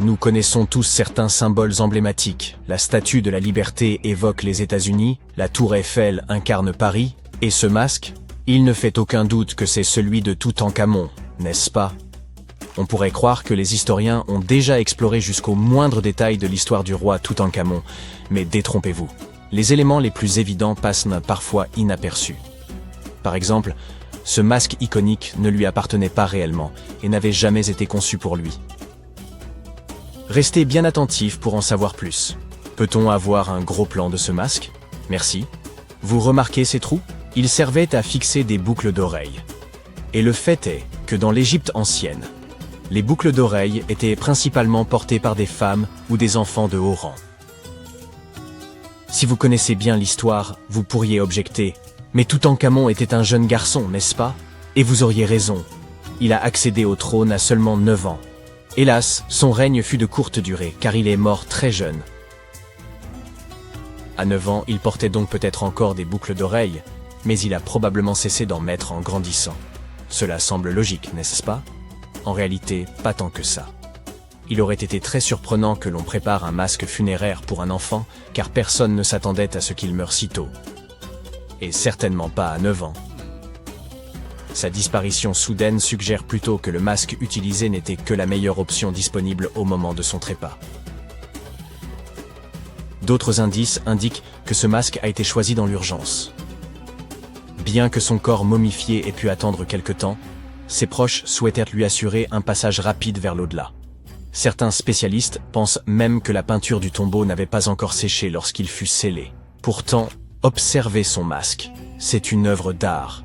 Nous connaissons tous certains symboles emblématiques. La Statue de la Liberté évoque les États-Unis, la Tour Eiffel incarne Paris, et ce masque, il ne fait aucun doute que c'est celui de Toutankhamon, n'est-ce pas? On pourrait croire que les historiens ont déjà exploré jusqu'au moindre détail de l'histoire du roi Toutankhamon, mais détrompez-vous. Les éléments les plus évidents passent parfois inaperçus. Par exemple, ce masque iconique ne lui appartenait pas réellement et n'avait jamais été conçu pour lui. Restez bien attentifs pour en savoir plus. Peut-on avoir un gros plan de ce masque? Merci. Vous remarquez ces trous? Ils servaient à fixer des boucles d'oreilles. Et le fait est que dans l'Égypte ancienne, les boucles d'oreilles étaient principalement portées par des femmes ou des enfants de haut rang. Si vous connaissez bien l'histoire, vous pourriez objecter « Mais Toutankhamon était un jeune garçon, n'est-ce pas ?» Et vous auriez raison. Il a accédé au trône à seulement 9 ans. Hélas, son règne fut de courte durée, car il est mort très jeune. À 9 ans, il portait donc peut-être encore des boucles d'oreilles, mais il a probablement cessé d'en mettre en grandissant. Cela semble logique, n'est-ce pas? En réalité, pas tant que ça. Il aurait été très surprenant que l'on prépare un masque funéraire pour un enfant, car personne ne s'attendait à ce qu'il meure si tôt. Et certainement pas à 9 ans. Sa disparition soudaine suggère plutôt que le masque utilisé n'était que la meilleure option disponible au moment de son trépas. D'autres indices indiquent que ce masque a été choisi dans l'urgence. Bien que son corps momifié ait pu attendre quelque temps, ses proches souhaitèrent lui assurer un passage rapide vers l'au-delà. Certains spécialistes pensent même que la peinture du tombeau n'avait pas encore séché lorsqu'il fut scellé. Pourtant, observez son masque, c'est une œuvre d'art.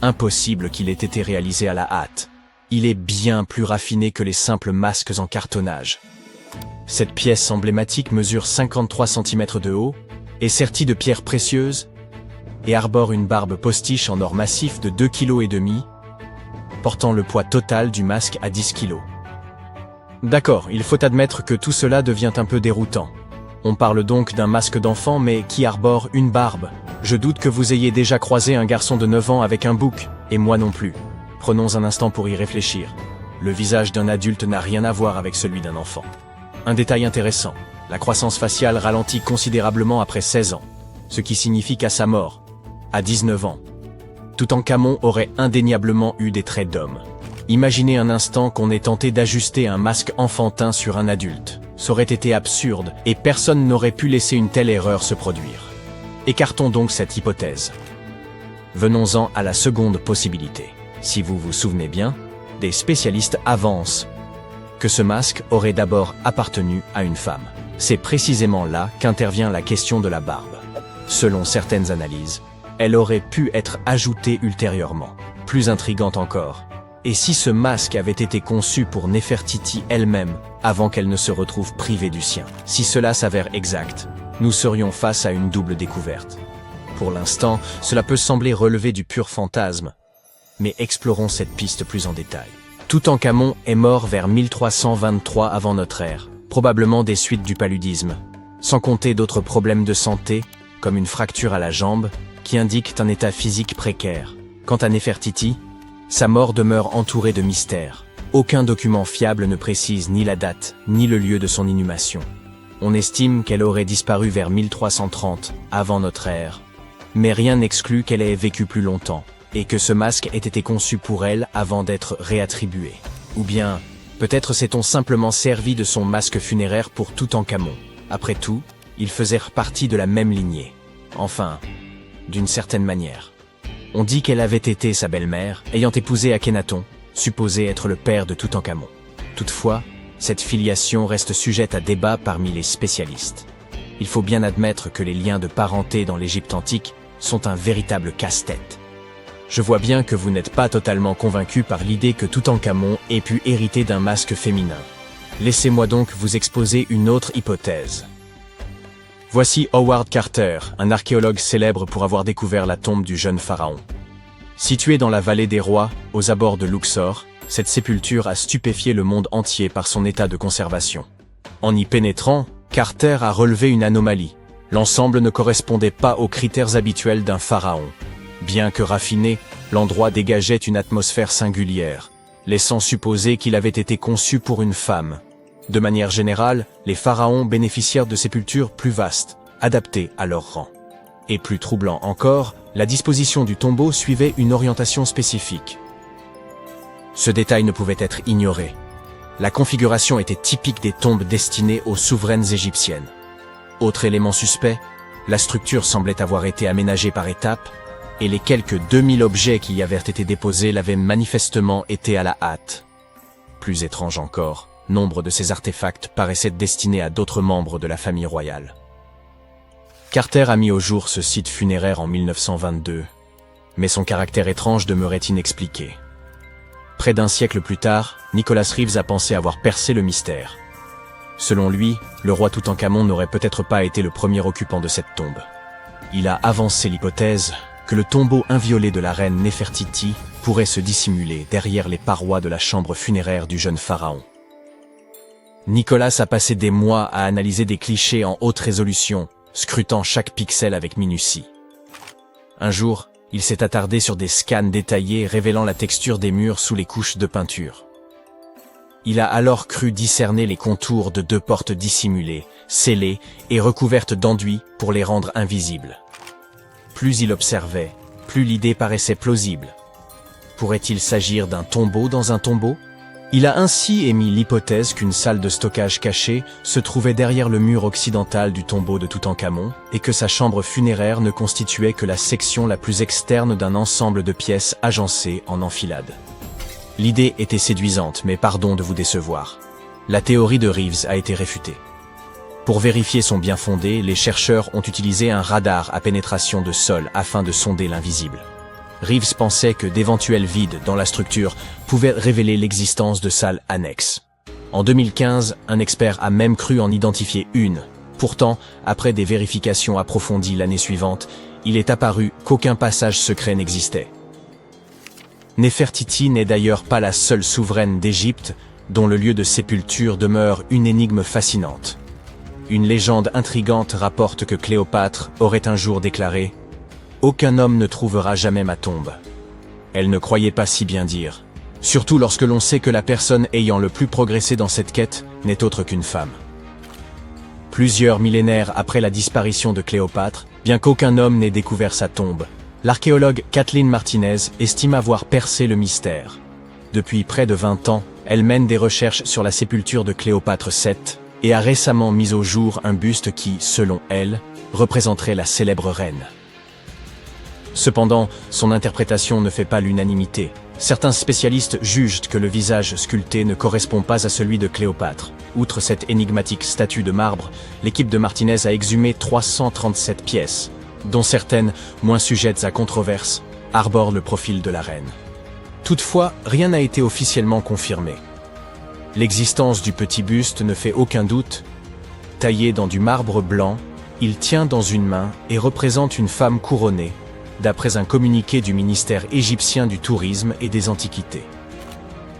Impossible qu'il ait été réalisé à la hâte. Il est bien plus raffiné que les simples masques en cartonnage. Cette pièce emblématique mesure 53 cm de haut, est sertie de pierres précieuses et arbore une barbe postiche en or massif de 2,5 kg, portant le poids total du masque à 10 kg. D'accord, il faut admettre que tout cela devient un peu déroutant. On parle donc d'un masque d'enfant mais qui arbore une barbe. Je doute que vous ayez déjà croisé un garçon de 9 ans avec un bouc, et moi non plus. Prenons un instant pour y réfléchir. Le visage d'un adulte n'a rien à voir avec celui d'un enfant. Un détail intéressant, la croissance faciale ralentit considérablement après 16 ans, ce qui signifie qu'à sa mort, à 19 ans, Toutankhamon aurait indéniablement eu des traits d'homme. Imaginez un instant qu'on ait tenté d'ajuster un masque enfantin sur un adulte. Ça aurait été absurde, et personne n'aurait pu laisser une telle erreur se produire. Écartons donc cette hypothèse. Venons-en à la seconde possibilité. Si vous vous souvenez bien, des spécialistes avancent que ce masque aurait d'abord appartenu à une femme. C'est précisément là qu'intervient la question de la barbe. Selon certaines analyses, elle aurait pu être ajoutée ultérieurement. Plus intrigante encore. Et si ce masque avait été conçu pour Néfertiti elle-même, avant qu'elle ne se retrouve privée du sien? Si cela s'avère exact, nous serions face à une double découverte. Pour l'instant, cela peut sembler relever du pur fantasme, mais explorons cette piste plus en détail. Toutankhamon est mort vers 1323 avant notre ère, probablement des suites du paludisme, sans compter d'autres problèmes de santé, comme une fracture à la jambe, qui indiquent un état physique précaire. Quant à Néfertiti, sa mort demeure entourée de mystères. Aucun document fiable ne précise ni la date, ni le lieu de son inhumation. On estime qu'elle aurait disparu vers 1330, avant notre ère. Mais rien n'exclut qu'elle ait vécu plus longtemps, et que ce masque ait été conçu pour elle avant d'être réattribué. Ou bien, peut-être s'est-on simplement servi de son masque funéraire pour Toutankhamon. Après tout, ils faisaient partie de la même lignée. Enfin, d'une certaine manière. On dit qu'elle avait été sa belle-mère, ayant épousé Akhenaton, supposé être le père de Toutankhamon. Toutefois, cette filiation reste sujette à débat parmi les spécialistes. Il faut bien admettre que les liens de parenté dans l'Égypte antique sont un véritable casse-tête. Je vois bien que vous n'êtes pas totalement convaincu par l'idée que Toutankhamon ait pu hériter d'un masque féminin. Laissez-moi donc vous exposer une autre hypothèse. Voici Howard Carter, un archéologue célèbre pour avoir découvert la tombe du jeune pharaon. Située dans la vallée des rois, aux abords de Luxor, cette sépulture a stupéfié le monde entier par son état de conservation. En y pénétrant, Carter a relevé une anomalie. L'ensemble ne correspondait pas aux critères habituels d'un pharaon. Bien que raffiné, l'endroit dégageait une atmosphère singulière, laissant supposer qu'il avait été conçu pour une femme. De manière générale, les pharaons bénéficièrent de sépultures plus vastes, adaptées à leur rang. Et plus troublant encore, la disposition du tombeau suivait une orientation spécifique. Ce détail ne pouvait être ignoré. La configuration était typique des tombes destinées aux souveraines égyptiennes. Autre élément suspect, la structure semblait avoir été aménagée par étapes, et les quelques 2000 objets qui y avaient été déposés l'avaient manifestement été à la hâte. Plus étrange encore, nombre de ces artefacts paraissaient destinés à d'autres membres de la famille royale. Carter a mis au jour ce site funéraire en 1922, mais son caractère étrange demeurait inexpliqué. Près d'un siècle plus tard, Nicholas Reeves a pensé avoir percé le mystère. Selon lui, le roi Toutankhamon n'aurait peut-être pas été le premier occupant de cette tombe. Il a avancé l'hypothèse que le tombeau inviolé de la reine Néfertiti pourrait se dissimuler derrière les parois de la chambre funéraire du jeune pharaon. Nicholas a passé des mois à analyser des clichés en haute résolution, scrutant chaque pixel avec minutie. Un jour, il s'est attardé sur des scans détaillés révélant la texture des murs sous les couches de peinture. Il a alors cru discerner les contours de deux portes dissimulées, scellées et recouvertes d'enduit pour les rendre invisibles. Plus il observait, plus l'idée paraissait plausible. Pourrait-il s'agir d'un tombeau dans un tombeau ? Il a ainsi émis l'hypothèse qu'une salle de stockage cachée se trouvait derrière le mur occidental du tombeau de Toutankhamon et que sa chambre funéraire ne constituait que la section la plus externe d'un ensemble de pièces agencées en enfilade. L'idée était séduisante, mais pardon de vous décevoir. La théorie de Reeves a été réfutée. Pour vérifier son bien-fondé, les chercheurs ont utilisé un radar à pénétration de sol afin de sonder l'invisible. Reeves pensait que d'éventuels vides dans la structure pouvaient révéler l'existence de salles annexes. En 2015, un expert a même cru en identifier une. Pourtant, après des vérifications approfondies l'année suivante, il est apparu qu'aucun passage secret n'existait. Néfertiti n'est d'ailleurs pas la seule souveraine d'Égypte dont le lieu de sépulture demeure une énigme fascinante. Une légende intrigante rapporte que Cléopâtre aurait un jour déclaré « Aucun homme ne trouvera jamais ma tombe ». Elle ne croyait pas si bien dire, surtout lorsque l'on sait que la personne ayant le plus progressé dans cette quête n'est autre qu'une femme. Plusieurs millénaires après la disparition de Cléopâtre, bien qu'aucun homme n'ait découvert sa tombe, l'archéologue Kathleen Martinez estime avoir percé le mystère. Depuis près de 20 ans, elle mène des recherches sur la sépulture de Cléopâtre VII et a récemment mis au jour un buste qui, selon elle, représenterait la célèbre reine. Cependant, son interprétation ne fait pas l'unanimité. Certains spécialistes jugent que le visage sculpté ne correspond pas à celui de Cléopâtre. Outre cette énigmatique statue de marbre, l'équipe de Martinez a exhumé 337 pièces, dont certaines, moins sujettes à controverse, arborent le profil de la reine. Toutefois, rien n'a été officiellement confirmé. L'existence du petit buste ne fait aucun doute. Taillé dans du marbre blanc, il tient dans une main et représente une femme couronnée, d'après un communiqué du ministère égyptien du Tourisme et des Antiquités.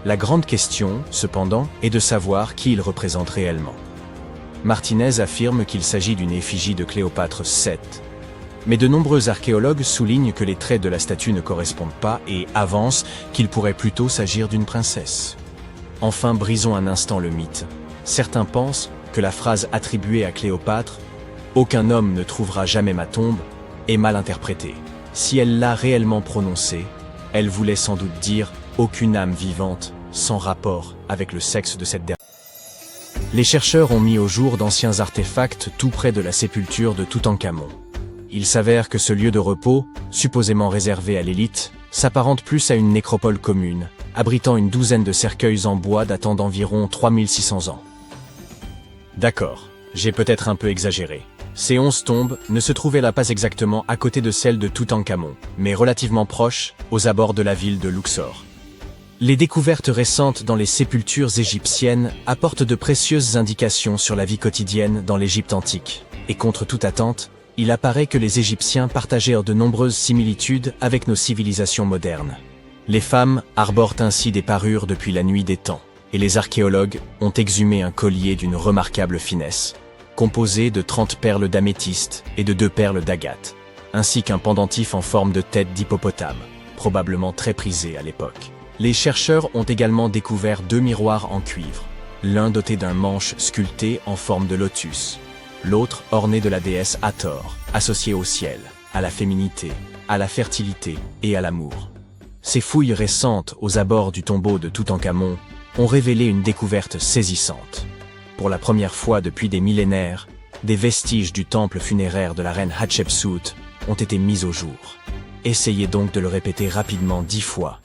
La grande question, cependant, est de savoir qui il représente réellement. Martinez affirme qu'il s'agit d'une effigie de Cléopâtre VII, mais de nombreux archéologues soulignent que les traits de la statue ne correspondent pas et avancent qu'il pourrait plutôt s'agir d'une princesse. Enfin, brisons un instant le mythe. Certains pensent que la phrase attribuée à Cléopâtre « Aucun homme ne trouvera jamais ma tombe » est mal interprétée. Si elle l'a réellement prononcée, elle voulait sans doute dire « aucune âme vivante » sans rapport avec le sexe de cette dernière. Les chercheurs ont mis au jour d'anciens artefacts tout près de la sépulture de Toutankhamon. Il s'avère que ce lieu de repos, supposément réservé à l'élite, s'apparente plus à une nécropole commune, abritant une douzaine de cercueils en bois datant d'environ 3600 ans. D'accord, j'ai peut-être un peu exagéré. Ces 11 tombes ne se trouvaient là pas exactement à côté de celles de Toutankhamon, mais relativement proches, aux abords de la ville de Luxor. Les découvertes récentes dans les sépultures égyptiennes apportent de précieuses indications sur la vie quotidienne dans l'Égypte antique, et contre toute attente, il apparaît que les Égyptiens partagèrent de nombreuses similitudes avec nos civilisations modernes. Les femmes arborent ainsi des parures depuis la nuit des temps, et les archéologues ont exhumé un collier d'une remarquable finesse, composé de 30 perles d'améthyste et de 2 perles d'agate, ainsi qu'un pendentif en forme de tête d'hippopotame, probablement très prisé à l'époque. Les chercheurs ont également découvert 2 miroirs en cuivre. l'un doté d'un manche sculpté en forme de lotus, l'autre orné de la déesse Hathor, associée au ciel, à la féminité, à la fertilité et à l'amour. Ces fouilles récentes aux abords du tombeau de Toutankhamon ont révélé une découverte saisissante. Pour la première fois depuis des millénaires, des vestiges du temple funéraire de la reine Hatshepsut ont été mis au jour. Essayez donc de le répéter rapidement 10 fois.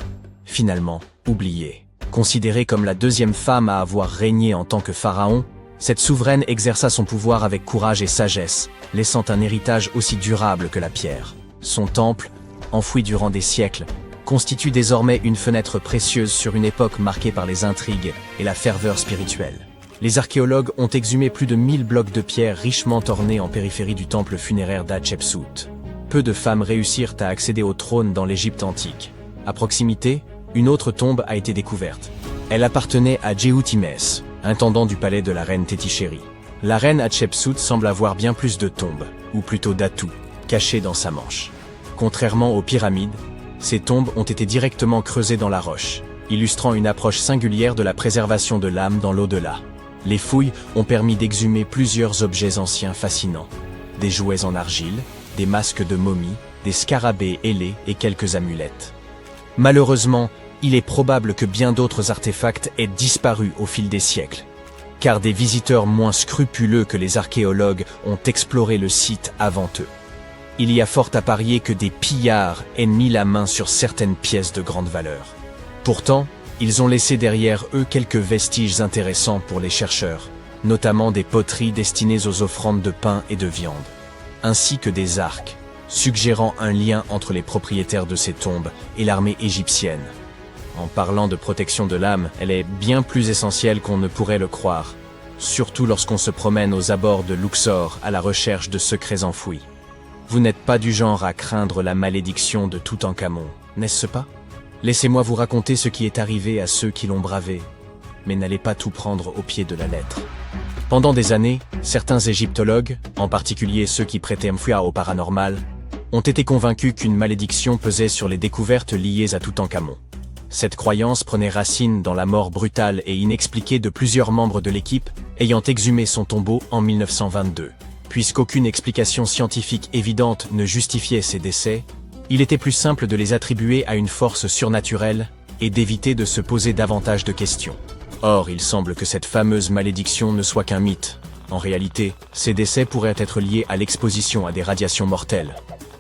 Finalement, oublié. Considérée comme la deuxième femme à avoir régné en tant que pharaon, cette souveraine exerça son pouvoir avec courage et sagesse, laissant un héritage aussi durable que la pierre. Son temple, enfoui durant des siècles, constitue désormais une fenêtre précieuse sur une époque marquée par les intrigues et la ferveur spirituelle. Les archéologues ont exhumé plus de 1000 blocs de pierre richement ornés en périphérie du temple funéraire d'Hatshepsut. Peu de femmes réussirent à accéder au trône dans l'Égypte antique. À proximité, une autre tombe a été découverte. Elle appartenait à Djehutimès, intendant du palais de la reine Tétichéri. La reine Hatshepsut semble avoir bien plus de tombes, ou plutôt d'atouts, cachés dans sa manche. Contrairement aux pyramides, ces tombes ont été directement creusées dans la roche, illustrant une approche singulière de la préservation de l'âme dans l'au-delà. Les fouilles ont permis d'exhumer plusieurs objets anciens fascinants. Des jouets en argile, des masques de momies, des scarabées ailés et quelques amulettes. Malheureusement, il est probable que bien d'autres artefacts aient disparu au fil des siècles, car des visiteurs moins scrupuleux que les archéologues ont exploré le site avant eux. Il y a fort à parier que des pillards aient mis la main sur certaines pièces de grande valeur. Pourtant, ils ont laissé derrière eux quelques vestiges intéressants pour les chercheurs, notamment des poteries destinées aux offrandes de pain et de viande, ainsi que des arcs, suggérant un lien entre les propriétaires de ces tombes et l'armée égyptienne. En parlant de protection de l'âme, elle est bien plus essentielle qu'on ne pourrait le croire, surtout lorsqu'on se promène aux abords de Luxor à la recherche de secrets enfouis. Vous n'êtes pas du genre à craindre la malédiction de Toutankhamon, n'est-ce pas? Laissez-moi vous raconter ce qui est arrivé à ceux qui l'ont bravé, mais n'allez pas tout prendre au pied de la lettre. Pendant des années, certains égyptologues, en particulier ceux qui prêtaient foi au paranormal, ont été convaincus qu'une malédiction pesait sur les découvertes liées à Toutankhamon. Cette croyance prenait racine dans la mort brutale et inexpliquée de plusieurs membres de l'équipe ayant exhumé son tombeau en 1922. Puisqu'aucune explication scientifique évidente ne justifiait ces décès, il était plus simple de les attribuer à une force surnaturelle et d'éviter de se poser davantage de questions. Or, il semble que cette fameuse malédiction ne soit qu'un mythe. En réalité, ces décès pourraient être liés à l'exposition à des radiations mortelles.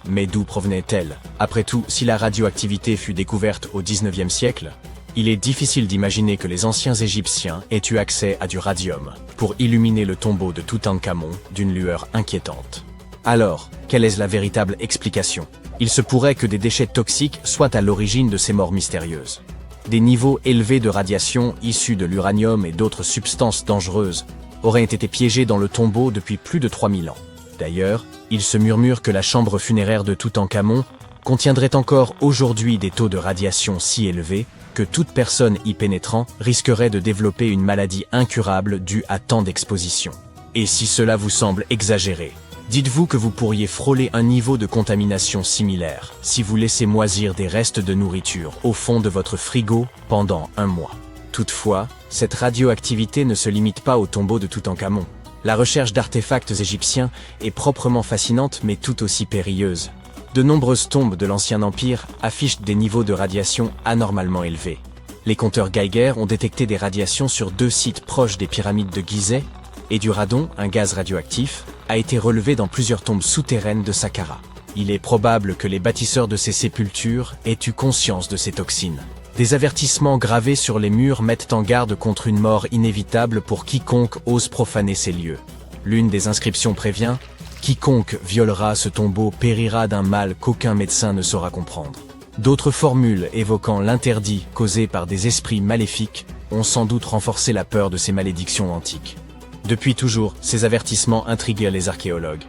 Mais d'où provenaient-elles? Après tout, si la radioactivité fut découverte au XIXe siècle, il est difficile d'imaginer que les anciens Égyptiens aient eu accès à du radium pour illuminer le tombeau de Toutankhamon d'une lueur inquiétante. Alors, quelle est la véritable explication? Il se pourrait que des déchets toxiques soient à l'origine de ces morts mystérieuses. Des niveaux élevés de radiation issus de l'uranium et d'autres substances dangereuses auraient été piégés dans le tombeau depuis plus de 3000 ans. D'ailleurs, il se murmure que la chambre funéraire de Toutankhamon contiendrait encore aujourd'hui des taux de radiation si élevés que toute personne y pénétrant risquerait de développer une maladie incurable due à tant d'exposition. Et si cela vous semble exagéré, dites-vous que vous pourriez frôler un niveau de contamination similaire si vous laissez moisir des restes de nourriture au fond de votre frigo pendant 1 mois. Toutefois, cette radioactivité ne se limite pas au tombeau de Toutankhamon. La recherche d'artefacts égyptiens est proprement fascinante mais tout aussi périlleuse. De nombreuses tombes de l'Ancien Empire affichent des niveaux de radiation anormalement élevés. Les compteurs Geiger ont détecté des radiations sur 2 sites proches des pyramides de Gizeh, et du radon, un gaz radioactif, a été relevé dans plusieurs tombes souterraines de Saqqara. Il est probable que les bâtisseurs de ces sépultures aient eu conscience de ces toxines. Des avertissements gravés sur les murs mettent en garde contre une mort inévitable pour quiconque ose profaner ces lieux. L'une des inscriptions prévient « Quiconque violera ce tombeau périra d'un mal qu'aucun médecin ne saura comprendre ». D'autres formules évoquant l'interdit causé par des esprits maléfiques ont sans doute renforcé la peur de ces malédictions antiques. Depuis toujours, ces avertissements intriguaient les archéologues.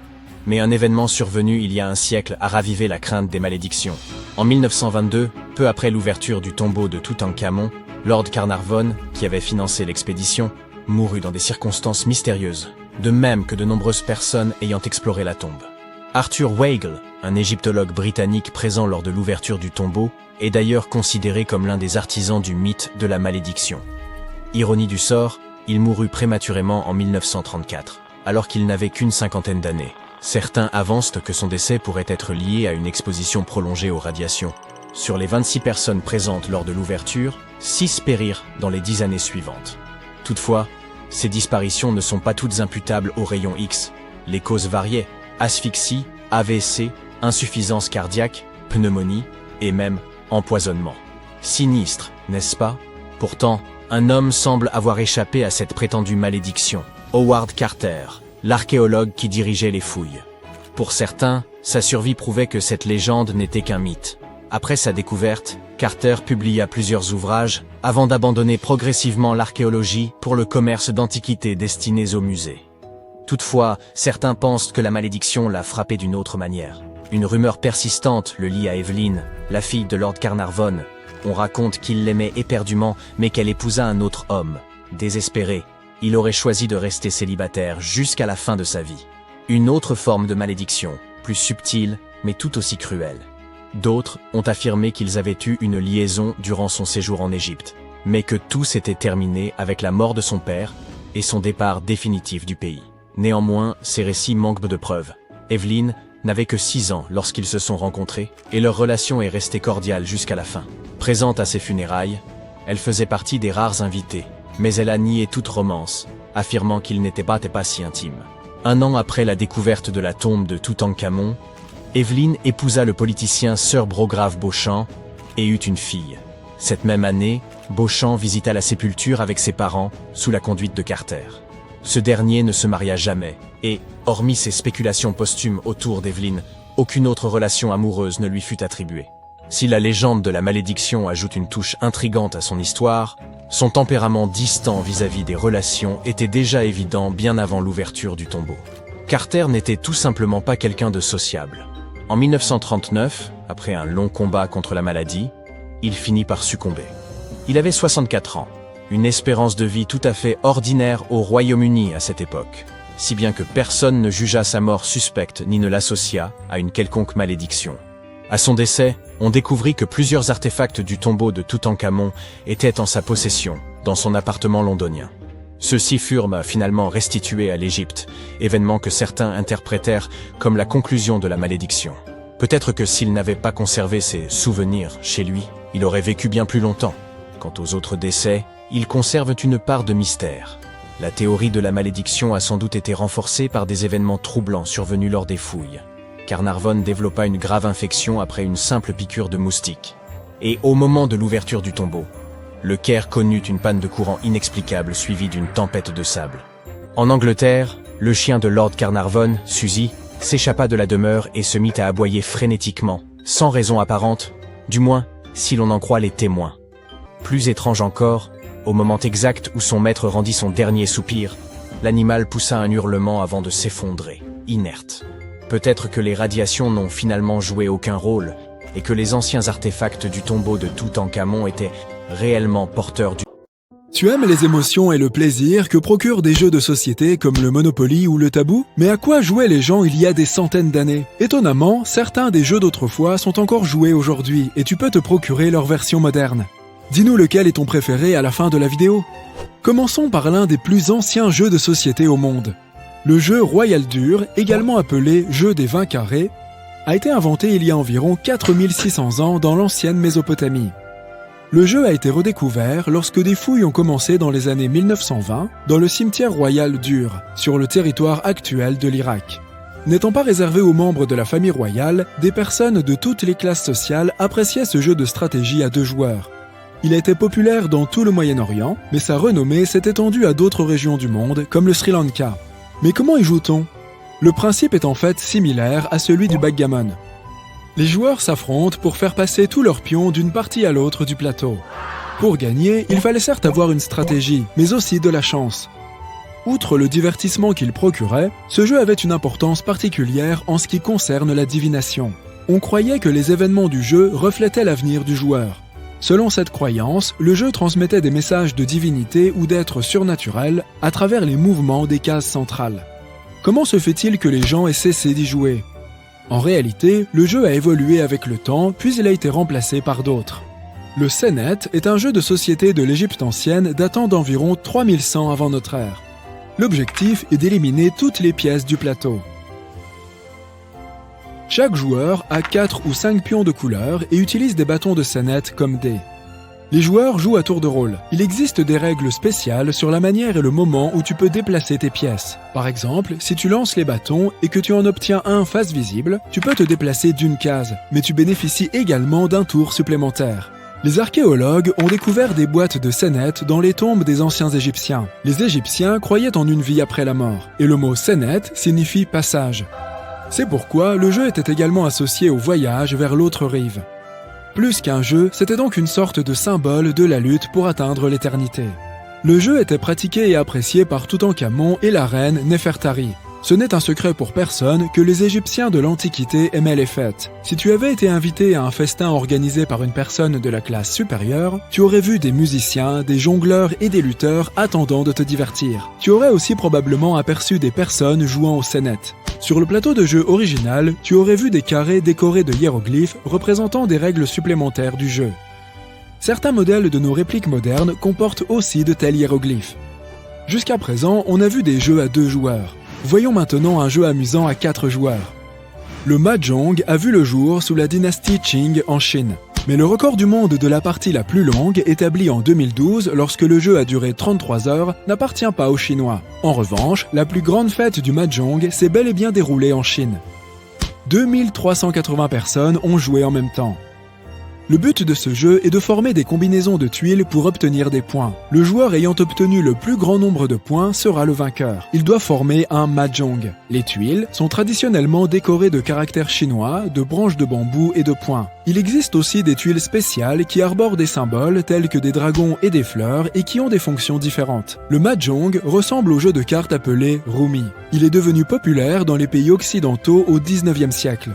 Mais un événement survenu il y a un siècle a ravivé la crainte des malédictions. En 1922, peu après l'ouverture du tombeau de Toutankhamon, Lord Carnarvon, qui avait financé l'expédition, mourut dans des circonstances mystérieuses, de même que de nombreuses personnes ayant exploré la tombe. Arthur Weigel, un égyptologue britannique présent lors de l'ouverture du tombeau, est d'ailleurs considéré comme l'un des artisans du mythe de la malédiction. Ironie du sort, Il mourut prématurément en 1934, alors qu'il n'avait qu'une cinquantaine d'années. Certains avancent que son décès pourrait être lié à une exposition prolongée aux radiations. Sur les 26 personnes présentes lors de l'ouverture, 6 périrent dans les 10 années suivantes. Toutefois, ces disparitions ne sont pas toutes imputables aux rayons X. Les causes variaient: asphyxie, AVC, insuffisance cardiaque, pneumonie et même empoisonnement. Sinistre, n'est-ce pas? Pourtant, un homme semble avoir échappé à cette prétendue malédiction. Howard Carter, l'archéologue qui dirigeait les fouilles. Pour certains, sa survie prouvait que cette légende n'était qu'un mythe. Après sa découverte, Carter publia plusieurs ouvrages avant d'abandonner progressivement l'archéologie pour le commerce d'antiquités destinées aux musées. Toutefois, certains pensent que la malédiction l'a frappé d'une autre manière. Une rumeur persistante le lie à Evelyn, la fille de Lord Carnarvon. On raconte qu'il l'aimait éperdument, mais qu'elle épousa un autre homme. Désespéré, il aurait choisi de rester célibataire jusqu'à la fin de sa vie. Une autre forme de malédiction, plus subtile, mais tout aussi cruelle. D'autres ont affirmé qu'ils avaient eu une liaison durant son séjour en Égypte, mais que tout s'était terminé avec la mort de son père et son départ définitif du pays. Néanmoins, ces récits manquent de preuves. Evelyn n'avait que 6 ans lorsqu'ils se sont rencontrés, et leur relation est restée cordiale jusqu'à la fin. Présente à ses funérailles, elle faisait partie des rares invités, mais elle a nié toute romance, affirmant qu'ils n'étaient pas si intimes. Un an après la découverte de la tombe de Toutankhamon, Evelyn épousa le politicien Sir Brograve Beauchamp et eut une fille. Cette même année, Beauchamp visita la sépulture avec ses parents, sous la conduite de Carter. Ce dernier ne se maria jamais, et, hormis ses spéculations posthumes autour d'Evelyn, aucune autre relation amoureuse ne lui fut attribuée. Si la légende de la malédiction ajoute une touche intrigante à son histoire, son tempérament distant vis-à-vis des relations était déjà évident bien avant l'ouverture du tombeau. Carter n'était tout simplement pas quelqu'un de sociable. En 1939, après un long combat contre la maladie, il finit par succomber. Il avait 64 ans, une espérance de vie tout à fait ordinaire au Royaume-Uni à cette époque, si bien que personne ne jugea sa mort suspecte ni ne l'associa à une quelconque malédiction. À son décès, on découvrit que plusieurs artefacts du tombeau de Toutankhamon étaient en sa possession, dans son appartement londonien. Ceux-ci furent finalement restitués à l'Égypte, événement que certains interprétèrent comme la conclusion de la malédiction. Peut-être que s'il n'avait pas conservé ses souvenirs chez lui, il aurait vécu bien plus longtemps. Quant aux autres décès, ils conservent une part de mystère. La théorie de la malédiction a sans doute été renforcée par des événements troublants survenus lors des fouilles. Carnarvon développa une grave infection après une simple piqûre de moustique. Et au moment de l'ouverture du tombeau, le Caire connut une panne de courant inexplicable suivie d'une tempête de sable. En Angleterre, le chien de Lord Carnarvon, Suzy, s'échappa de la demeure et se mit à aboyer frénétiquement, sans raison apparente, du moins si l'on en croit les témoins. Plus étrange encore, au moment exact où son maître rendit son dernier soupir, l'animal poussa un hurlement avant de s'effondrer, inerte. Peut-être que les radiations n'ont finalement joué aucun rôle, et que les anciens artefacts du tombeau de Toutankhamon étaient réellement porteurs du... Tu aimes les émotions et le plaisir que procurent des jeux de société comme le Monopoly ou le Tabou? Mais à quoi jouaient les gens il y a des centaines d'années? Étonnamment, certains des jeux d'autrefois sont encore joués aujourd'hui et tu peux te procurer leur version moderne. Dis-nous lequel est ton préféré à la fin de la vidéo. Commençons par l'un des plus anciens jeux de société au monde. Le jeu Royal Dur, également appelé jeu des 20 carrés, a été inventé il y a environ 4600 ans dans l'ancienne Mésopotamie. Le jeu a été redécouvert lorsque des fouilles ont commencé dans les années 1920 dans le cimetière royal d'Ur, sur le territoire actuel de l'Irak. N'étant pas réservé aux membres de la famille royale, des personnes de toutes les classes sociales appréciaient ce jeu de stratégie à 2 joueurs. Il a été populaire dans tout le Moyen-Orient, mais sa renommée s'est étendue à d'autres régions du monde, comme le Sri Lanka. Mais comment y joue-t-on? Le principe est en fait similaire à celui du backgammon. Les joueurs s'affrontent pour faire passer tous leurs pions d'une partie à l'autre du plateau. Pour gagner, il fallait certes avoir une stratégie, mais aussi de la chance. Outre le divertissement qu'il procurait, ce jeu avait une importance particulière en ce qui concerne la divination. On croyait que les événements du jeu reflétaient l'avenir du joueur. Selon cette croyance, le jeu transmettait des messages de divinité ou d'êtres surnaturels à travers les mouvements des cases centrales. Comment se fait-il que les gens aient cessé d'y jouer? En réalité, le jeu a évolué avec le temps, puis il a été remplacé par d'autres. Le Senet est un jeu de société de l'Égypte ancienne datant d'environ 3100 avant notre ère. L'objectif est d'éliminer toutes les pièces du plateau. Chaque joueur a 4 ou 5 pions de couleur et utilise des bâtons de Senet comme dés. Les joueurs jouent à tour de rôle. Il existe des règles spéciales sur la manière et le moment où tu peux déplacer tes pièces. Par exemple, si tu lances les bâtons et que tu en obtiens un face visible, tu peux te déplacer d'une case, mais tu bénéficies également d'un tour supplémentaire. Les archéologues ont découvert des boîtes de Senet dans les tombes des anciens Égyptiens. Les Égyptiens croyaient en une vie après la mort, et le mot Senet signifie passage. C'est pourquoi le jeu était également associé au voyage vers l'autre rive. Plus qu'un jeu, c'était donc une sorte de symbole de la lutte pour atteindre l'éternité. Le jeu était pratiqué et apprécié par Toutankhamon et la reine Néfertari. Ce n'est un secret pour personne que les Égyptiens de l'Antiquité aimaient les fêtes. Si tu avais été invité à un festin organisé par une personne de la classe supérieure, tu aurais vu des musiciens, des jongleurs et des lutteurs attendant de te divertir. Tu aurais aussi probablement aperçu des personnes jouant au Senet. Sur le plateau de jeu original, tu aurais vu des carrés décorés de hiéroglyphes représentant des règles supplémentaires du jeu. Certains modèles de nos répliques modernes comportent aussi de tels hiéroglyphes. Jusqu'à présent, on a vu des jeux à 2 joueurs. Voyons maintenant un jeu amusant à 4 joueurs. Le Mahjong a vu le jour sous la dynastie Qing en Chine. Mais le record du monde de la partie la plus longue, établi en 2012 lorsque le jeu a duré 33 heures, n'appartient pas aux Chinois. En revanche, la plus grande fête du Mahjong s'est bel et bien déroulée en Chine. 2380 personnes ont joué en même temps. Le but de ce jeu est de former des combinaisons de tuiles pour obtenir des points. Le joueur ayant obtenu le plus grand nombre de points sera le vainqueur. Il doit former un mahjong. Les tuiles sont traditionnellement décorées de caractères chinois, de branches de bambou et de points. Il existe aussi des tuiles spéciales qui arborent des symboles tels que des dragons et des fleurs et qui ont des fonctions différentes. Le mahjong ressemble au jeu de cartes appelé Rumi. Il est devenu populaire dans les pays occidentaux au XIXe siècle.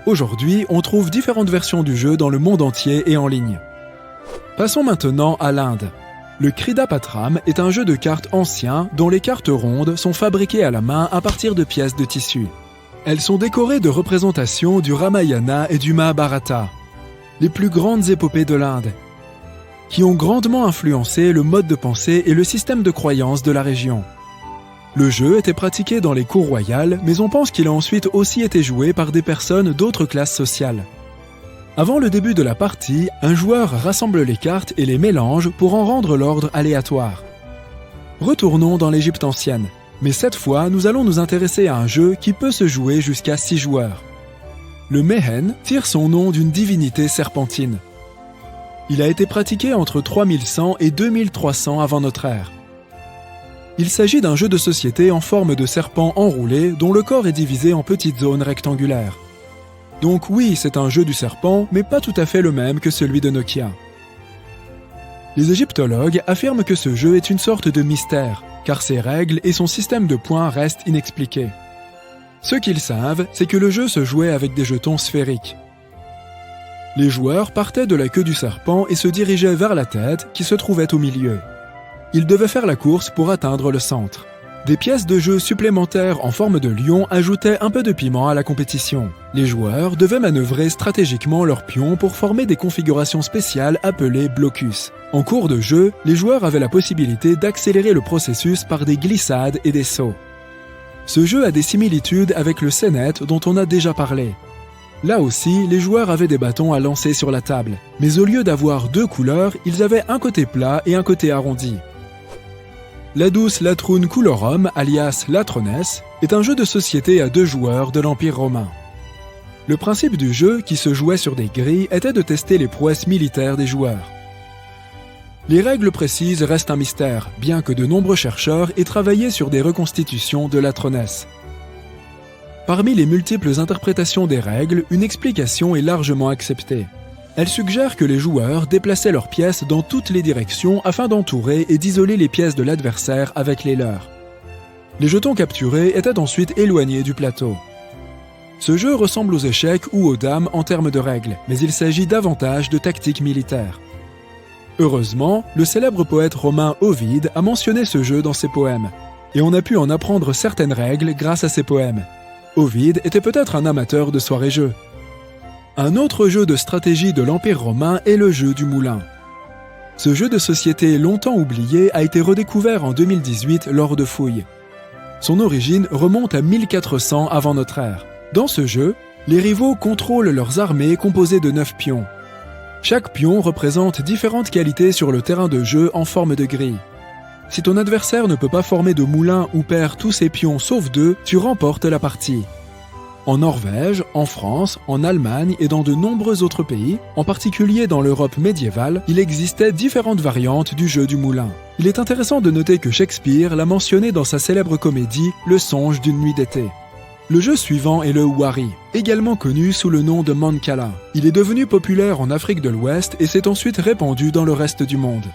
Aujourd'hui, on trouve différentes versions du jeu dans le monde entier et en ligne. Passons maintenant à l'Inde. Le Kridapatram est un jeu de cartes ancien dont les cartes rondes sont fabriquées à la main à partir de pièces de tissu. Elles sont décorées de représentations du Ramayana et du Mahabharata, les plus grandes épopées de l'Inde, qui ont grandement influencé le mode de pensée et le système de croyance de la région. Le jeu était pratiqué dans les cours royales, mais on pense qu'il a ensuite aussi été joué par des personnes d'autres classes sociales. Avant le début de la partie, un joueur rassemble les cartes et les mélange pour en rendre l'ordre aléatoire. Retournons dans l'Égypte ancienne, mais cette fois nous allons nous intéresser à un jeu qui peut se jouer jusqu'à 6 joueurs. Le Mehen tire son nom d'une divinité serpentine. Il a été pratiqué entre 3100 et 2300 avant notre ère. Il s'agit d'un jeu de société en forme de serpent enroulé dont le corps est divisé en petites zones rectangulaires. Donc oui, c'est un jeu du serpent, mais pas tout à fait le même que celui de Nokia. Les égyptologues affirment que ce jeu est une sorte de mystère, car ses règles et son système de points restent inexpliqués. Ce qu'ils savent, c'est que le jeu se jouait avec des jetons sphériques. Les joueurs partaient de la queue du serpent et se dirigeaient vers la tête qui se trouvait au milieu. Ils devaient faire la course pour atteindre le centre. Des pièces de jeu supplémentaires en forme de lion ajoutaient un peu de piment à la compétition. Les joueurs devaient manœuvrer stratégiquement leurs pions pour former des configurations spéciales appelées blocus. En cours de jeu, les joueurs avaient la possibilité d'accélérer le processus par des glissades et des sauts. Ce jeu a des similitudes avec le Senet dont on a déjà parlé. Là aussi, les joueurs avaient des bâtons à lancer sur la table, mais au lieu d'avoir 2 couleurs, ils avaient un côté plat et un côté arrondi. Ladus Latrun Coolorum, alias Latrones, est un jeu de société à 2 joueurs de l'Empire romain. Le principe du jeu, qui se jouait sur des grilles, était de tester les prouesses militaires des joueurs. Les règles précises restent un mystère, bien que de nombreux chercheurs aient travaillé sur des reconstitutions de Latrones. Parmi les multiples interprétations des règles, une explication est largement acceptée. Elle suggère que les joueurs déplaçaient leurs pièces dans toutes les directions afin d'entourer et d'isoler les pièces de l'adversaire avec les leurs. Les jetons capturés étaient ensuite éloignés du plateau. Ce jeu ressemble aux échecs ou aux dames en termes de règles, mais il s'agit davantage de tactiques militaires. Heureusement, le célèbre poète romain Ovide a mentionné ce jeu dans ses poèmes, et on a pu en apprendre certaines règles grâce à ses poèmes. Ovide était peut-être un amateur de soirées-jeux. Un autre jeu de stratégie de l'Empire romain est le jeu du moulin. Ce jeu de société longtemps oublié a été redécouvert en 2018 lors de fouilles. Son origine remonte à 1400 avant notre ère. Dans ce jeu, les rivaux contrôlent leurs armées composées de 9 pions. Chaque pion représente différentes qualités sur le terrain de jeu en forme de grille. Si ton adversaire ne peut pas former de moulin ou perd tous ses pions sauf 2, tu remportes la partie. En Norvège, en France, en Allemagne et dans de nombreux autres pays, en particulier dans l'Europe médiévale, il existait différentes variantes du jeu du moulin. Il est intéressant de noter que Shakespeare l'a mentionné dans sa célèbre comédie « Le songe d'une nuit d'été ». Le jeu suivant est le Wari, également connu sous le nom de Mancala. Il est devenu populaire en Afrique de l'Ouest et s'est ensuite répandu dans le reste du monde.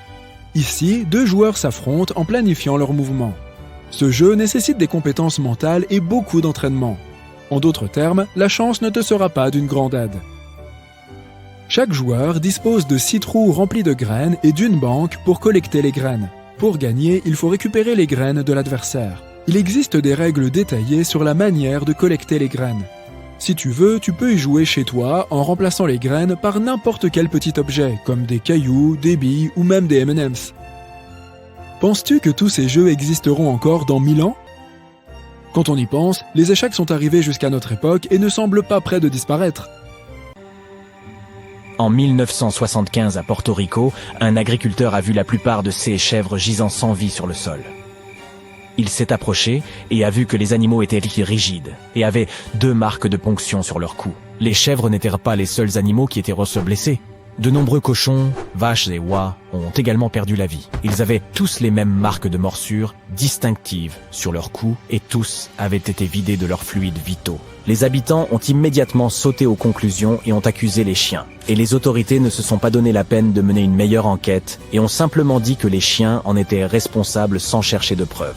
Ici, 2 joueurs s'affrontent en planifiant leurs mouvements. Ce jeu nécessite des compétences mentales et beaucoup d'entraînement. En d'autres termes, la chance ne te sera pas d'une grande aide. Chaque joueur dispose de 6 trous remplis de graines et d'une banque pour collecter les graines. Pour gagner, il faut récupérer les graines de l'adversaire. Il existe des règles détaillées sur la manière de collecter les graines. Si tu veux, tu peux y jouer chez toi en remplaçant les graines par n'importe quel petit objet, comme des cailloux, des billes ou même des M&M's. Penses-tu que tous ces jeux existeront encore dans 1000 ans ? Quand on y pense, les échecs sont arrivés jusqu'à notre époque et ne semblent pas près de disparaître. En 1975 à Porto Rico, un agriculteur a vu la plupart de ses chèvres gisant sans vie sur le sol. Il s'est approché et a vu que les animaux étaient rigides et avaient 2 marques de ponction sur leur cou. Les chèvres n'étaient pas les seuls animaux qui étaient blessés. De nombreux cochons, vaches et oies ont également perdu la vie. Ils avaient tous les mêmes marques de morsures distinctives sur leur cou et tous avaient été vidés de leurs fluides vitaux. Les habitants ont immédiatement sauté aux conclusions et ont accusé les chiens. Et les autorités ne se sont pas donné la peine de mener une meilleure enquête et ont simplement dit que les chiens en étaient responsables sans chercher de preuves.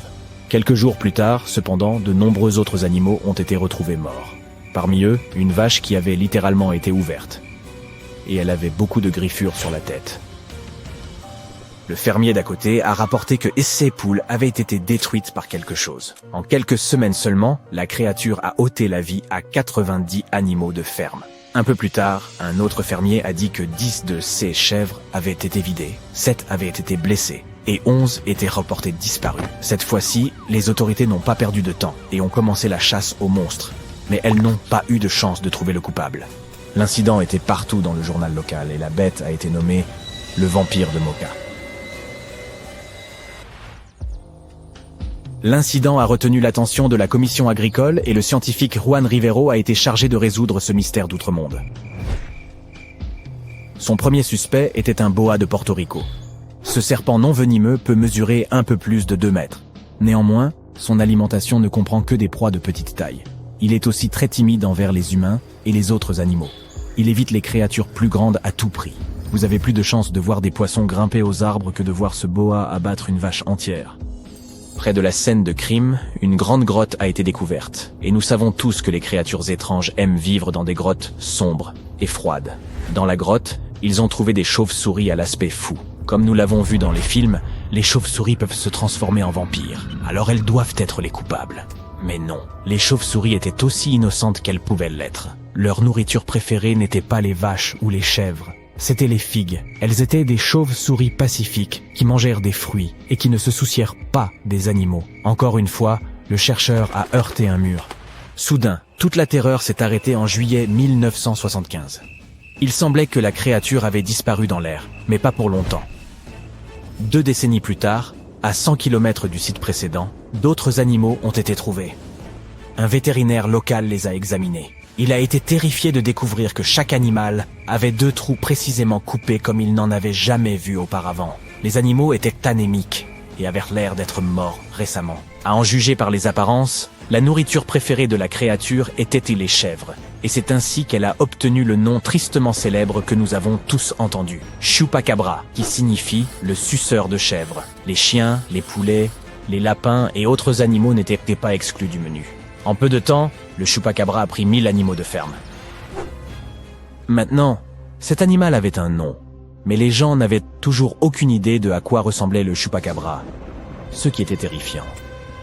Quelques jours plus tard, cependant, de nombreux autres animaux ont été retrouvés morts. Parmi eux, une vache qui avait littéralement été ouverte. Et elle avait beaucoup de griffures sur la tête. Le fermier d'à côté a rapporté que ses poules avaient été détruites par quelque chose. En quelques semaines seulement, la créature a ôté la vie à 90 animaux de ferme. Un peu plus tard, un autre fermier a dit que 10 de ses chèvres avaient été vidées, 7 avaient été blessées et 11 étaient reportés disparus. Cette fois-ci, les autorités n'ont pas perdu de temps et ont commencé la chasse aux monstres. Mais elles n'ont pas eu de chance de trouver le coupable. L'incident était partout dans le journal local et la bête a été nommée le vampire de Moka. L'incident a retenu l'attention de la commission agricole et le scientifique Juan Rivero a été chargé de résoudre ce mystère d'outre-monde. Son premier suspect était un boa de Porto Rico. Ce serpent non venimeux peut mesurer un peu plus de 2 mètres. Néanmoins, son alimentation ne comprend que des proies de petite taille. Il est aussi très timide envers les humains et les autres animaux. Il évite les créatures plus grandes à tout prix. Vous avez plus de chances de voir des poissons grimper aux arbres que de voir ce boa abattre une vache entière. Près de la scène de crime, une grande grotte a été découverte. Et nous savons tous que les créatures étranges aiment vivre dans des grottes sombres et froides. Dans la grotte, ils ont trouvé des chauves-souris à l'aspect fou. Comme nous l'avons vu dans les films, les chauves-souris peuvent se transformer en vampires. Alors elles doivent être les coupables. Mais non, les chauves-souris étaient aussi innocentes qu'elles pouvaient l'être. Leur nourriture préférée n'était pas les vaches ou les chèvres, c'étaient les figues. Elles étaient des chauves-souris pacifiques qui mangèrent des fruits et qui ne se soucièrent pas des animaux. Encore une fois, le chercheur a heurté un mur. Soudain, toute la terreur s'est arrêtée en juillet 1975. Il semblait que la créature avait disparu dans l'air, mais pas pour longtemps. 2 décennies plus tard, à 100 km du site précédent, d'autres animaux ont été trouvés. Un vétérinaire local les a examinés. Il a été terrifié de découvrir que chaque animal avait 2 trous précisément coupés comme il n'en avait jamais vu auparavant. Les animaux étaient anémiques et avaient l'air d'être morts récemment. À en juger par les apparences, la nourriture préférée de la créature était les chèvres. Et c'est ainsi qu'elle a obtenu le nom tristement célèbre que nous avons tous entendu. Chupacabra, qui signifie le suceur de chèvres. Les chiens, les poulets, les lapins et autres animaux n'étaient pas exclus du menu. En peu de temps, le chupacabra a pris 1000 animaux de ferme. Maintenant, cet animal avait un nom, mais les gens n'avaient toujours aucune idée de à quoi ressemblait le chupacabra, ce qui était terrifiant.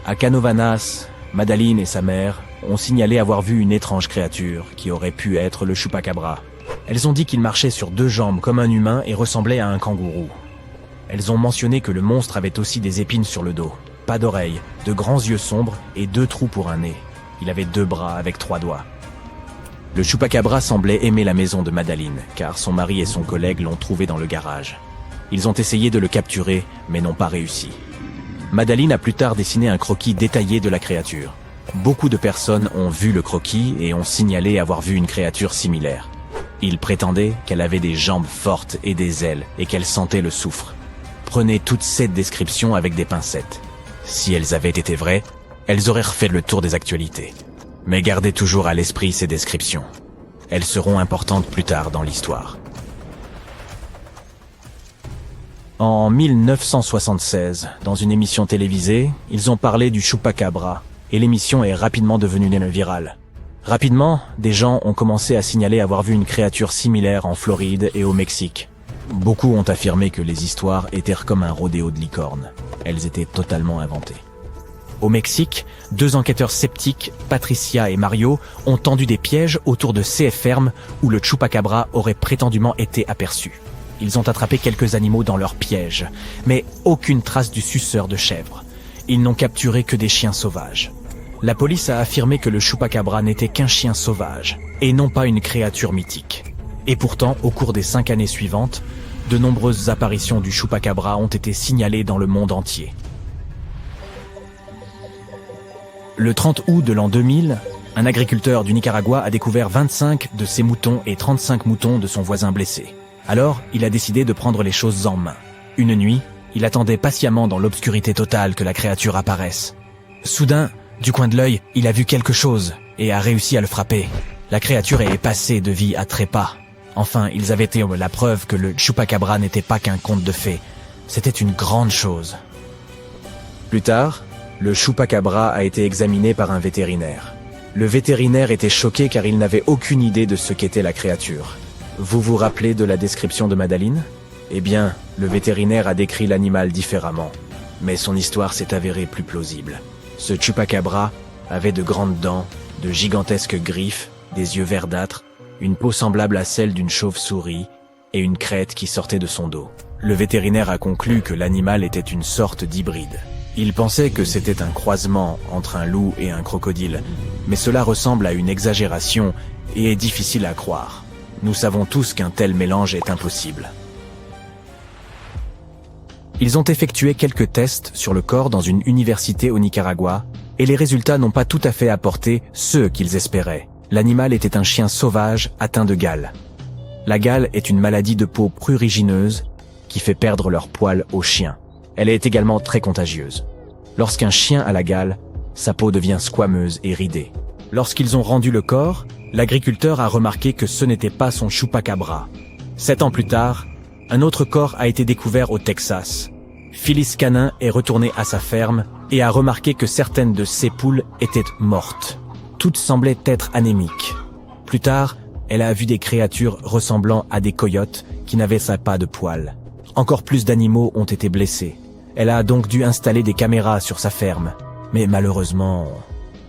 À Canovanas, Madaline et sa mère ont signalé avoir vu une étrange créature qui aurait pu être le chupacabra. Elles ont dit qu'il marchait sur 2 jambes comme un humain et ressemblait à un kangourou. Elles ont mentionné que le monstre avait aussi des épines sur le dos, pas d'oreilles, de grands yeux sombres et 2 trous pour un nez. Il avait 2 bras avec 3 doigts. Le chupacabra semblait aimer la maison de Madeleine, car son mari et son collègue l'ont trouvé dans le garage. Ils ont essayé de le capturer, mais n'ont pas réussi. Madeleine a plus tard dessiné un croquis détaillé de la créature. Beaucoup de personnes ont vu le croquis et ont signalé avoir vu une créature similaire. Ils prétendaient qu'elle avait des jambes fortes et des ailes et qu'elle sentait le soufre. Prenez toute cette description avec des pincettes. Si elles avaient été vraies, elles auraient refait le tour des actualités. Mais gardez toujours à l'esprit ces descriptions. Elles seront importantes plus tard dans l'histoire. En 1976, dans une émission télévisée, ils ont parlé du chupacabra, et l'émission est rapidement devenue virale. Rapidement, des gens ont commencé à signaler avoir vu une créature similaire en Floride et au Mexique. Beaucoup ont affirmé que les histoires étaient comme un rodéo de licornes. Elles étaient totalement inventées. Au Mexique, 2 enquêteurs sceptiques, Patricia et Mario, ont tendu des pièges autour de ces fermes où le chupacabra aurait prétendument été aperçu. Ils ont attrapé quelques animaux dans leurs pièges, mais aucune trace du suceur de chèvre. Ils n'ont capturé que des chiens sauvages. La police a affirmé que le chupacabra n'était qu'un chien sauvage, et non pas une créature mythique. Et pourtant, au cours des 5 années suivantes, de nombreuses apparitions du chupacabra ont été signalées dans le monde entier. Le 30 août de l'an 2000, un agriculteur du Nicaragua a découvert 25 de ses moutons et 35 moutons de son voisin blessés. Alors, il a décidé de prendre les choses en main. Une nuit, il attendait patiemment dans l'obscurité totale que la créature apparaisse. Soudain, du coin de l'œil, il a vu quelque chose et a réussi à le frapper. La créature est passée de vie à trépas. Enfin, ils avaient été la preuve que le chupacabra n'était pas qu'un conte de fées. C'était une grande chose. Plus tard, le chupacabra a été examiné par un vétérinaire. Le vétérinaire était choqué car il n'avait aucune idée de ce qu'était la créature. Vous vous rappelez de la description de Madeleine ? Eh bien, le vétérinaire a décrit l'animal différemment. Mais son histoire s'est avérée plus plausible. Ce chupacabra avait de grandes dents, de gigantesques griffes, des yeux verdâtres, une peau semblable à celle d'une chauve-souris et une crête qui sortait de son dos. Le vétérinaire a conclu que l'animal était une sorte d'hybride. Il pensait que c'était un croisement entre un loup et un crocodile, mais cela ressemble à une exagération et est difficile à croire. Nous savons tous qu'un tel mélange est impossible. Ils ont effectué quelques tests sur le corps dans une université au Nicaragua, et les résultats n'ont pas tout à fait apporté ce qu'ils espéraient. L'animal était un chien sauvage atteint de gale. La gale est une maladie de peau prurigineuse qui fait perdre leurs poils aux chiens. Elle est également très contagieuse. Lorsqu'un chien a la gale, sa peau devient squameuse et ridée. Lorsqu'ils ont rendu le corps, l'agriculteur a remarqué que ce n'était pas son chupacabra. 7 ans plus tard, un autre corps a été découvert au Texas. Phyllis Canin est retournée à sa ferme et a remarqué que certaines de ses poules étaient mortes. Toutes semblaient être anémiques. Plus tard, elle a vu des créatures ressemblant à des coyotes qui n'avaient pas de poils. Encore plus d'animaux ont été blessés. Elle a donc dû installer des caméras sur sa ferme. Mais malheureusement,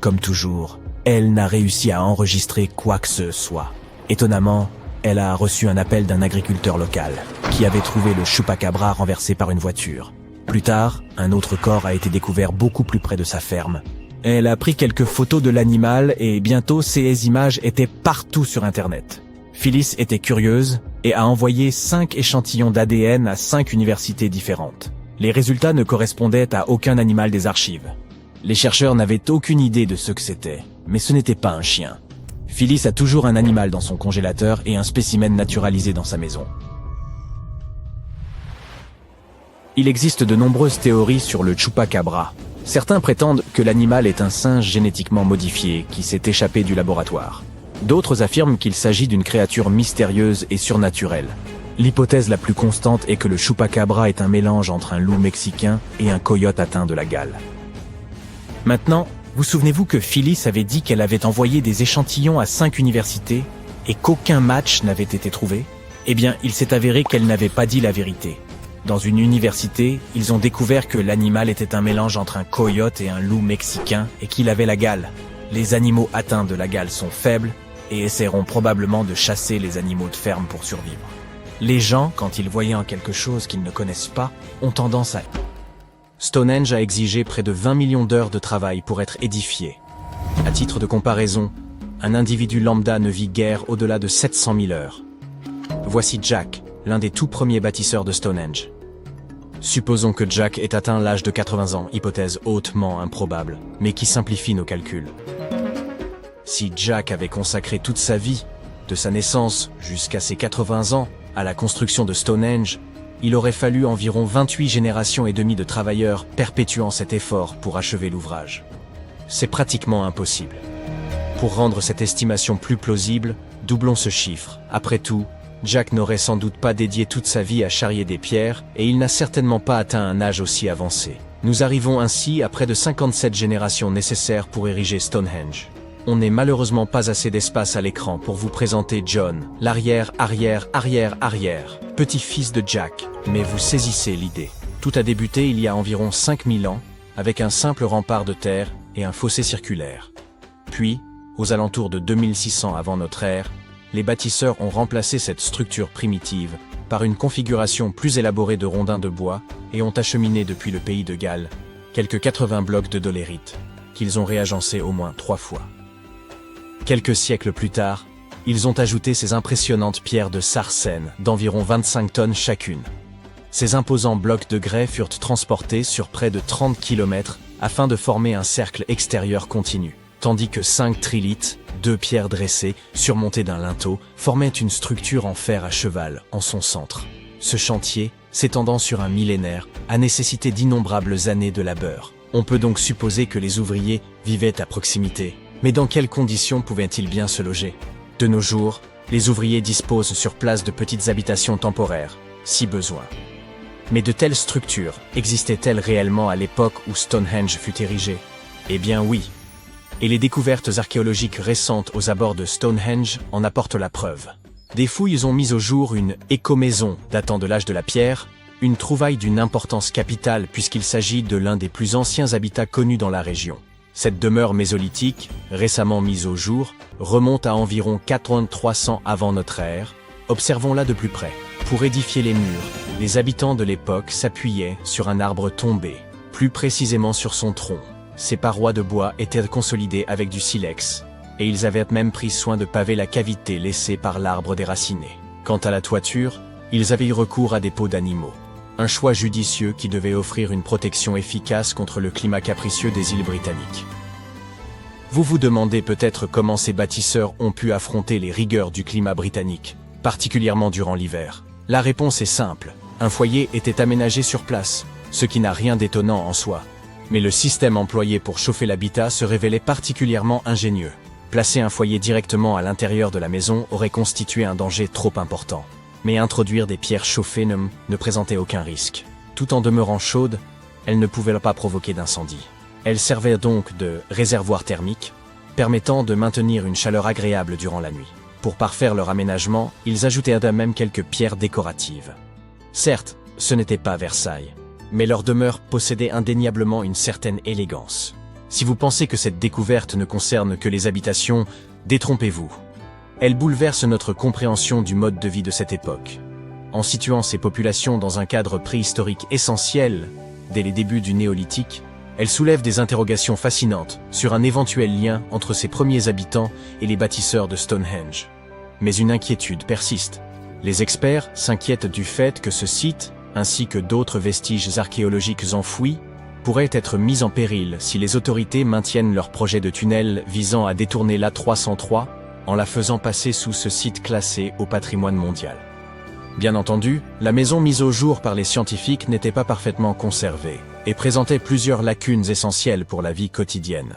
comme toujours, elle n'a réussi à enregistrer quoi que ce soit. Étonnamment, elle a reçu un appel d'un agriculteur local qui avait trouvé le chupacabra renversé par une voiture. Plus tard, un autre corps a été découvert beaucoup plus près de sa ferme. Elle a pris quelques photos de l'animal et bientôt ces images étaient partout sur Internet. Phyllis était curieuse et a envoyé 5 échantillons d'ADN à 5 universités différentes. Les résultats ne correspondaient à aucun animal des archives. Les chercheurs n'avaient aucune idée de ce que c'était, mais ce n'était pas un chien. Phyllis a toujours un animal dans son congélateur et un spécimen naturalisé dans sa maison. Il existe de nombreuses théories sur le chupacabra. Certains prétendent que l'animal est un singe génétiquement modifié qui s'est échappé du laboratoire. D'autres affirment qu'il s'agit d'une créature mystérieuse et surnaturelle. L'hypothèse la plus constante est que le chupacabra est un mélange entre un loup mexicain et un coyote atteint de la gale. Maintenant, vous souvenez-vous que Phyllis avait dit qu'elle avait envoyé des échantillons à 5 universités et qu'aucun match n'avait été trouvé ? Eh bien, il s'est avéré qu'elle n'avait pas dit la vérité. Dans une université, ils ont découvert que l'animal était un mélange entre un coyote et un loup mexicain et qu'il avait la gale. Les animaux atteints de la gale sont faibles et essaieront probablement de chasser les animaux de ferme pour survivre. Les gens, quand ils voient en quelque chose qu'ils ne connaissent pas, ont tendance à... Stonehenge a exigé près de 20 millions d'heures de travail pour être édifié. À titre de comparaison, un individu lambda ne vit guère au-delà de 700 000 heures. Voici Jack, l'un des tout premiers bâtisseurs de Stonehenge. Supposons que Jack ait atteint l'âge de 80 ans, hypothèse hautement improbable, mais qui simplifie nos calculs. Si Jack avait consacré toute sa vie, de sa naissance jusqu'à ses 80 ans, à la construction de Stonehenge, il aurait fallu environ 28 générations et demie de travailleurs perpétuant cet effort pour achever l'ouvrage. C'est pratiquement impossible. Pour rendre cette estimation plus plausible, doublons ce chiffre. Après tout, Jack n'aurait sans doute pas dédié toute sa vie à charrier des pierres, et il n'a certainement pas atteint un âge aussi avancé. Nous arrivons ainsi à près de 57 générations nécessaires pour ériger Stonehenge. On n'est malheureusement pas assez d'espace à l'écran pour vous présenter John, l'arrière-arrière-arrière-arrière, petit-fils de Jack, mais vous saisissez l'idée. Tout a débuté il y a environ 5000 ans, avec un simple rempart de terre et un fossé circulaire. Puis, aux alentours de 2600 avant notre ère, les bâtisseurs ont remplacé cette structure primitive par une configuration plus élaborée de rondins de bois et ont acheminé depuis le pays de Galles quelques 80 blocs de dolérite, qu'ils ont réagencés au moins 3 fois. Quelques siècles plus tard, ils ont ajouté ces impressionnantes pierres de Sarcène d'environ 25 tonnes chacune. Ces imposants blocs de grès furent transportés sur près de 30 km afin de former un cercle extérieur continu, tandis que 5 trilithes, 2 pierres dressées, surmontées d'un linteau, formaient une structure en fer à cheval en son centre. Ce chantier, s'étendant sur un millénaire, a nécessité d'innombrables années de labeur. On peut donc supposer que les ouvriers vivaient à proximité. Mais dans quelles conditions pouvaient-ils bien se loger? De nos jours, les ouvriers disposent sur place de petites habitations temporaires, si besoin. Mais de telles structures existaient-elles réellement à l'époque où Stonehenge fut érigé? Eh bien oui. Et les découvertes archéologiques récentes aux abords de Stonehenge en apportent la preuve. Des fouilles ont mis au jour une écomaison datant de l'âge de la pierre, une trouvaille d'une importance capitale puisqu'il s'agit de l'un des plus anciens habitats connus dans la région. Cette demeure mésolithique, récemment mise au jour, remonte à environ 4300 avant notre ère. Observons-la de plus près. Pour édifier les murs, les habitants de l'époque s'appuyaient sur un arbre tombé, plus précisément sur son tronc. Ces parois de bois étaient consolidées avec du silex, et ils avaient même pris soin de paver la cavité laissée par l'arbre déraciné. Quant à la toiture, ils avaient eu recours à des peaux d'animaux. Un choix judicieux qui devait offrir une protection efficace contre le climat capricieux des îles britanniques. Vous vous demandez peut-être comment ces bâtisseurs ont pu affronter les rigueurs du climat britannique, particulièrement durant l'hiver. La réponse est simple, un foyer était aménagé sur place, ce qui n'a rien d'étonnant en soi. Mais le système employé pour chauffer l'habitat se révélait particulièrement ingénieux. Placer un foyer directement à l'intérieur de la maison aurait constitué un danger trop important. Mais introduire des pierres chauffées ne présentait aucun risque. Tout en demeurant chaudes, elles ne pouvaient pas provoquer d'incendie. Elles servaient donc de réservoir thermique, permettant de maintenir une chaleur agréable durant la nuit. Pour parfaire leur aménagement, ils ajoutaient à même quelques pierres décoratives. Certes, ce n'était pas Versailles, mais leur demeure possédait indéniablement une certaine élégance. Si vous pensez que cette découverte ne concerne que les habitations, détrompez-vous. Elle bouleverse notre compréhension du mode de vie de cette époque. En situant ces populations dans un cadre préhistorique essentiel, dès les débuts du néolithique, elle soulève des interrogations fascinantes sur un éventuel lien entre ces premiers habitants et les bâtisseurs de Stonehenge. Mais une inquiétude persiste. Les experts s'inquiètent du fait que ce site, ainsi que d'autres vestiges archéologiques enfouis, pourraient être mis en péril si les autorités maintiennent leur projet de tunnel visant à détourner l'A303 en la faisant passer sous ce site classé au patrimoine mondial. Bien entendu, la maison mise au jour par les scientifiques n'était pas parfaitement conservée et présentait plusieurs lacunes essentielles pour la vie quotidienne.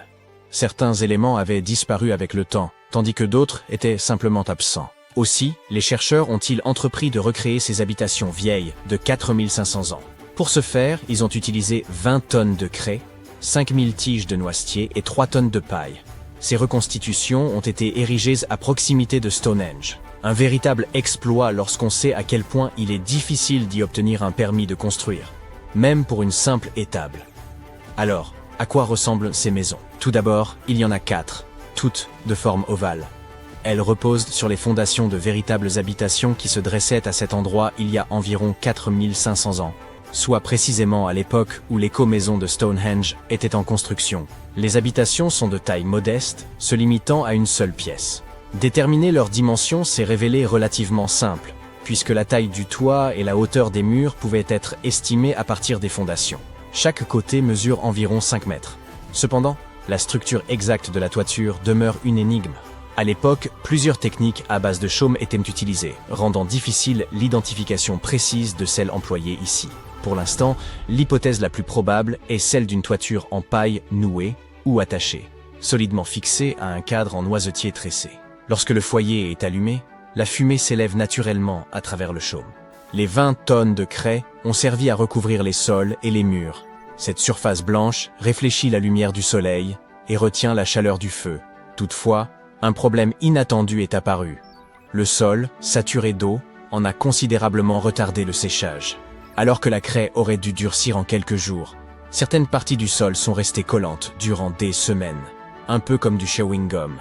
Certains éléments avaient disparu avec le temps, tandis que d'autres étaient simplement absents. Aussi, les chercheurs ont-ils entrepris de recréer ces habitations vieilles de 4500 ans. Pour ce faire, ils ont utilisé 20 tonnes de craie, 5000 tiges de noisetier et 3 tonnes de paille. Ces reconstitutions ont été érigées à proximité de Stonehenge. Un véritable exploit lorsqu'on sait à quel point il est difficile d'y obtenir un permis de construire, même pour une simple étable. Alors, à quoi ressemblent ces maisons? Tout d'abord, il y en a 4, toutes de forme ovale. Elle repose sur les fondations de véritables habitations qui se dressaient à cet endroit il y a environ 4500 ans, soit précisément à l'époque où l'éco-maison de Stonehenge était en construction. Les habitations sont de taille modeste, se limitant à une seule pièce. Déterminer leurs dimensions s'est révélé relativement simple, puisque la taille du toit et la hauteur des murs pouvaient être estimées à partir des fondations. Chaque côté mesure environ 5 mètres. Cependant, la structure exacte de la toiture demeure une énigme. À l'époque, plusieurs techniques à base de chaume étaient utilisées, rendant difficile l'identification précise de celle employée ici. Pour l'instant, l'hypothèse la plus probable est celle d'une toiture en paille nouée ou attachée, solidement fixée à un cadre en noisetier tressé. Lorsque le foyer est allumé, la fumée s'élève naturellement à travers le chaume. Les 20 tonnes de craie ont servi à recouvrir les sols et les murs. Cette surface blanche réfléchit la lumière du soleil et retient la chaleur du feu. Toutefois, un problème inattendu est apparu. Le sol, saturé d'eau, en a considérablement retardé le séchage. Alors que la craie aurait dû durcir en quelques jours, certaines parties du sol sont restées collantes durant des semaines, un peu comme du chewing gum.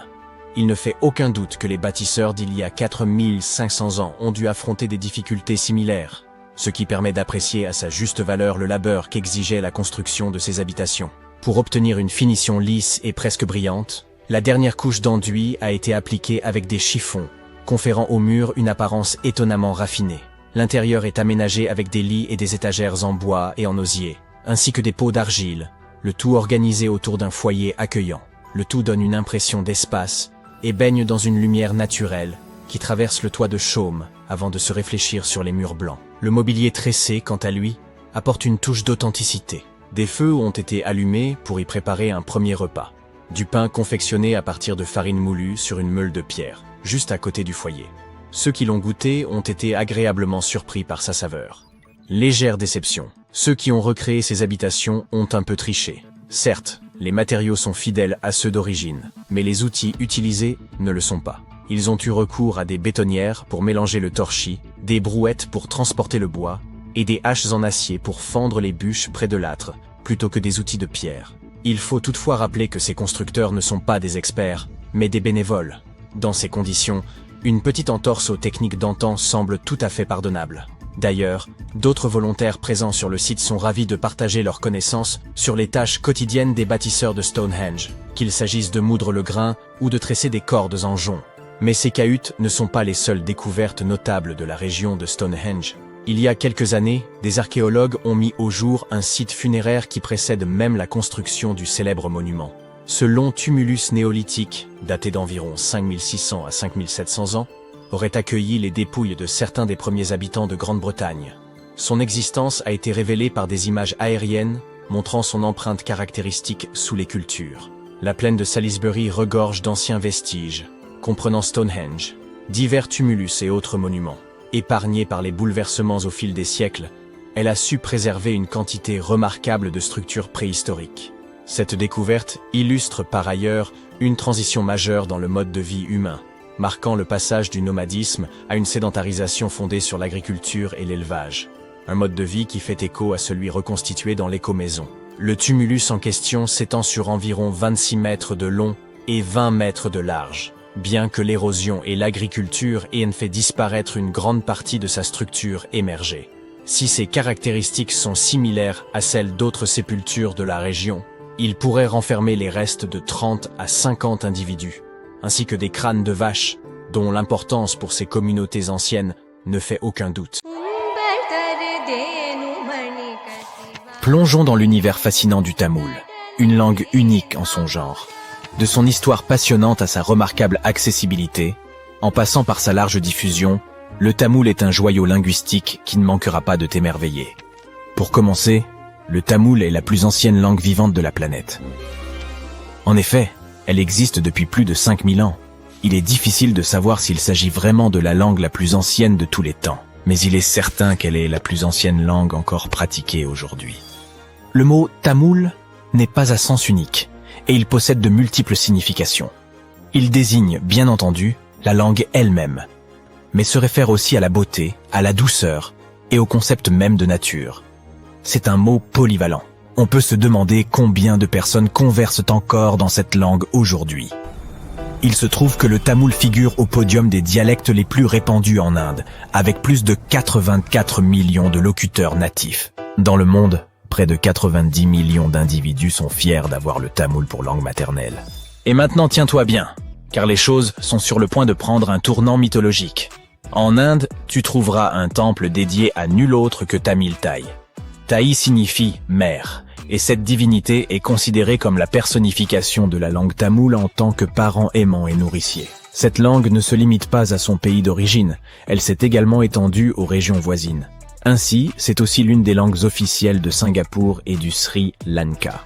Il ne fait aucun doute que les bâtisseurs d'il y a 4500 ans ont dû affronter des difficultés similaires, ce qui permet d'apprécier à sa juste valeur le labeur qu'exigeait la construction de ces habitations. Pour obtenir une finition lisse et presque brillante, la dernière couche d'enduit a été appliquée avec des chiffons, conférant au mur une apparence étonnamment raffinée. L'intérieur est aménagé avec des lits et des étagères en bois et en osier, ainsi que des pots d'argile, le tout organisé autour d'un foyer accueillant. Le tout donne une impression d'espace et baigne dans une lumière naturelle qui traverse le toit de chaume avant de se réfléchir sur les murs blancs. Le mobilier tressé, quant à lui, apporte une touche d'authenticité. Des feux ont été allumés pour y préparer un premier repas. Du pain confectionné à partir de farine moulue sur une meule de pierre, juste à côté du foyer. Ceux qui l'ont goûté ont été agréablement surpris par sa saveur. Légère déception. Ceux qui ont recréé ces habitations ont un peu triché. Certes, les matériaux sont fidèles à ceux d'origine, mais les outils utilisés ne le sont pas. Ils ont eu recours à des bétonnières pour mélanger le torchis, des brouettes pour transporter le bois, et des haches en acier pour fendre les bûches près de l'âtre, plutôt que des outils de pierre. Il faut toutefois rappeler que ces constructeurs ne sont pas des experts, mais des bénévoles. Dans ces conditions, une petite entorse aux techniques d'antan semble tout à fait pardonnable. D'ailleurs, d'autres volontaires présents sur le site sont ravis de partager leurs connaissances sur les tâches quotidiennes des bâtisseurs de Stonehenge, qu'il s'agisse de moudre le grain ou de tresser des cordes en jonc. Mais ces cahutes ne sont pas les seules découvertes notables de la région de Stonehenge. Il y a quelques années, des archéologues ont mis au jour un site funéraire qui précède même la construction du célèbre monument. Ce long tumulus néolithique, daté d'environ 5600 à 5700 ans, aurait accueilli les dépouilles de certains des premiers habitants de Grande-Bretagne. Son existence a été révélée par des images aériennes montrant son empreinte caractéristique sous les cultures. La plaine de Salisbury regorge d'anciens vestiges, comprenant Stonehenge, divers tumulus et autres monuments. Épargnée par les bouleversements au fil des siècles, elle a su préserver une quantité remarquable de structures préhistoriques. Cette découverte illustre par ailleurs une transition majeure dans le mode de vie humain, marquant le passage du nomadisme à une sédentarisation fondée sur l'agriculture et l'élevage. Un mode de vie qui fait écho à celui reconstitué dans l'éco-maison. Le tumulus en question s'étend sur environ 26 mètres de long et 20 mètres de large. Bien que l'érosion et l'agriculture aient fait disparaître une grande partie de sa structure émergée. Si ces caractéristiques sont similaires à celles d'autres sépultures de la région, il pourrait renfermer les restes de 30 à 50 individus, ainsi que des crânes de vaches, dont l'importance pour ces communautés anciennes ne fait aucun doute. Plongeons dans l'univers fascinant du tamoul, une langue unique en son genre. De son histoire passionnante à sa remarquable accessibilité, en passant par sa large diffusion, le tamoul est un joyau linguistique qui ne manquera pas de t'émerveiller. Pour commencer, le tamoul est la plus ancienne langue vivante de la planète. En effet, elle existe depuis plus de 5000 ans. Il est difficile de savoir s'il s'agit vraiment de la langue la plus ancienne de tous les temps, mais il est certain qu'elle est la plus ancienne langue encore pratiquée aujourd'hui. Le mot tamoul n'est pas à sens unique, et il possède de multiples significations. Il désigne, bien entendu, la langue elle-même, mais se réfère aussi à la beauté, à la douceur et au concept même de nature. C'est un mot polyvalent. On peut se demander combien de personnes conversent encore dans cette langue aujourd'hui. Il se trouve que le tamoul figure au podium des dialectes les plus répandus en Inde, avec plus de 84 millions de locuteurs natifs. Dans le monde, près de 90 millions d'individus sont fiers d'avoir le tamoul pour langue maternelle. Et maintenant tiens-toi bien, car les choses sont sur le point de prendre un tournant mythologique. En Inde, tu trouveras un temple dédié à nul autre que Tamil Tai. Tai signifie « mère », et cette divinité est considérée comme la personnification de la langue tamoule en tant que parent aimant et nourricier. Cette langue ne se limite pas à son pays d'origine, elle s'est également étendue aux régions voisines. Ainsi, c'est aussi l'une des langues officielles de Singapour et du Sri Lanka.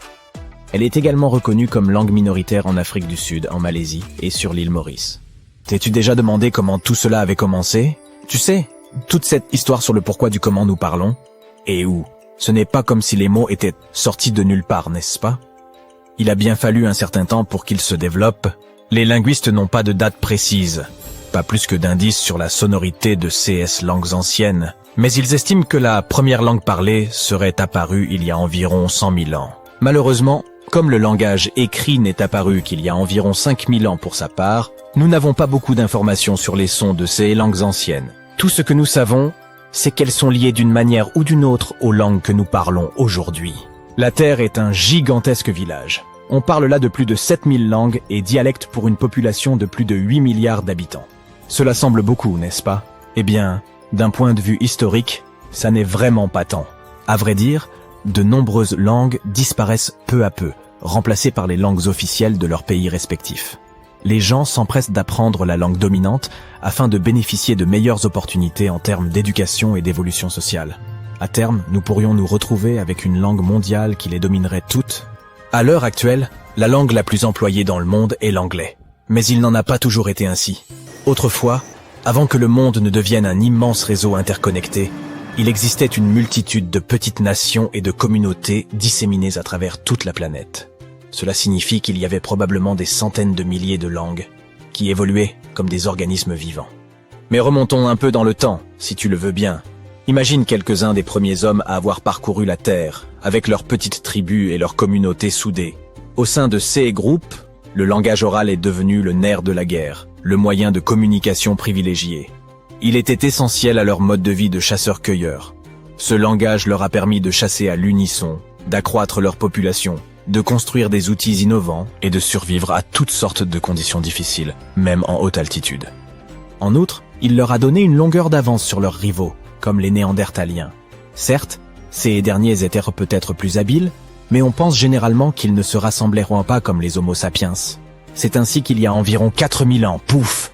Elle est également reconnue comme langue minoritaire en Afrique du Sud, en Malaisie et sur l'île Maurice. T'es-tu déjà demandé comment tout cela avait commencé? Tu sais, toute cette histoire sur le pourquoi du comment nous parlons, et où? Ce n'est pas comme si les mots étaient sortis de nulle part, n'est-ce pas? Il a bien fallu un certain temps pour qu'ils se développent. Les linguistes n'ont pas de date précise, pas plus que d'indices sur la sonorité de ces langues anciennes, mais ils estiment que la première langue parlée serait apparue il y a environ 100 000 ans. Malheureusement, comme le langage écrit n'est apparu qu'il y a environ 5000 ans pour sa part, nous n'avons pas beaucoup d'informations sur les sons de ces langues anciennes. Tout ce que nous savons, c'est qu'elles sont liées d'une manière ou d'une autre aux langues que nous parlons aujourd'hui. La Terre est un gigantesque village. On parle là de plus de 7000 langues et dialectes pour une population de plus de 8 milliards d'habitants. Cela semble beaucoup, n'est-ce pas? Eh bien, d'un point de vue historique, ça n'est vraiment pas tant. À vrai dire, de nombreuses langues disparaissent peu à peu, remplacées par les langues officielles de leurs pays respectifs. Les gens s'empressent d'apprendre la langue dominante afin de bénéficier de meilleures opportunités en termes d'éducation et d'évolution sociale. À terme, nous pourrions nous retrouver avec une langue mondiale qui les dominerait toutes. À l'heure actuelle, la langue la plus employée dans le monde est l'anglais. Mais il n'en a pas toujours été ainsi. Autrefois, avant que le monde ne devienne un immense réseau interconnecté, il existait une multitude de petites nations et de communautés disséminées à travers toute la planète. Cela signifie qu'il y avait probablement des centaines de milliers de langues qui évoluaient comme des organismes vivants. Mais remontons un peu dans le temps, si tu le veux bien. Imagine quelques-uns des premiers hommes à avoir parcouru la Terre, avec leurs petites tribus et leurs communautés soudées. Au sein de ces groupes, le langage oral est devenu le nerf de la guerre, le moyen de communication privilégié. Il était essentiel à leur mode de vie de chasseurs-cueilleurs. Ce langage leur a permis de chasser à l'unisson, d'accroître leur population, de construire des outils innovants et de survivre à toutes sortes de conditions difficiles, même en haute altitude. En outre, il leur a donné une longueur d'avance sur leurs rivaux, comme les Néandertaliens. Certes, ces derniers étaient peut-être plus habiles, mais on pense généralement qu'ils ne se rassembleront pas comme les Homo sapiens. C'est ainsi qu'il y a environ 4000 ans, pouf,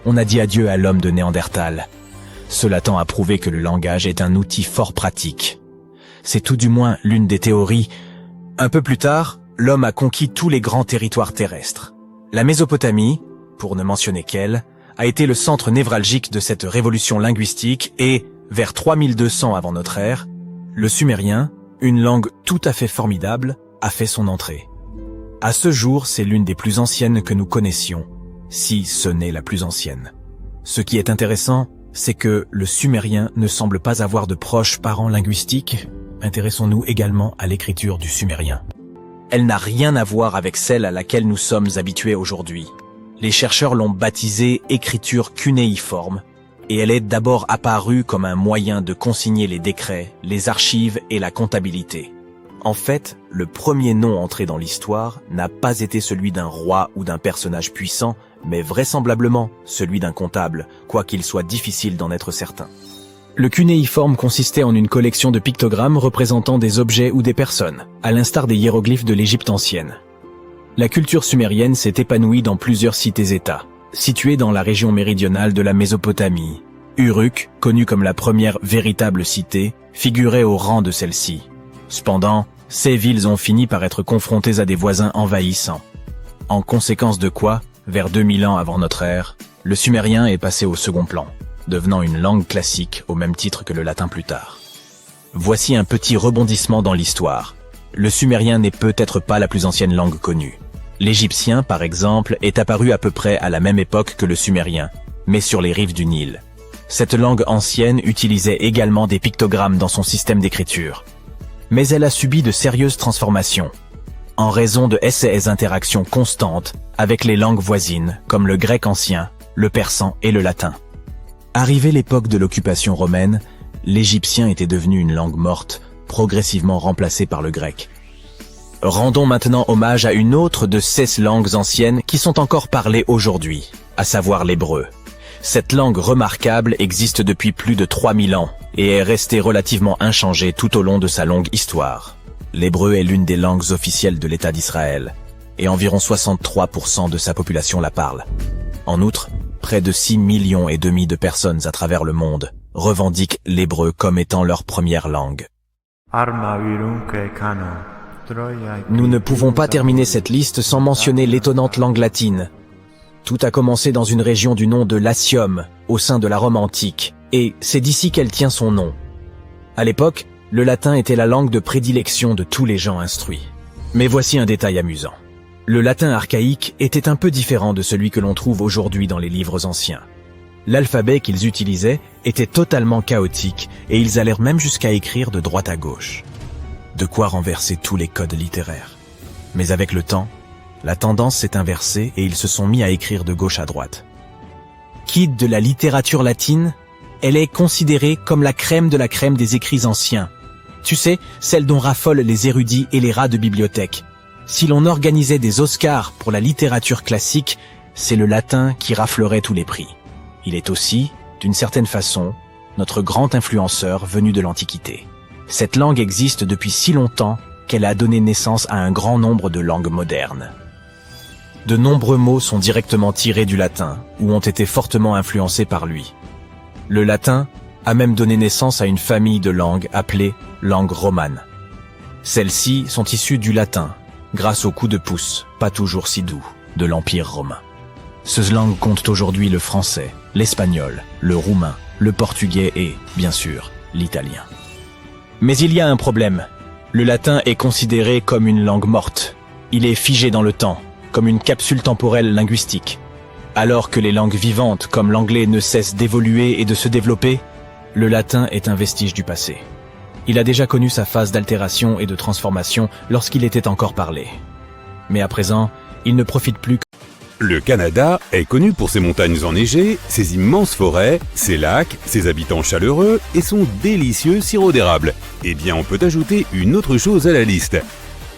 on a dit adieu à l'homme de Néandertal. Cela tend à prouver que le langage est un outil fort pratique. C'est tout du moins l'une des théories. Un peu plus tard, l'homme a conquis tous les grands territoires terrestres. La Mésopotamie, pour ne mentionner qu'elle, a été le centre névralgique de cette révolution linguistique et, vers 3200 avant notre ère, le sumérien, une langue tout à fait formidable, a fait son entrée. À ce jour, c'est l'une des plus anciennes que nous connaissions, si ce n'est la plus ancienne. Ce qui est intéressant, c'est que le sumérien ne semble pas avoir de proches parents linguistiques. Intéressons-nous également à l'écriture du sumérien. Elle n'a rien à voir avec celle à laquelle nous sommes habitués aujourd'hui. Les chercheurs l'ont baptisée écriture cunéiforme, et elle est d'abord apparue comme un moyen de consigner les décrets, les archives et la comptabilité. En fait, le premier nom entré dans l'histoire n'a pas été celui d'un roi ou d'un personnage puissant, mais vraisemblablement celui d'un comptable, quoiqu'il soit difficile d'en être certain. Le cunéiforme consistait en une collection de pictogrammes représentant des objets ou des personnes, à l'instar des hiéroglyphes de l'Égypte ancienne. La culture sumérienne s'est épanouie dans plusieurs cités-États, situées dans la région méridionale de la Mésopotamie. Uruk, connue comme la première véritable cité, figurait au rang de celle-ci. Cependant, ces villes ont fini par être confrontées à des voisins envahissants. En conséquence de quoi, vers 2000 ans avant notre ère, le sumérien est passé au second plan, devenant une langue classique au même titre que le latin plus tard. Voici un petit rebondissement dans l'histoire. Le sumérien n'est peut-être pas la plus ancienne langue connue. L'égyptien, par exemple, est apparu à peu près à la même époque que le sumérien, mais sur les rives du Nil. Cette langue ancienne utilisait également des pictogrammes dans son système d'écriture. Mais elle a subi de sérieuses transformations. en raison de ces interactions constantes avec les langues voisines comme le grec ancien, le persan et le latin. Arrivée l'époque de l'occupation romaine, l'égyptien était devenu une langue morte, progressivement remplacée par le grec. Rendons maintenant hommage à une autre de ces langues anciennes qui sont encore parlées aujourd'hui, à savoir l'hébreu. Cette langue remarquable existe depuis plus de 3000 ans et est restée relativement inchangée tout au long de sa longue histoire. L'hébreu est l'une des langues officielles de l'État d'Israël et environ 63% de sa population la parle. En outre, près de 6,5 millions de personnes à travers le monde revendiquent l'hébreu comme étant leur première langue. Nous ne pouvons pas terminer cette liste sans mentionner l'étonnante langue latine. Tout a commencé dans une région du nom de Latium, au sein de la Rome antique, et c'est d'ici qu'elle tient son nom. À l'époque, le latin était la langue de prédilection de tous les gens instruits. Mais voici un détail amusant. Le latin archaïque était un peu différent de celui que l'on trouve aujourd'hui dans les livres anciens. L'alphabet qu'ils utilisaient était totalement chaotique et ils allèrent même jusqu'à écrire de droite à gauche. De quoi renverser tous les codes littéraires. Mais avec le temps, la tendance s'est inversée et ils se sont mis à écrire de gauche à droite. Quitte de la littérature latine, elle est considérée comme la crème de la crème des écrits anciens. Tu sais, celle dont raffolent les érudits et les rats de bibliothèque. Si l'on organisait des Oscars pour la littérature classique, c'est le latin qui raflerait tous les prix. Il est aussi, d'une certaine façon, notre grand influenceur venu de l'Antiquité. Cette langue existe depuis si longtemps qu'elle a donné naissance à un grand nombre de langues modernes. De nombreux mots sont directement tirés du latin ou ont été fortement influencés par lui. Le latin a même donné naissance à une famille de langues appelée langue romane. Celles-ci sont issues du latin, grâce au coup de pouce, pas toujours si doux, de l'Empire romain. Ces langues comptent aujourd'hui le français, l'espagnol, le roumain, le portugais et, bien sûr, l'italien. Mais il y a un problème. Le latin est considéré comme une langue morte. Il est figé dans le temps, comme une capsule temporelle linguistique. Alors que les langues vivantes, comme l'anglais, ne cessent d'évoluer et de se développer, le latin est un vestige du passé. Il a déjà connu sa phase d'altération et de transformation lorsqu'il était encore parlé. Mais à présent, il ne profite plus que... Le Canada est connu pour ses montagnes enneigées, ses immenses forêts, ses lacs, ses habitants chaleureux et son délicieux sirop d'érable. Eh bien, on peut ajouter une autre chose à la liste.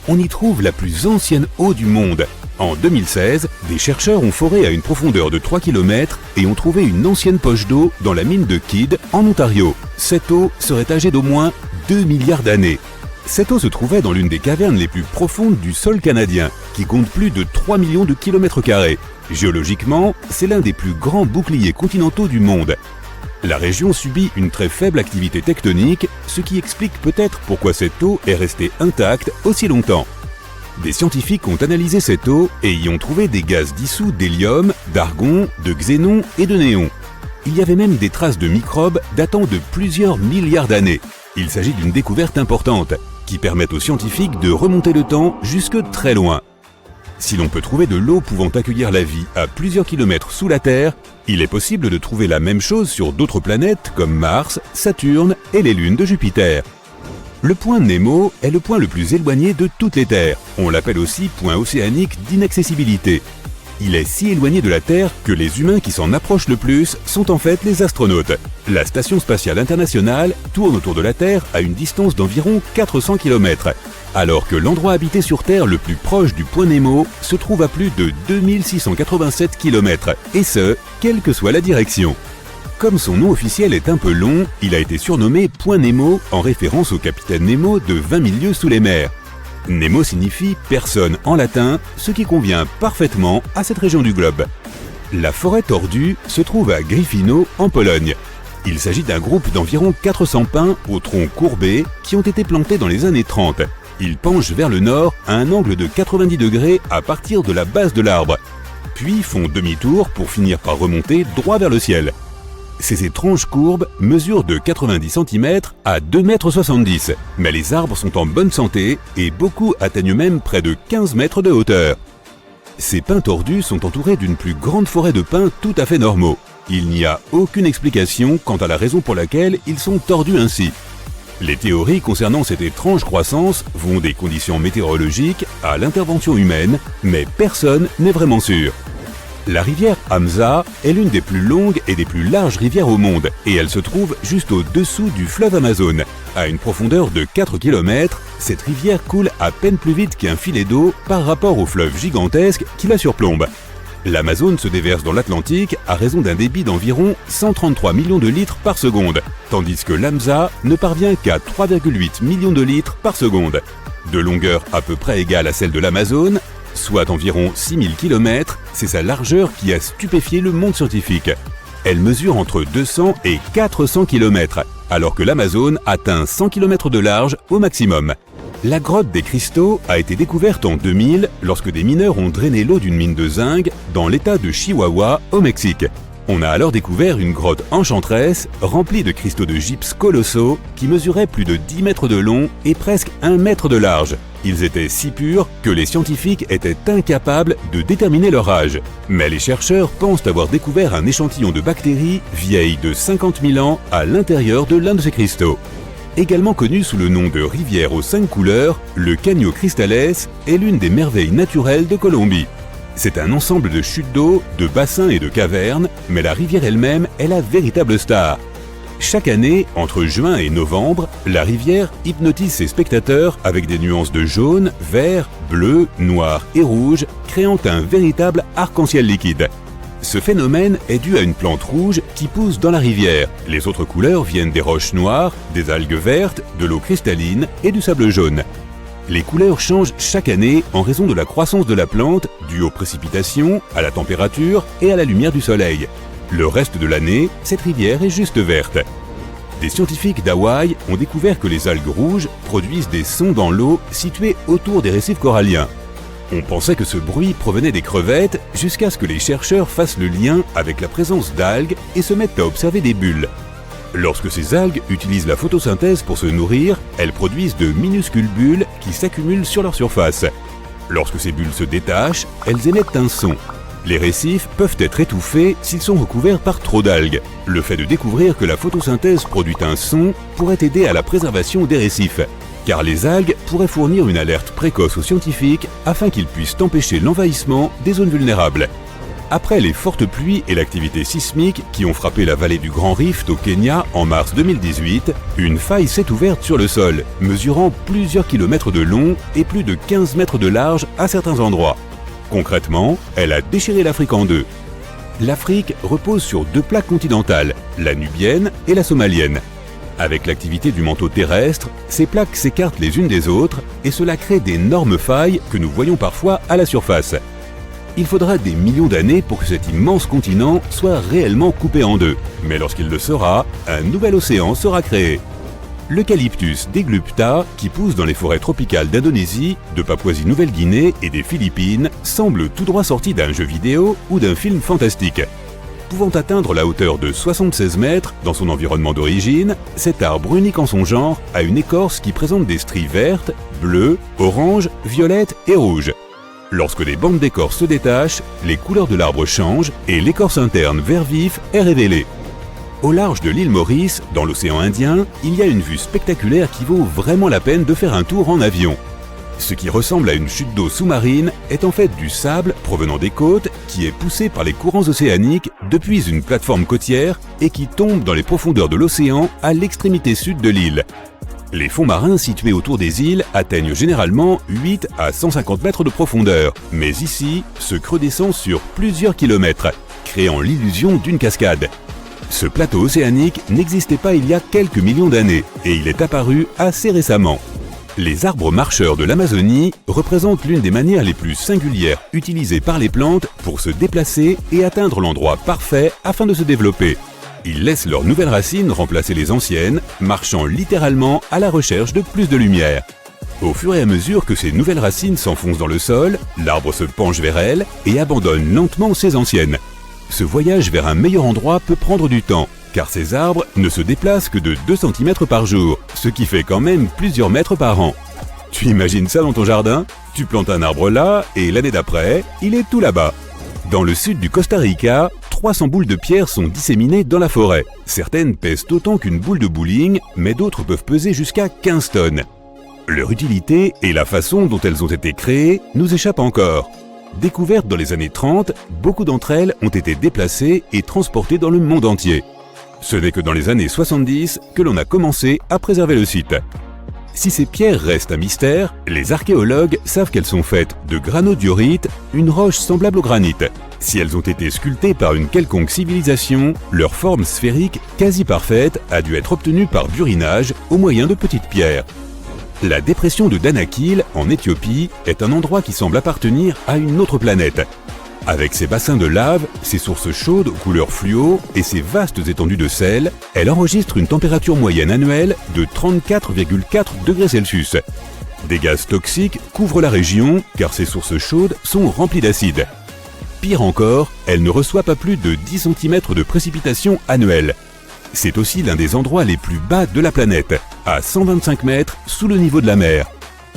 On y trouve la plus ancienne eau du monde. En 2016, des chercheurs ont foré à une profondeur de 3 km et ont trouvé une ancienne poche d'eau dans la mine de Kidd, en Ontario. Cette eau serait âgée d'au moins 2 milliards d'années. Cette eau se trouvait dans l'une des cavernes les plus profondes du sol canadien, qui compte plus de 3 millions de kilomètres carrés. Géologiquement, c'est l'un des plus grands boucliers continentaux du monde. La région subit une très faible activité tectonique, ce qui explique peut-être pourquoi cette eau est restée intacte aussi longtemps. Des scientifiques ont analysé cette eau et y ont trouvé des gaz dissous d'hélium, d'argon, de xénon et de néon. Il y avait même des traces de microbes datant de plusieurs milliards d'années. Il s'agit d'une découverte importante, qui permet aux scientifiques de remonter le temps jusque très loin. Si l'on peut trouver de l'eau pouvant accueillir la vie à plusieurs kilomètres sous la Terre, il est possible de trouver la même chose sur d'autres planètes comme Mars, Saturne et les lunes de Jupiter. Le point Nemo est le point le plus éloigné de toutes les terres. On l'appelle aussi point océanique d'inaccessibilité. Il est si éloigné de la Terre que les humains qui s'en approchent le plus sont en fait les astronautes. La Station spatiale internationale tourne autour de la Terre à une distance d'environ 400 km, alors que l'endroit habité sur Terre le plus proche du point Nemo se trouve à plus de 2687 km, et ce, quelle que soit la direction. Comme son nom officiel est un peu long, il a été surnommé Point Nemo en référence au capitaine Nemo de 20 000 lieues sous les mers. Nemo signifie « personne » en latin, ce qui convient parfaitement à cette région du globe. La forêt tordue se trouve à Gryfino, en Pologne. Il s'agit d'un groupe d'environ 400 pins au tronc courbé qui ont été plantés dans les années 30. Ils penchent vers le nord à un angle de 90 degrés à partir de la base de l'arbre, puis font demi-tour pour finir par remonter droit vers le ciel. Ces étranges courbes mesurent de 90 cm à 2,70 m, mais les arbres sont en bonne santé et beaucoup atteignent même près de 15 mètres de hauteur. Ces pins tordus sont entourés d'une plus grande forêt de pins tout à fait normaux. Il n'y a aucune explication quant à la raison pour laquelle ils sont tordus ainsi. Les théories concernant cette étrange croissance vont des conditions météorologiques à l'intervention humaine, mais personne n'est vraiment sûr. La rivière Hamza est l'une des plus longues et des plus larges rivières au monde et elle se trouve juste au-dessous du fleuve Amazon. À une profondeur de 4 km, cette rivière coule à peine plus vite qu'un filet d'eau par rapport au fleuve gigantesque qui la surplombe. L'Amazone se déverse dans l'Atlantique à raison d'un débit d'environ 133 millions de litres par seconde, tandis que l'Hamza ne parvient qu'à 3,8 millions de litres par seconde. De longueur à peu près égale à celle de l'Amazone, soit environ 6000 km, c'est sa largeur qui a stupéfié le monde scientifique. Elle mesure entre 200 et 400 km, alors que l'Amazone atteint 100 km de large au maximum. La grotte des cristaux a été découverte en 2000 lorsque des mineurs ont drainé l'eau d'une mine de zinc dans l'état de Chihuahua au Mexique. On a alors découvert une grotte enchanteresse remplie de cristaux de gypse colossaux qui mesuraient plus de 10 mètres de long et presque 1 mètre de large. Ils étaient si purs que les scientifiques étaient incapables de déterminer leur âge. Mais les chercheurs pensent avoir découvert un échantillon de bactéries vieilles de 50 000 ans à l'intérieur de l'un de ces cristaux. Également connu sous le nom de rivière aux 5 couleurs, le Caño Cristales est l'une des merveilles naturelles de Colombie. C'est un ensemble de chutes d'eau, de bassins et de cavernes, mais la rivière elle-même est la véritable star. Chaque année, entre juin et novembre, la rivière hypnotise ses spectateurs avec des nuances de jaune, vert, bleu, noir et rouge, créant un véritable arc-en-ciel liquide. Ce phénomène est dû à une plante rouge qui pousse dans la rivière. Les autres couleurs viennent des roches noires, des algues vertes, de l'eau cristalline et du sable jaune. Les couleurs changent chaque année en raison de la croissance de la plante, due aux précipitations, à la température et à la lumière du soleil. Le reste de l'année, cette rivière est juste verte. Des scientifiques d'Hawaï ont découvert que les algues rouges produisent des sons dans l'eau située autour des récifs coralliens. On pensait que ce bruit provenait des crevettes jusqu'à ce que les chercheurs fassent le lien avec la présence d'algues et se mettent à observer des bulles. Lorsque ces algues utilisent la photosynthèse pour se nourrir, elles produisent de minuscules bulles qui s'accumulent sur leur surface. Lorsque ces bulles se détachent, elles émettent un son. Les récifs peuvent être étouffés s'ils sont recouverts par trop d'algues. Le fait de découvrir que la photosynthèse produit un son pourrait aider à la préservation des récifs, car les algues pourraient fournir une alerte précoce aux scientifiques afin qu'ils puissent empêcher l'envahissement des zones vulnérables. Après les fortes pluies et l'activité sismique qui ont frappé la vallée du Grand Rift au Kenya en mars 2018, une faille s'est ouverte sur le sol, mesurant plusieurs kilomètres de long et plus de 15 mètres de large à certains endroits. Concrètement, elle a déchiré l'Afrique en deux. L'Afrique repose sur deux plaques continentales, la nubienne et la somalienne. Avec l'activité du manteau terrestre, ces plaques s'écartent les unes des autres et cela crée d'énormes failles que nous voyons parfois à la surface. Il faudra des millions d'années pour que cet immense continent soit réellement coupé en deux. Mais lorsqu'il le sera, un nouvel océan sera créé. L'eucalyptus deglupta, qui pousse dans les forêts tropicales d'Indonésie, de Papouasie-Nouvelle-Guinée et des Philippines, semble tout droit sorti d'un jeu vidéo ou d'un film fantastique. Pouvant atteindre la hauteur de 76 mètres dans son environnement d'origine, cet arbre unique en son genre a une écorce qui présente des stries vertes, bleues, oranges, violettes et rouges. Lorsque les bandes d'écorce se détachent, les couleurs de l'arbre changent et l'écorce interne vert vif est révélée. Au large de l'île Maurice, dans l'océan Indien, il y a une vue spectaculaire qui vaut vraiment la peine de faire un tour en avion. Ce qui ressemble à une chute d'eau sous-marine est en fait du sable provenant des côtes qui est poussé par les courants océaniques depuis une plateforme côtière et qui tombe dans les profondeurs de l'océan à l'extrémité sud de l'île. Les fonds marins situés autour des îles atteignent généralement 8 à 150 mètres de profondeur, mais ici, ce creux descend sur plusieurs kilomètres, créant l'illusion d'une cascade. Ce plateau océanique n'existait pas il y a quelques millions d'années et il est apparu assez récemment. Les arbres marcheurs de l'Amazonie représentent l'une des manières les plus singulières utilisées par les plantes pour se déplacer et atteindre l'endroit parfait afin de se développer. Ils laissent leurs nouvelles racines remplacer les anciennes, marchant littéralement à la recherche de plus de lumière. Au fur et à mesure que ces nouvelles racines s'enfoncent dans le sol, l'arbre se penche vers elles et abandonne lentement ses anciennes. Ce voyage vers un meilleur endroit peut prendre du temps, car ces arbres ne se déplacent que de 2 cm par jour, ce qui fait quand même plusieurs mètres par an. Tu imagines ça dans ton jardin? Tu plantes un arbre là, et l'année d'après, il est tout là-bas. Dans le sud du Costa Rica, 300 boules de pierre sont disséminées dans la forêt. Certaines pèsent autant qu'une boule de bowling, mais d'autres peuvent peser jusqu'à 15 tonnes. Leur utilité et la façon dont elles ont été créées nous échappent encore. Découvertes dans les années 30, beaucoup d'entre elles ont été déplacées et transportées dans le monde entier. Ce n'est que dans les années 70 que l'on a commencé à préserver le site. Si ces pierres restent un mystère, les archéologues savent qu'elles sont faites de granodiorite, une roche semblable au granit. Si elles ont été sculptées par une quelconque civilisation, leur forme sphérique quasi parfaite a dû être obtenue par burinage au moyen de petites pierres. La dépression de Danakil, en Éthiopie, est un endroit qui semble appartenir à une autre planète. Avec ses bassins de lave, ses sources chaudes couleur fluo et ses vastes étendues de sel, elle enregistre une température moyenne annuelle de 34,4 degrés Celsius. Des gaz toxiques couvrent la région car ses sources chaudes sont remplies d'acide. Pire encore, elle ne reçoit pas plus de 10 cm de précipitations annuelles. C'est aussi l'un des endroits les plus bas de la planète, à 125 mètres sous le niveau de la mer.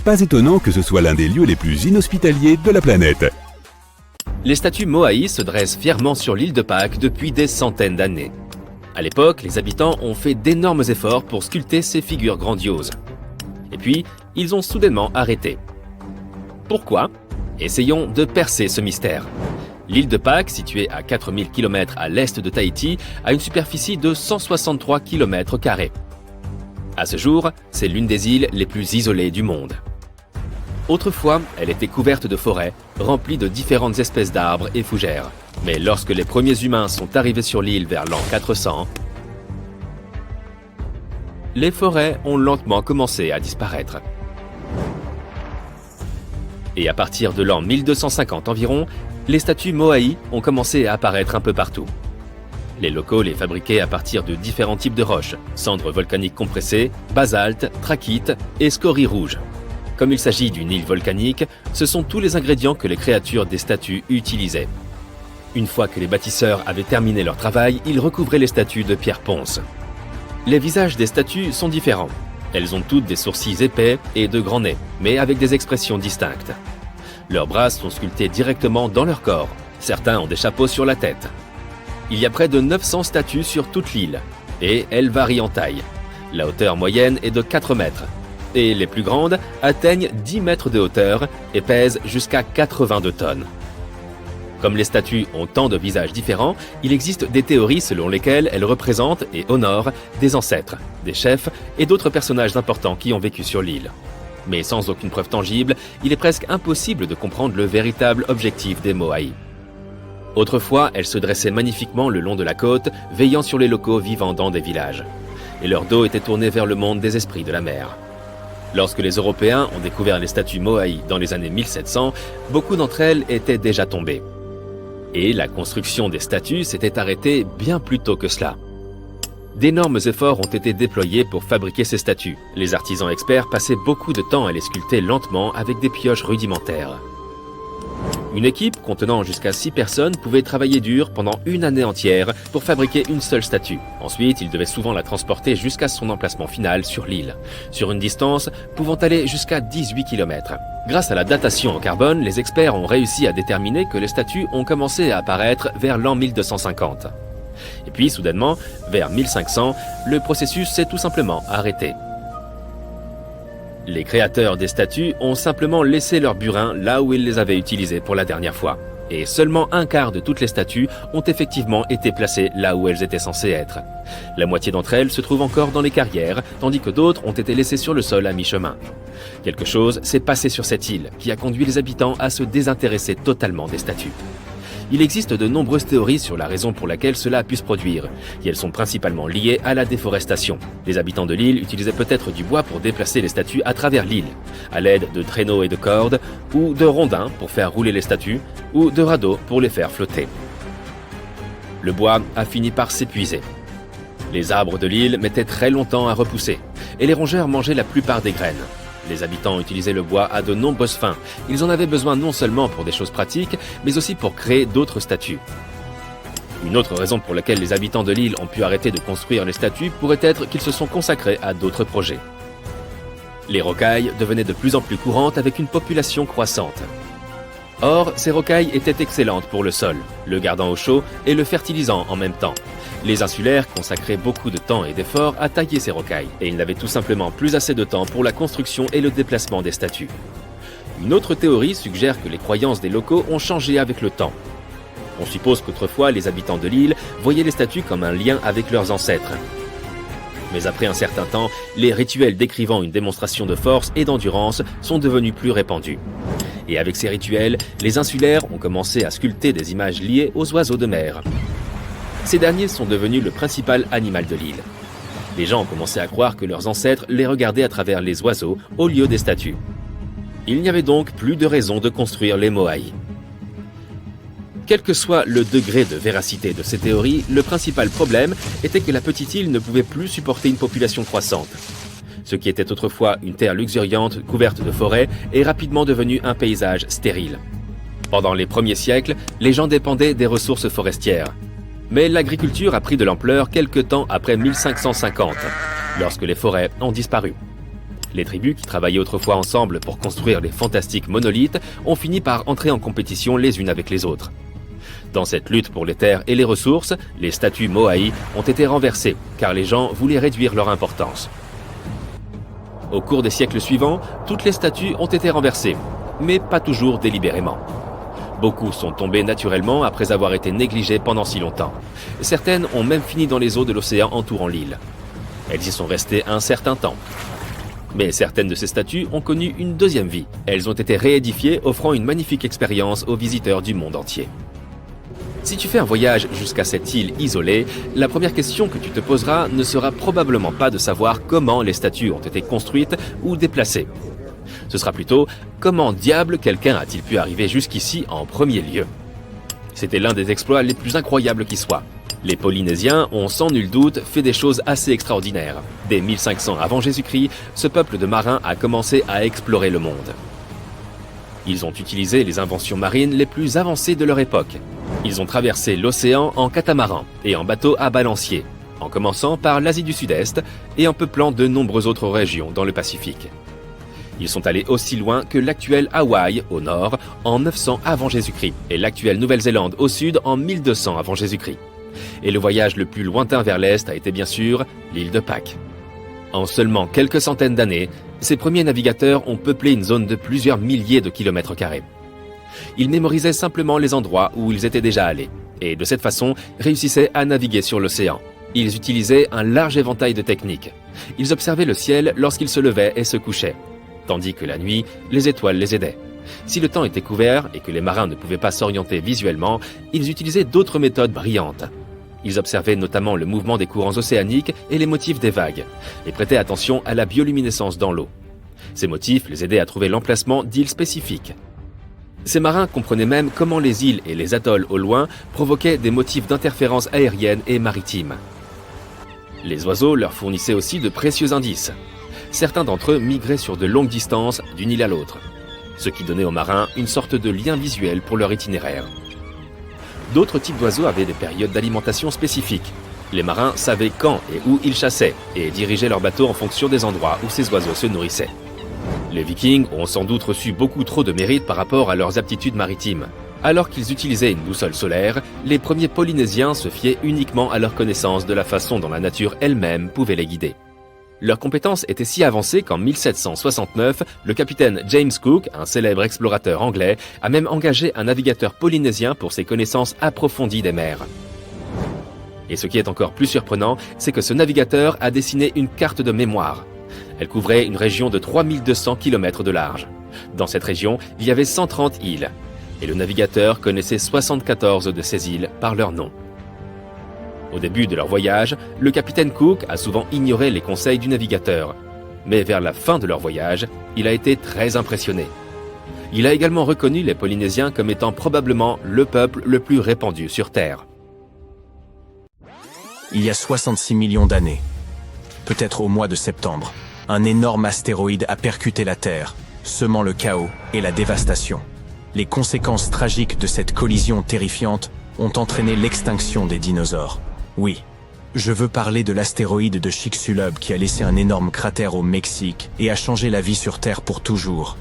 Pas étonnant que ce soit l'un des lieux les plus inhospitaliers de la planète. Les statues Moai se dressent fièrement sur l'île de Pâques depuis des centaines d'années. À l'époque, les habitants ont fait d'énormes efforts pour sculpter ces figures grandioses. Et puis, ils ont soudainement arrêté. Pourquoi ? Essayons de percer ce mystère. L'île de Pâques, située à 4000 km à l'est de Tahiti, a une superficie de 163 km². À ce jour, c'est l'une des îles les plus isolées du monde. Autrefois, elle était couverte de forêts, remplies de différentes espèces d'arbres et fougères. Mais lorsque les premiers humains sont arrivés sur l'île vers l'an 400, les forêts ont lentement commencé à disparaître. Et à partir de l'an 1250 environ, les statues Moai ont commencé à apparaître un peu partout. Les locaux les fabriquaient à partir de différents types de roches, cendres volcaniques compressées, basalte, trachyte et scories rouges. Comme il s'agit d'une île volcanique, ce sont tous les ingrédients que les créatures des statues utilisaient. Une fois que les bâtisseurs avaient terminé leur travail, ils recouvraient les statues de pierre ponce. Les visages des statues sont différents. Elles ont toutes des sourcils épais et de grands nez, mais avec des expressions distinctes. Leurs bras sont sculptés directement dans leur corps. Certains ont des chapeaux sur la tête. Il y a près de 900 statues sur toute l'île, et elles varient en taille. La hauteur moyenne est de 4 mètres, et les plus grandes atteignent 10 mètres de hauteur et pèsent jusqu'à 82 tonnes. Comme les statues ont tant de visages différents, il existe des théories selon lesquelles elles représentent et honorent des ancêtres, des chefs et d'autres personnages importants qui ont vécu sur l'île. Mais sans aucune preuve tangible, il est presque impossible de comprendre le véritable objectif des Moai. Autrefois, elles se dressaient magnifiquement le long de la côte, veillant sur les locaux vivant dans des villages. Et leur dos était tourné vers le monde des esprits de la mer. Lorsque les Européens ont découvert les statues Moai dans les années 1700, beaucoup d'entre elles étaient déjà tombées. Et la construction des statues s'était arrêtée bien plus tôt que cela. D'énormes efforts ont été déployés pour fabriquer ces statues. Les artisans experts passaient beaucoup de temps à les sculpter lentement avec des pioches rudimentaires. Une équipe contenant jusqu'à 6 personnes pouvait travailler dur pendant une année entière pour fabriquer une seule statue. Ensuite, ils devaient souvent la transporter jusqu'à son emplacement final sur l'île, sur une distance pouvant aller jusqu'à 18 km. Grâce à la datation en carbone, les experts ont réussi à déterminer que les statues ont commencé à apparaître vers l'an 1250. Et puis, soudainement, vers 1500, le processus s'est tout simplement arrêté. Les créateurs des statues ont simplement laissé leurs burins là où ils les avaient utilisés pour la dernière fois. Et seulement un quart de toutes les statues ont effectivement été placées là où elles étaient censées être. La moitié d'entre elles se trouvent encore dans les carrières, tandis que d'autres ont été laissées sur le sol à mi-chemin. Quelque chose s'est passé sur cette île qui a conduit les habitants à se désintéresser totalement des statues. Il existe de nombreuses théories sur la raison pour laquelle cela a pu se produire, et elles sont principalement liées à la déforestation. Les habitants de l'île utilisaient peut-être du bois pour déplacer les statues à travers l'île, à l'aide de traîneaux et de cordes, ou de rondins pour faire rouler les statues, ou de radeaux pour les faire flotter. Le bois a fini par s'épuiser. Les arbres de l'île mettaient très longtemps à repousser, et les rongeurs mangeaient la plupart des graines. Les habitants utilisaient le bois à de nombreuses fins. Ils en avaient besoin non seulement pour des choses pratiques, mais aussi pour créer d'autres statues. Une autre raison pour laquelle les habitants de l'île ont pu arrêter de construire les statues pourrait être qu'ils se sont consacrés à d'autres projets. Les rocailles devenaient de plus en plus courantes avec une population croissante. Or, ces rocailles étaient excellentes pour le sol, le gardant au chaud et le fertilisant en même temps. Les insulaires consacraient beaucoup de temps et d'efforts à tailler ces rocailles, et ils n'avaient tout simplement plus assez de temps pour la construction et le déplacement des statues. Une autre théorie suggère que les croyances des locaux ont changé avec le temps. On suppose qu'autrefois, les habitants de l'île voyaient les statues comme un lien avec leurs ancêtres. Mais après un certain temps, les rituels décrivant une démonstration de force et d'endurance sont devenus plus répandus. Et avec ces rituels, les insulaires ont commencé à sculpter des images liées aux oiseaux de mer. Ces derniers sont devenus le principal animal de l'île. Les gens ont commencé à croire que leurs ancêtres les regardaient à travers les oiseaux au lieu des statues. Il n'y avait donc plus de raison de construire les Moai. Quel que soit le degré de véracité de ces théories, le principal problème était que la petite île ne pouvait plus supporter une population croissante. Ce qui était autrefois une terre luxuriante couverte de forêts est rapidement devenu un paysage stérile. Pendant les premiers siècles, les gens dépendaient des ressources forestières. Mais l'agriculture a pris de l'ampleur quelque temps après 1550, lorsque les forêts ont disparu. Les tribus qui travaillaient autrefois ensemble pour construire les fantastiques monolithes ont fini par entrer en compétition les unes avec les autres. Dans cette lutte pour les terres et les ressources, les statues Moai ont été renversées, car les gens voulaient réduire leur importance. Au cours des siècles suivants, toutes les statues ont été renversées, mais pas toujours délibérément. Beaucoup sont tombées naturellement après avoir été négligées pendant si longtemps. Certaines ont même fini dans les eaux de l'océan entourant l'île. Elles y sont restées un certain temps. Mais certaines de ces statues ont connu une deuxième vie. Elles ont été réédifiées, offrant une magnifique expérience aux visiteurs du monde entier. Si tu fais un voyage jusqu'à cette île isolée, la première question que tu te poseras ne sera probablement pas de savoir comment les statues ont été construites ou déplacées. Ce sera plutôt comment diable quelqu'un a-t-il pu arriver jusqu'ici en premier lieu. C'était l'un des exploits les plus incroyables qui soient. Les Polynésiens ont sans nul doute fait des choses assez extraordinaires. Dès 1500 avant Jésus-Christ, ce peuple de marins a commencé à explorer le monde. Ils ont utilisé les inventions marines les plus avancées de leur époque. Ils ont traversé l'océan en catamaran et en bateau à balancier, en commençant par l'Asie du Sud-Est et en peuplant de nombreuses autres régions dans le Pacifique. Ils sont allés aussi loin que l'actuel Hawaï au nord en 900 avant Jésus-Christ et l'actuelle Nouvelle-Zélande au sud en 1200 avant Jésus-Christ. Et le voyage le plus lointain vers l'est a été bien sûr l'île de Pâques. En seulement quelques centaines d'années, ces premiers navigateurs ont peuplé une zone de plusieurs milliers de kilomètres carrés. Ils mémorisaient simplement les endroits où ils étaient déjà allés, et de cette façon réussissaient à naviguer sur l'océan. Ils utilisaient un large éventail de techniques. Ils observaient le ciel lorsqu'il se levait et se couchait, tandis que la nuit, les étoiles les aidaient. Si le temps était couvert et que les marins ne pouvaient pas s'orienter visuellement, ils utilisaient d'autres méthodes brillantes. Ils observaient notamment le mouvement des courants océaniques et les motifs des vagues, et prêtaient attention à la bioluminescence dans l'eau. Ces motifs les aidaient à trouver l'emplacement d'îles spécifiques. Ces marins comprenaient même comment les îles et les atolls au loin provoquaient des motifs d'interférence aérienne et maritime. Les oiseaux leur fournissaient aussi de précieux indices. Certains d'entre eux migraient sur de longues distances d'une île à l'autre, ce qui donnait aux marins une sorte de lien visuel pour leur itinéraire. D'autres types d'oiseaux avaient des périodes d'alimentation spécifiques. Les marins savaient quand et où ils chassaient et dirigeaient leurs bateaux en fonction des endroits où ces oiseaux se nourrissaient. Les Vikings ont sans doute reçu beaucoup trop de mérite par rapport à leurs aptitudes maritimes. Alors qu'ils utilisaient une boussole solaire, les premiers Polynésiens se fiaient uniquement à leur connaissance de la façon dont la nature elle-même pouvait les guider. Leurs compétences étaient si avancées qu'en 1769, le capitaine James Cook, un célèbre explorateur anglais, a même engagé un navigateur polynésien pour ses connaissances approfondies des mers. Et ce qui est encore plus surprenant, c'est que ce navigateur a dessiné une carte de mémoire. Elle couvrait une région de 3200 km de large. Dans cette région, il y avait 130 îles, et le navigateur connaissait 74 de ces îles par leur nom. Au début de leur voyage, le capitaine Cook a souvent ignoré les conseils du navigateur. Mais vers la fin de leur voyage, il a été très impressionné. Il a également reconnu les Polynésiens comme étant probablement le peuple le plus répandu sur Terre. Il y a 66 millions d'années, peut-être au mois de septembre, un énorme astéroïde a percuté la Terre, semant le chaos et la dévastation. Les conséquences tragiques de cette collision terrifiante ont entraîné l'extinction des dinosaures. Oui, je veux parler de l'astéroïde de Chicxulub qui a laissé un énorme cratère au Mexique et a changé la vie sur Terre pour toujours.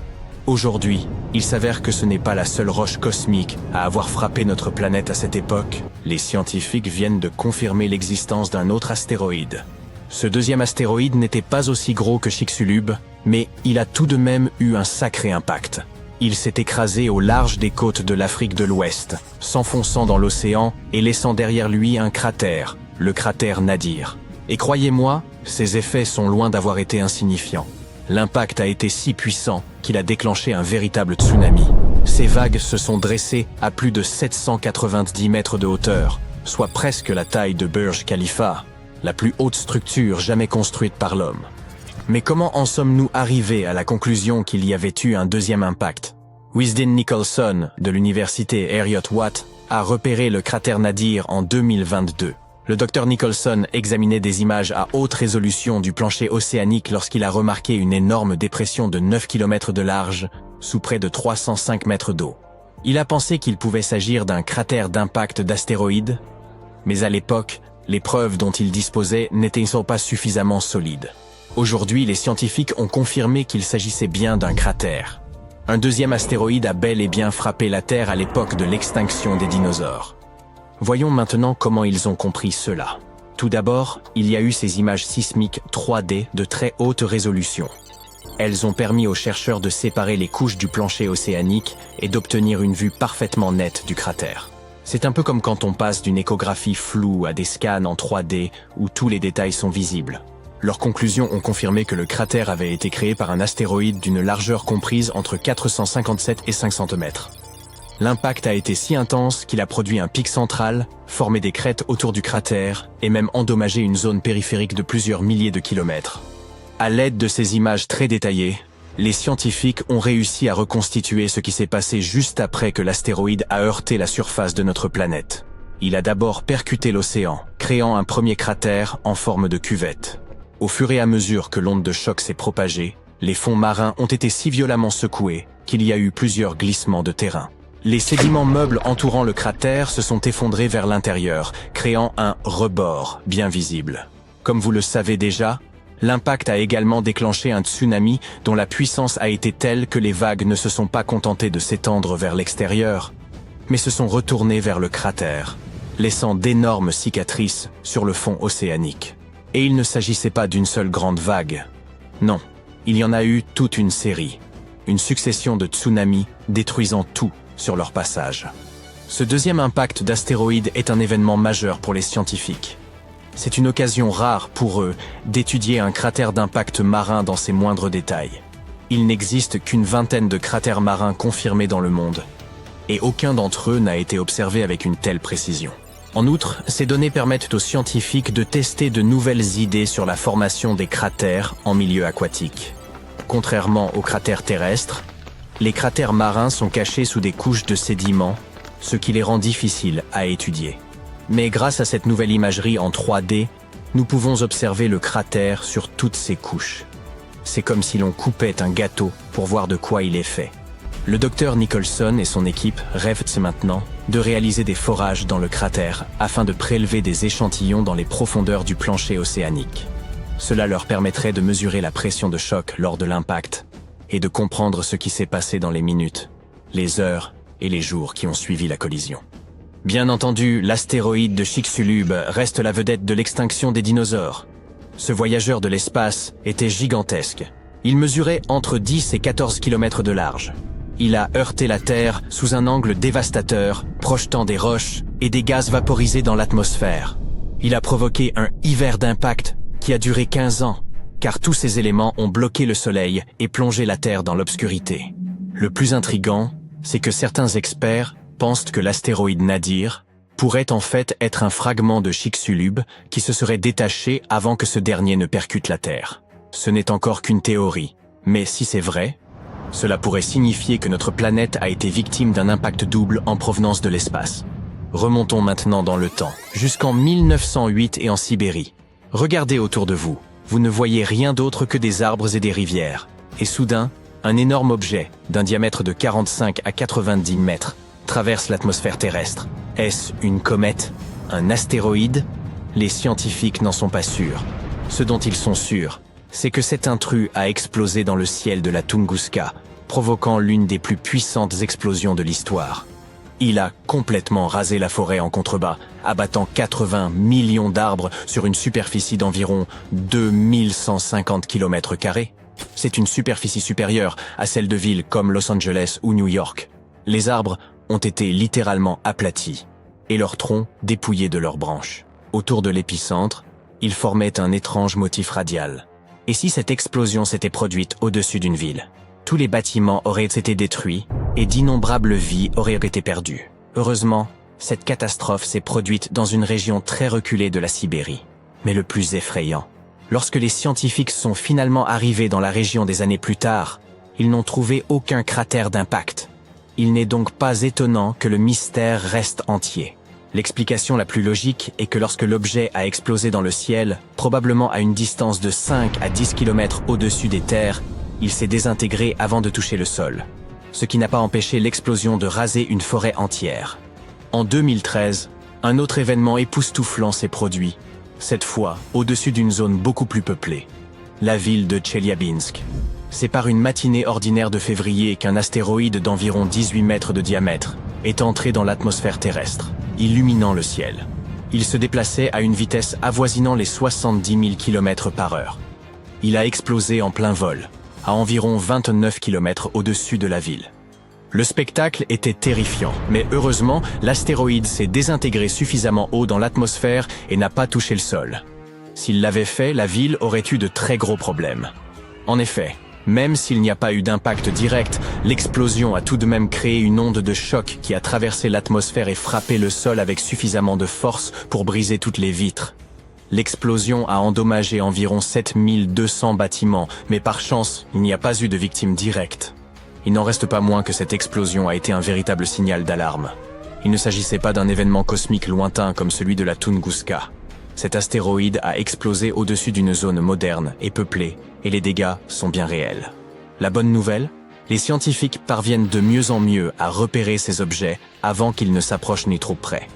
Aujourd'hui, il s'avère que ce n'est pas la seule roche cosmique à avoir frappé notre planète à cette époque. Les scientifiques viennent de confirmer l'existence d'un autre astéroïde. Ce deuxième astéroïde n'était pas aussi gros que Chicxulub, mais il a tout de même eu un sacré impact. Il s'est écrasé au large des côtes de l'Afrique de l'Ouest, s'enfonçant dans l'océan et laissant derrière lui un cratère, le cratère Nadir. Et croyez-moi, ses effets sont loin d'avoir été insignifiants. L'impact a été si puissant qu'il a déclenché un véritable tsunami. Ces vagues se sont dressées à plus de 790 mètres de hauteur, soit presque la taille de Burj Khalifa, la plus haute structure jamais construite par l'homme. Mais comment en sommes-nous arrivés à la conclusion qu'il y avait eu un deuxième impact? Wisden Nicholson, de l'université Heriot-Watt, a repéré le cratère Nadir en 2022. Le docteur Nicholson examinait des images à haute résolution du plancher océanique lorsqu'il a remarqué une énorme dépression de 9 km de large, sous près de 305 mètres d'eau. Il a pensé qu'il pouvait s'agir d'un cratère d'impact d'astéroïdes, mais à l'époque, les preuves dont il disposait n'étaient pas suffisamment solides. Aujourd'hui, les scientifiques ont confirmé qu'il s'agissait bien d'un cratère. Un deuxième astéroïde a bel et bien frappé la Terre à l'époque de l'extinction des dinosaures. Voyons maintenant comment ils ont compris cela. Tout d'abord, il y a eu ces images sismiques 3D de très haute résolution. Elles ont permis aux chercheurs de séparer les couches du plancher océanique et d'obtenir une vue parfaitement nette du cratère. C'est un peu comme quand on passe d'une échographie floue à des scans en 3D où tous les détails sont visibles. Leurs conclusions ont confirmé que le cratère avait été créé par un astéroïde d'une largeur comprise entre 457 et 500 mètres. L'impact a été si intense qu'il a produit un pic central, formé des crêtes autour du cratère et même endommagé une zone périphérique de plusieurs milliers de kilomètres. À l'aide de ces images très détaillées, les scientifiques ont réussi à reconstituer ce qui s'est passé juste après que l'astéroïde a heurté la surface de notre planète. Il a d'abord percuté l'océan, créant un premier cratère en forme de cuvette. Au fur et à mesure que l'onde de choc s'est propagée, les fonds marins ont été si violemment secoués qu'il y a eu plusieurs glissements de terrain. Les sédiments meubles entourant le cratère se sont effondrés vers l'intérieur, créant un rebord bien visible. Comme vous le savez déjà, l'impact a également déclenché un tsunami dont la puissance a été telle que les vagues ne se sont pas contentées de s'étendre vers l'extérieur, mais se sont retournées vers le cratère, laissant d'énormes cicatrices sur le fond océanique. Et il ne s'agissait pas d'une seule grande vague. Non, il y en a eu toute une série. Une succession de tsunamis détruisant tout sur leur passage. Ce deuxième impact d'astéroïde est un événement majeur pour les scientifiques. C'est une occasion rare pour eux d'étudier un cratère d'impact marin dans ses moindres détails. Il n'existe qu'une vingtaine de cratères marins confirmés dans le monde, et aucun d'entre eux n'a été observé avec une telle précision. En outre, ces données permettent aux scientifiques de tester de nouvelles idées sur la formation des cratères en milieu aquatique. Contrairement aux cratères terrestres, les cratères marins sont cachés sous des couches de sédiments, ce qui les rend difficiles à étudier. Mais grâce à cette nouvelle imagerie en 3D, nous pouvons observer le cratère sur toutes ces couches. C'est comme si l'on coupait un gâteau pour voir de quoi il est fait. Le docteur Nicholson et son équipe rêvent maintenant de réaliser des forages dans le cratère afin de prélever des échantillons dans les profondeurs du plancher océanique. Cela leur permettrait de mesurer la pression de choc lors de l'impact et de comprendre ce qui s'est passé dans les minutes, les heures et les jours qui ont suivi la collision. Bien entendu, l'astéroïde de Chicxulub reste la vedette de l'extinction des dinosaures. Ce voyageur de l'espace était gigantesque. Il mesurait entre 10 et 14 km de large. Il a heurté la Terre sous un angle dévastateur, projetant des roches et des gaz vaporisés dans l'atmosphère. Il a provoqué un hiver d'impact qui a duré 15 ans, car tous ces éléments ont bloqué le Soleil et plongé la Terre dans l'obscurité. Le plus intrigant, c'est que certains experts pensent que l'astéroïde Nadir pourrait en fait être un fragment de Chicxulub qui se serait détaché avant que ce dernier ne percute la Terre. Ce n'est encore qu'une théorie, mais si c'est vrai, cela pourrait signifier que notre planète a été victime d'un impact double en provenance de l'espace. Remontons maintenant dans le temps, jusqu'en 1908 et en Sibérie. Regardez autour de vous. Vous ne voyez rien d'autre que des arbres et des rivières. Et soudain, un énorme objet, d'un diamètre de 45 à 90 mètres, traverse l'atmosphère terrestre. Est-ce une comète? Un astéroïde? Les scientifiques n'en sont pas sûrs. Ce dont ils sont sûrs, c'est que cet intrus a explosé dans le ciel de la Tunguska, provoquant l'une des plus puissantes explosions de l'histoire. Il a complètement rasé la forêt en contrebas, abattant 80 millions d'arbres sur une superficie d'environ 2150 km². C'est une superficie supérieure à celle de villes comme Los Angeles ou New York. Les arbres ont été littéralement aplatis et leurs troncs dépouillés de leurs branches. Autour de l'épicentre, ils formaient un étrange motif radial. Et si cette explosion s'était produite au-dessus d'une ville? Tous les bâtiments auraient été détruits et d'innombrables vies auraient été perdues. Heureusement, cette catastrophe s'est produite dans une région très reculée de la Sibérie. Mais le plus effrayant, lorsque les scientifiques sont finalement arrivés dans la région des années plus tard, ils n'ont trouvé aucun cratère d'impact. Il n'est donc pas étonnant que le mystère reste entier. L'explication la plus logique est que lorsque l'objet a explosé dans le ciel, probablement à une distance de 5 à 10 km au-dessus des terres, il s'est désintégré avant de toucher le sol, ce qui n'a pas empêché l'explosion de raser une forêt entière. En 2013, un autre événement époustouflant s'est produit, cette fois au-dessus d'une zone beaucoup plus peuplée, la ville de Tcheliabinsk. C'est par une matinée ordinaire de février qu'un astéroïde d'environ 18 mètres de diamètre est entré dans l'atmosphère terrestre, illuminant le ciel. Il se déplaçait à une vitesse avoisinant les 70 000 km/h. Il a explosé en plein vol, à environ 29 km au-dessus de la ville. Le spectacle était terrifiant, mais heureusement, l'astéroïde s'est désintégré suffisamment haut dans l'atmosphère et n'a pas touché le sol. S'il l'avait fait, la ville aurait eu de très gros problèmes. En effet, même s'il n'y a pas eu d'impact direct, l'explosion a tout de même créé une onde de choc qui a traversé l'atmosphère et frappé le sol avec suffisamment de force pour briser toutes les vitres. L'explosion a endommagé environ 7200 bâtiments, mais par chance, il n'y a pas eu de victimes directes. Il n'en reste pas moins que cette explosion a été un véritable signal d'alarme. Il ne s'agissait pas d'un événement cosmique lointain comme celui de la Tunguska. Cet astéroïde a explosé au-dessus d'une zone moderne et peuplée, et les dégâts sont bien réels. La bonne nouvelle, les scientifiques parviennent de mieux en mieux à repérer ces objets avant qu'ils ne s'approchent ni trop près.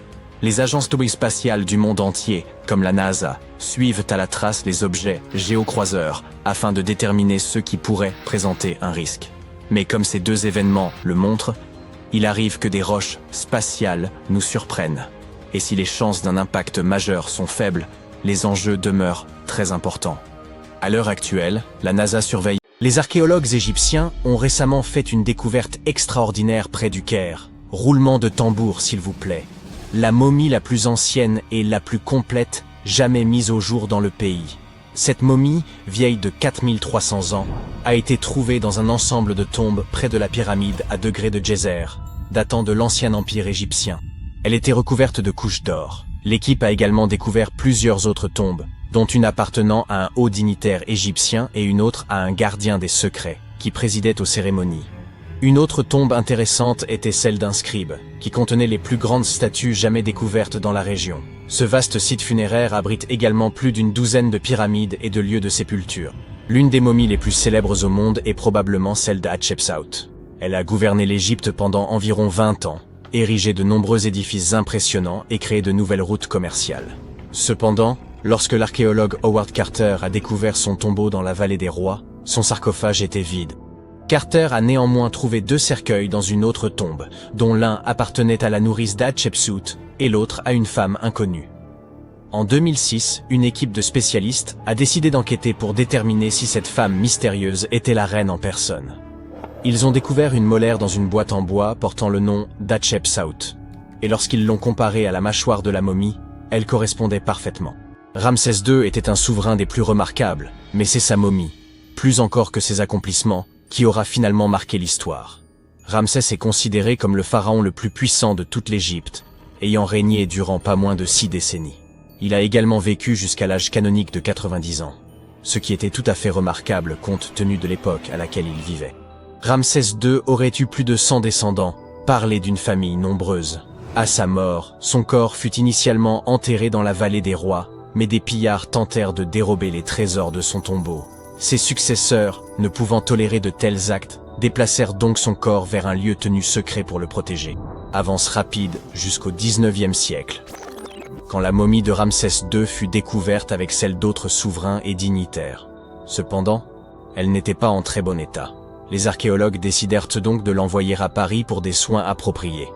Les agences spatiales du monde entier, comme la NASA, suivent à la trace les objets géocroiseurs afin de déterminer ceux qui pourraient présenter un risque. Mais comme ces deux événements le montrent, il arrive que des roches spatiales nous surprennent. Et si les chances d'un impact majeur sont faibles, les enjeux demeurent très importants. À l'heure actuelle, la NASA surveille. Les archéologues égyptiens ont récemment fait une découverte extraordinaire près du Caire. Roulement de tambour, s'il vous plaît. La momie la plus ancienne et la plus complète jamais mise au jour dans le pays. Cette momie, vieille de 4300 ans, a été trouvée dans un ensemble de tombes près de la pyramide à degré de Djéser, datant de l'ancien empire égyptien. Elle était recouverte de couches d'or. L'équipe a également découvert plusieurs autres tombes, dont une appartenant à un haut dignitaire égyptien et une autre à un gardien des secrets, qui présidait aux cérémonies. Une autre tombe intéressante était celle d'un scribe, qui contenait les plus grandes statues jamais découvertes dans la région. Ce vaste site funéraire abrite également plus d'une douzaine de pyramides et de lieux de sépulture. L'une des momies les plus célèbres au monde est probablement celle d'Hatshepsut. Elle a gouverné l'Égypte pendant environ 20 ans, érigé de nombreux édifices impressionnants et créé de nouvelles routes commerciales. Cependant, lorsque l'archéologue Howard Carter a découvert son tombeau dans la vallée des rois, son sarcophage était vide. Carter a néanmoins trouvé 2 cercueils dans une autre tombe, dont l'un appartenait à la nourrice d'Hatshepsut et l'autre à une femme inconnue. En 2006, une équipe de spécialistes a décidé d'enquêter pour déterminer si cette femme mystérieuse était la reine en personne. Ils ont découvert une molaire dans une boîte en bois portant le nom d'Hatshepsut, et lorsqu'ils l'ont comparée à la mâchoire de la momie, elle correspondait parfaitement. Ramsès II était un souverain des plus remarquables, mais c'est sa momie, plus encore que ses accomplissements, qui aura finalement marqué l'histoire. Ramsès est considéré comme le pharaon le plus puissant de toute l'Égypte, ayant régné durant pas moins de 6 décennies. Il a également vécu jusqu'à l'âge canonique de 90 ans, ce qui était tout à fait remarquable compte tenu de l'époque à laquelle il vivait. Ramsès II aurait eu plus de 100 descendants, parlé d'une famille nombreuse. À sa mort, son corps fut initialement enterré dans la vallée des rois, mais des pillards tentèrent de dérober les trésors de son tombeau. Ses successeurs, ne pouvant tolérer de tels actes, déplacèrent donc son corps vers un lieu tenu secret pour le protéger. Avance rapide jusqu'au XIXe siècle, quand la momie de Ramsès II fut découverte avec celle d'autres souverains et dignitaires. Cependant, elle n'était pas en très bon état. Les archéologues décidèrent donc de l'envoyer à Paris pour des soins appropriés.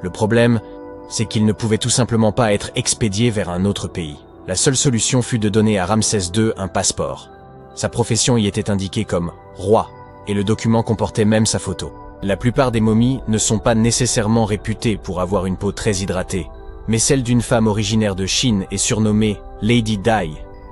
Le problème, c'est qu'il ne pouvait tout simplement pas être expédié vers un autre pays. La seule solution fut de donner à Ramsès II un passeport. Sa profession y était indiquée comme « roi », et le document comportait même sa photo. La plupart des momies ne sont pas nécessairement réputées pour avoir une peau très hydratée, mais celle d'une femme originaire de Chine et surnommée Lady Di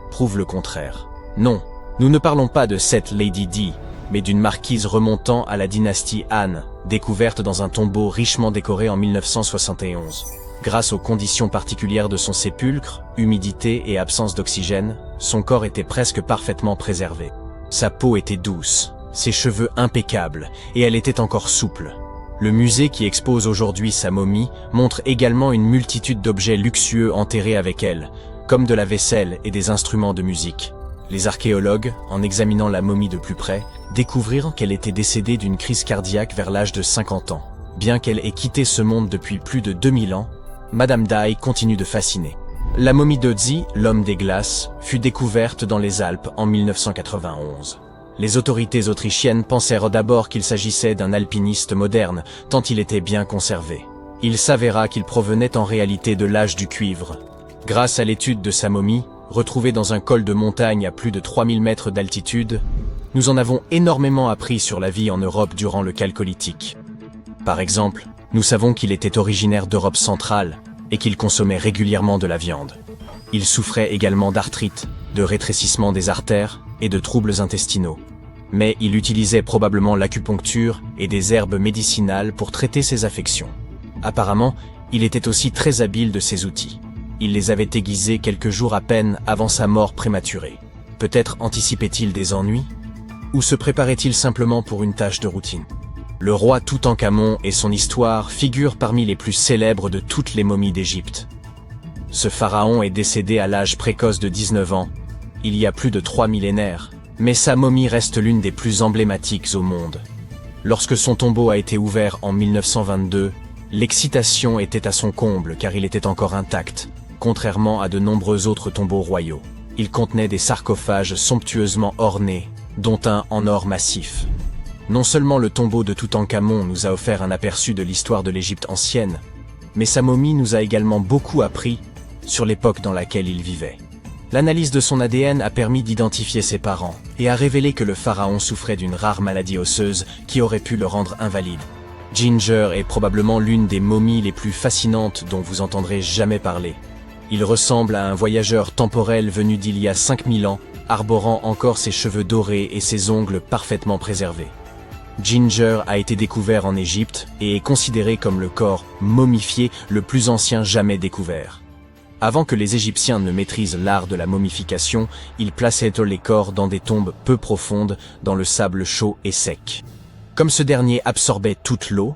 prouve le contraire. Non, nous ne parlons pas de cette Lady Di, mais d'une marquise remontant à la dynastie Han, découverte dans un tombeau richement décoré en 1971. Grâce aux conditions particulières de son sépulcre, humidité et absence d'oxygène, son corps était presque parfaitement préservé. Sa peau était douce, ses cheveux impeccables, et elle était encore souple. Le musée qui expose aujourd'hui sa momie montre également une multitude d'objets luxueux enterrés avec elle, comme de la vaisselle et des instruments de musique. Les archéologues, en examinant la momie de plus près, découvrirent qu'elle était décédée d'une crise cardiaque vers l'âge de 50 ans. Bien qu'elle ait quitté ce monde depuis plus de 2000 ans, Madame Di continue de fasciner. La momie d'Ötzi, l'homme des glaces, fut découverte dans les Alpes en 1991. Les autorités autrichiennes pensèrent d'abord qu'il s'agissait d'un alpiniste moderne, tant il était bien conservé. Il s'avéra qu'il provenait en réalité de l'âge du cuivre. Grâce à l'étude de sa momie, retrouvée dans un col de montagne à plus de 3000 mètres d'altitude, nous en avons énormément appris sur la vie en Europe durant le Chalcolithique. Par exemple, nous savons qu'il était originaire d'Europe centrale et qu'il consommait régulièrement de la viande. Il souffrait également d'arthrite, de rétrécissement des artères et de troubles intestinaux. Mais il utilisait probablement l'acupuncture et des herbes médicinales pour traiter ses affections. Apparemment, il était aussi très habile de ses outils. Il les avait aiguisés quelques jours à peine avant sa mort prématurée. Peut-être anticipait-il des ennuis? Ou se préparait-il simplement pour une tâche de routine? Le roi Toutankhamon et son histoire figurent parmi les plus célèbres de toutes les momies d'Égypte. Ce pharaon est décédé à l'âge précoce de 19 ans, il y a plus de 3 millénaires, mais sa momie reste l'une des plus emblématiques au monde. Lorsque son tombeau a été ouvert en 1922, l'excitation était à son comble car il était encore intact, contrairement à de nombreux autres tombeaux royaux. Il contenait des sarcophages somptueusement ornés, dont un en or massif. Non seulement le tombeau de Toutankhamon nous a offert un aperçu de l'histoire de l'Égypte ancienne, mais sa momie nous a également beaucoup appris sur l'époque dans laquelle il vivait. L'analyse de son ADN a permis d'identifier ses parents et a révélé que le pharaon souffrait d'une rare maladie osseuse qui aurait pu le rendre invalide. Ginger est probablement l'une des momies les plus fascinantes dont vous entendrez jamais parler. Il ressemble à un voyageur temporel venu d'il y a 5000 ans, arborant encore ses cheveux dorés et ses ongles parfaitement préservés. Ginger a été découvert en Égypte et est considéré comme le corps momifié le plus ancien jamais découvert. Avant que les Égyptiens ne maîtrisent l'art de la momification, ils plaçaient les corps dans des tombes peu profondes dans le sable chaud et sec. Comme ce dernier absorbait toute l'eau,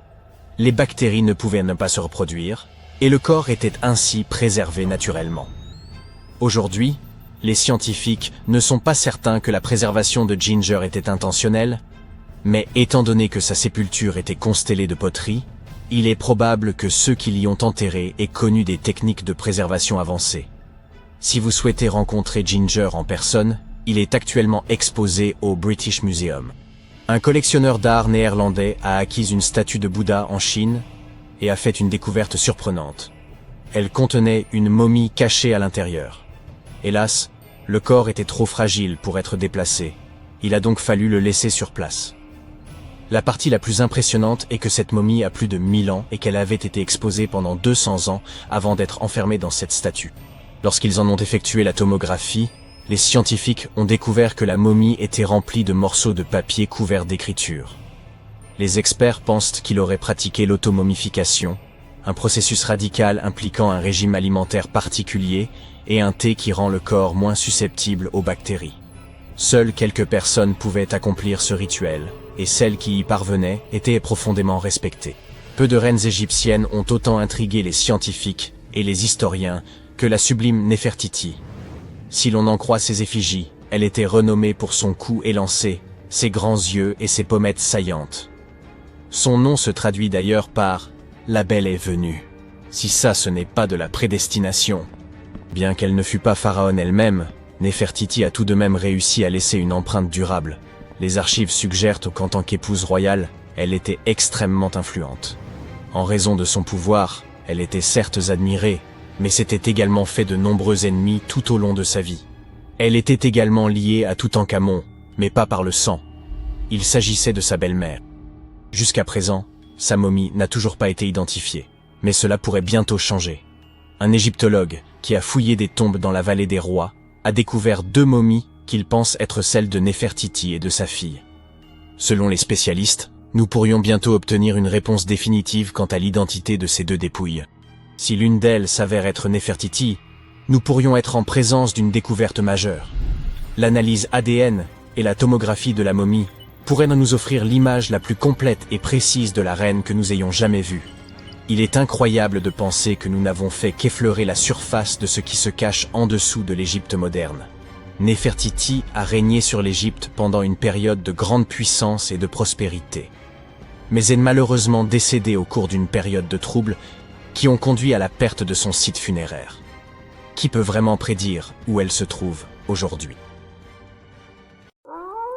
les bactéries ne pouvaient ne pas se reproduire, et le corps était ainsi préservé naturellement. Aujourd'hui, les scientifiques ne sont pas certains que la préservation de Ginger était intentionnelle, mais étant donné que sa sépulture était constellée de poteries, il est probable que ceux qui l'y ont enterré aient connu des techniques de préservation avancées. Si vous souhaitez rencontrer Ginger en personne, il est actuellement exposé au British Museum. Un collectionneur d'art néerlandais a acquis une statue de Bouddha en Chine et a fait une découverte surprenante. Elle contenait une momie cachée à l'intérieur. Hélas, le corps était trop fragile pour être déplacé. Il a donc fallu le laisser sur place. La partie la plus impressionnante est que cette momie a plus de 1000 ans et qu'elle avait été exposée pendant 200 ans avant d'être enfermée dans cette statue. Lorsqu'ils en ont effectué la tomographie, les scientifiques ont découvert que la momie était remplie de morceaux de papier couverts d'écriture. Les experts pensent qu'il aurait pratiqué l'automomification, un processus radical impliquant un régime alimentaire particulier et un thé qui rend le corps moins susceptible aux bactéries. Seules quelques personnes pouvaient accomplir ce rituel, et celles qui y parvenaient étaient profondément respectées. Peu de reines égyptiennes ont autant intrigué les scientifiques et les historiens que la sublime Néfertiti. Si l'on en croit ses effigies, elle était renommée pour son cou élancé, ses grands yeux et ses pommettes saillantes. Son nom se traduit d'ailleurs par « La belle est venue ». Si ça ce n'est pas de la prédestination. Bien qu'elle ne fût pas pharaon elle-même, Néfertiti a tout de même réussi à laisser une empreinte durable. Les archives suggèrent qu'en tant qu'épouse royale, elle était extrêmement influente. En raison de son pouvoir, elle était certes admirée, mais s'était également fait de nombreux ennemis tout au long de sa vie. Elle était également liée à Toutankhamon, mais pas par le sang. Il s'agissait de sa belle-mère. Jusqu'à présent, sa momie n'a toujours pas été identifiée, mais cela pourrait bientôt changer. Un égyptologue, qui a fouillé des tombes dans la vallée des rois, a découvert 2 momies qu'il pense être celles de Néfertiti et de sa fille. Selon les spécialistes, nous pourrions bientôt obtenir une réponse définitive quant à l'identité de ces 2 dépouilles. Si l'une d'elles s'avère être Néfertiti, nous pourrions être en présence d'une découverte majeure. L'analyse ADN et la tomographie de la momie pourraient nous offrir l'image la plus complète et précise de la reine que nous ayons jamais vue. Il est incroyable de penser que nous n'avons fait qu'effleurer la surface de ce qui se cache en dessous de l'Égypte moderne. Néfertiti a régné sur l'Égypte pendant une période de grande puissance et de prospérité. Mais est malheureusement décédée au cours d'une période de troubles qui ont conduit à la perte de son site funéraire. Qui peut vraiment prédire où elle se trouve aujourd'hui?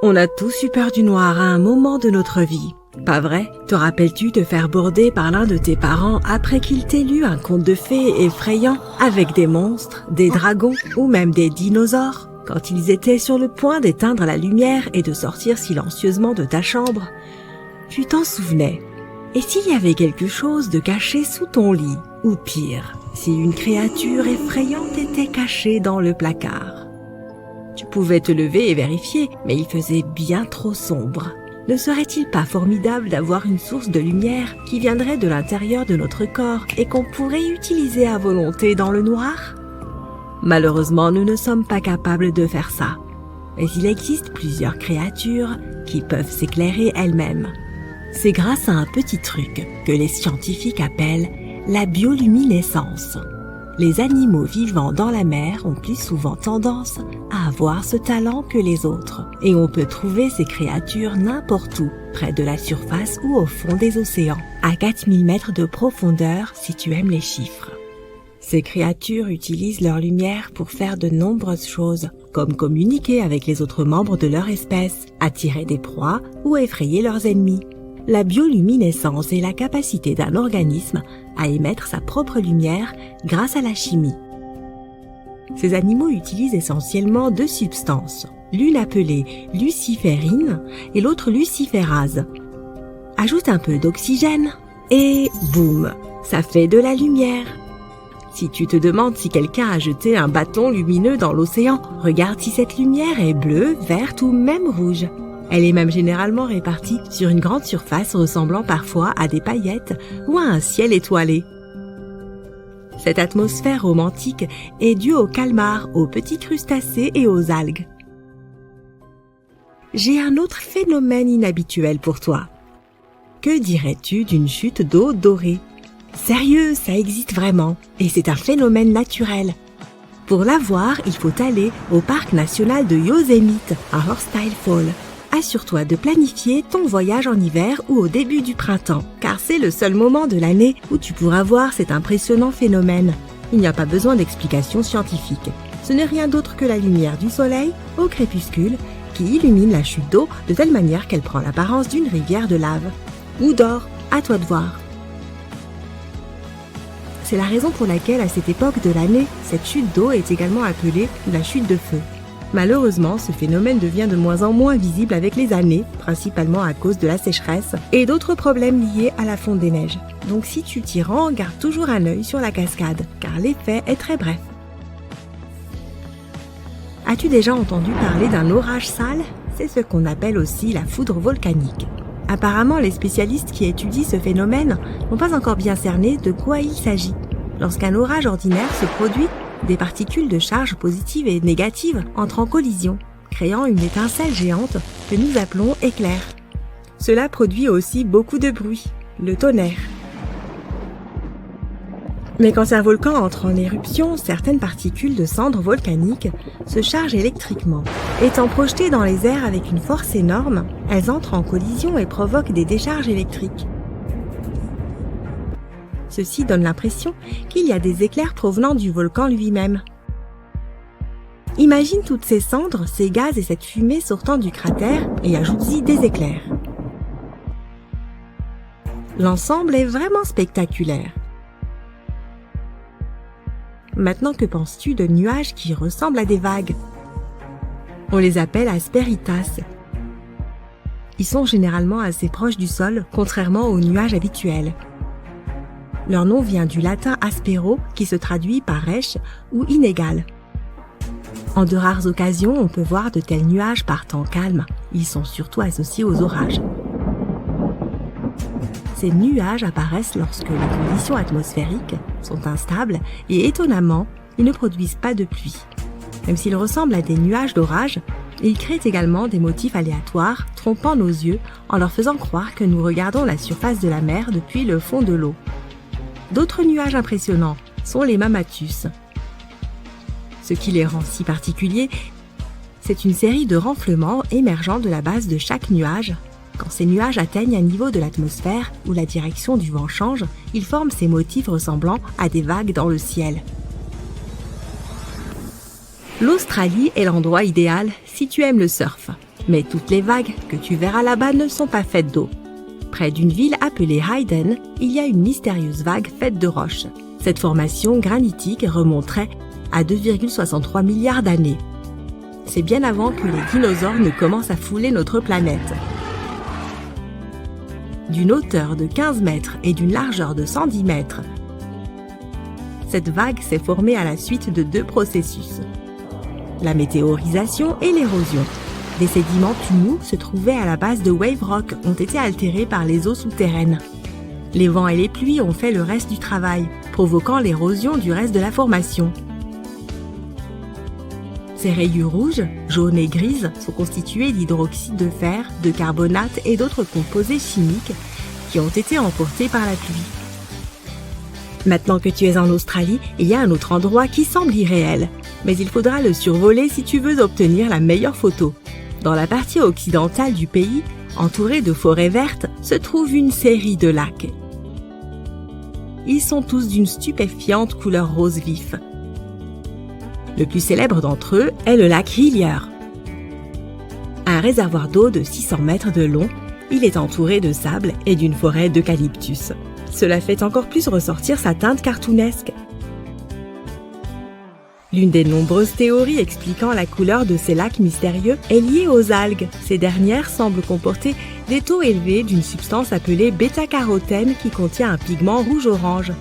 On a tous eu peur du noir à un moment de notre vie. Pas vrai? Te rappelles-tu te faire border par l'un de tes parents après qu'il t'ait lu un conte de fées effrayant avec des monstres, des dragons ou même des dinosaures? Quand ils étaient sur le point d'éteindre la lumière et de sortir silencieusement de ta chambre, tu t'en souvenais. Et s'il y avait quelque chose de caché sous ton lit? Ou pire, si une créature effrayante était cachée dans le placard? Tu pouvais te lever et vérifier, mais il faisait bien trop sombre. Ne serait-il pas formidable d'avoir une source de lumière qui viendrait de l'intérieur de notre corps et qu'on pourrait utiliser à volonté dans le noir? Malheureusement, nous ne sommes pas capables de faire ça. Mais il existe plusieurs créatures qui peuvent s'éclairer elles-mêmes. C'est grâce à un petit truc que les scientifiques appellent la bioluminescence. Les animaux vivant dans la mer ont plus souvent tendance à avoir ce talent que les autres. Et on peut trouver ces créatures n'importe où, près de la surface ou au fond des océans, à 4000 mètres de profondeur si tu aimes les chiffres. Ces créatures utilisent leur lumière pour faire de nombreuses choses, comme communiquer avec les autres membres de leur espèce, attirer des proies ou effrayer leurs ennemis. La bioluminescence est la capacité d'un organisme à émettre sa propre lumière grâce à la chimie. Ces animaux utilisent essentiellement 2 substances, l'une appelée luciférine et l'autre luciférase. Ajoute un peu d'oxygène et boum, ça fait de la lumière. Si tu te demandes si quelqu'un a jeté un bâton lumineux dans l'océan, regarde si cette lumière est bleue, verte ou même rouge. Elle est même généralement répartie sur une grande surface ressemblant parfois à des paillettes ou à un ciel étoilé. Cette atmosphère romantique est due aux calmars, aux petits crustacés et aux algues. J'ai un autre phénomène inhabituel pour toi. Que dirais-tu d'une chute d'eau dorée? Sérieux, ça existe vraiment, et c'est un phénomène naturel. Pour la voir, il faut aller au parc national de Yosemite, à Horsetail Fall. Assure-toi de planifier ton voyage en hiver ou au début du printemps, car c'est le seul moment de l'année où tu pourras voir cet impressionnant phénomène. Il n'y a pas besoin d'explications scientifiques. Ce n'est rien d'autre que la lumière du soleil, au crépuscule, qui illumine la chute d'eau de telle manière qu'elle prend l'apparence d'une rivière de lave. Ou d'or, à toi de voir. C'est la raison pour laquelle, à cette époque de l'année, cette chute d'eau est également appelée la chute de feu. Malheureusement, ce phénomène devient de moins en moins visible avec les années, principalement à cause de la sécheresse et d'autres problèmes liés à la fonte des neiges. Donc si tu t'y rends, garde toujours un œil sur la cascade, car l'effet est très bref. As-tu déjà entendu parler d'un orage sale? C'est ce qu'on appelle aussi la foudre volcanique. Apparemment, les spécialistes qui étudient ce phénomène n'ont pas encore bien cerné de quoi il s'agit. Lorsqu'un orage ordinaire se produit, des particules de charge positives et négatives entrent en collision, créant une étincelle géante que nous appelons éclair. Cela produit aussi beaucoup de bruit, le tonnerre. Mais quand un volcan entre en éruption, certaines particules de cendres volcaniques se chargent électriquement. Étant projetées dans les airs avec une force énorme, elles entrent en collision et provoquent des décharges électriques. Ceci donne l'impression qu'il y a des éclairs provenant du volcan lui-même. Imagine toutes ces cendres, ces gaz et cette fumée sortant du cratère et ajoute-y des éclairs. L'ensemble est vraiment spectaculaire. Maintenant, que penses-tu de nuages qui ressemblent à des vagues? On les appelle asperitas. Ils sont généralement assez proches du sol, contrairement aux nuages habituels. Leur nom vient du latin aspero, qui se traduit par rêche ou inégal. En de rares occasions, on peut voir de tels nuages par temps calme. Ils sont surtout associés aux orages. Ces nuages apparaissent lorsque les conditions atmosphériques sont instables et étonnamment, ils ne produisent pas de pluie. Même s'ils ressemblent à des nuages d'orage, ils créent également des motifs aléatoires, trompant nos yeux en leur faisant croire que nous regardons la surface de la mer depuis le fond de l'eau. D'autres nuages impressionnants sont les mammatus. Ce qui les rend si particuliers, c'est une série de renflements émergeant de la base de chaque nuage. Quand ces nuages atteignent un niveau de l'atmosphère où la direction du vent change, ils forment ces motifs ressemblant à des vagues dans le ciel. L'Australie est l'endroit idéal si tu aimes le surf. Mais toutes les vagues que tu verras là-bas ne sont pas faites d'eau. Près d'une ville appelée Hayden, il y a une mystérieuse vague faite de roches. Cette formation granitique remonterait à 2,63 milliards d'années. C'est bien avant que les dinosaures ne commencent à fouler notre planète. D'une hauteur de 15 mètres et d'une largeur de 110 mètres, cette vague s'est formée à la suite de deux processus: la météorisation et l'érosion. Des sédiments tout mous se trouvaient à la base de Wave Rock ont été altérés par les eaux souterraines. Les vents et les pluies ont fait le reste du travail, provoquant l'érosion du reste de la formation. Ces rayures rouges, jaunes et grises sont constituées d'hydroxyde de fer, de carbonate et d'autres composés chimiques qui ont été emportés par la pluie. Maintenant que tu es en Australie, il y a un autre endroit qui semble irréel, mais il faudra le survoler si tu veux obtenir la meilleure photo. Dans la partie occidentale du pays, entourée de forêts vertes, se trouve une série de lacs. Ils sont tous d'une stupéfiante couleur rose vif. Le plus célèbre d'entre eux est le lac Hillier. Un réservoir d'eau de 600 mètres de long, il est entouré de sable et d'une forêt d'eucalyptus. Cela fait encore plus ressortir sa teinte cartoonesque. L'une des nombreuses théories expliquant la couleur de ces lacs mystérieux est liée aux algues. Ces dernières semblent comporter des taux élevés d'une substance appelée bêta-carotène qui contient un pigment rouge-orange.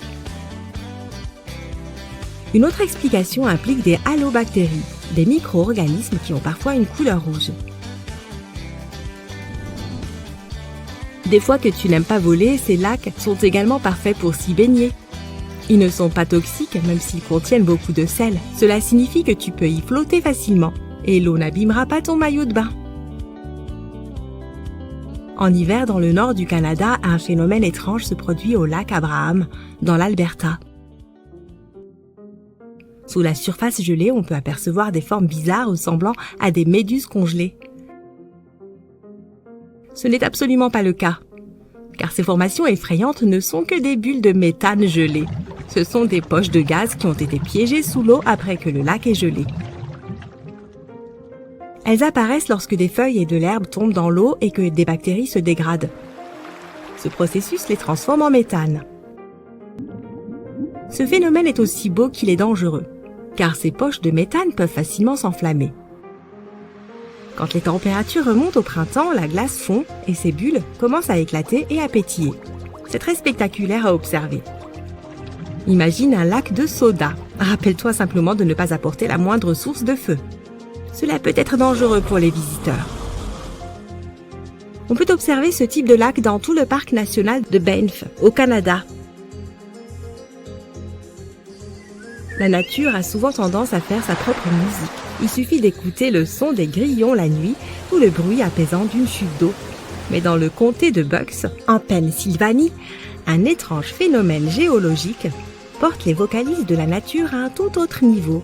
Une autre explication implique des halobactéries, des micro-organismes qui ont parfois une couleur rouge. Des fois que tu n'aimes pas voler, ces lacs sont également parfaits pour s'y baigner. Ils ne sont pas toxiques même s'ils contiennent beaucoup de sel. Cela signifie que tu peux y flotter facilement et l'eau n'abîmera pas ton maillot de bain. En hiver, dans le nord du Canada, un phénomène étrange se produit au lac Abraham, dans l'Alberta. Sous la surface gelée, on peut apercevoir des formes bizarres ressemblant à des méduses congelées. Ce n'est absolument pas le cas, car ces formations effrayantes ne sont que des bulles de méthane gelées. Ce sont des poches de gaz qui ont été piégées sous l'eau après que le lac est gelé. Elles apparaissent lorsque des feuilles et de l'herbe tombent dans l'eau et que des bactéries se dégradent. Ce processus les transforme en méthane. Ce phénomène est aussi beau qu'il est dangereux, car ces poches de méthane peuvent facilement s'enflammer. Quand les températures remontent au printemps, la glace fond et ces bulles commencent à éclater et à pétiller. C'est très spectaculaire à observer. Imagine un lac de soda. Rappelle-toi simplement de ne pas apporter la moindre source de feu. Cela peut être dangereux pour les visiteurs. On peut observer ce type de lac dans tout le parc national de Banff, au Canada. La nature a souvent tendance à faire sa propre musique. Il suffit d'écouter le son des grillons la nuit ou le bruit apaisant d'une chute d'eau. Mais dans le comté de Bucks, en Pennsylvanie, un étrange phénomène géologique porte les vocalises de la nature à un tout autre niveau.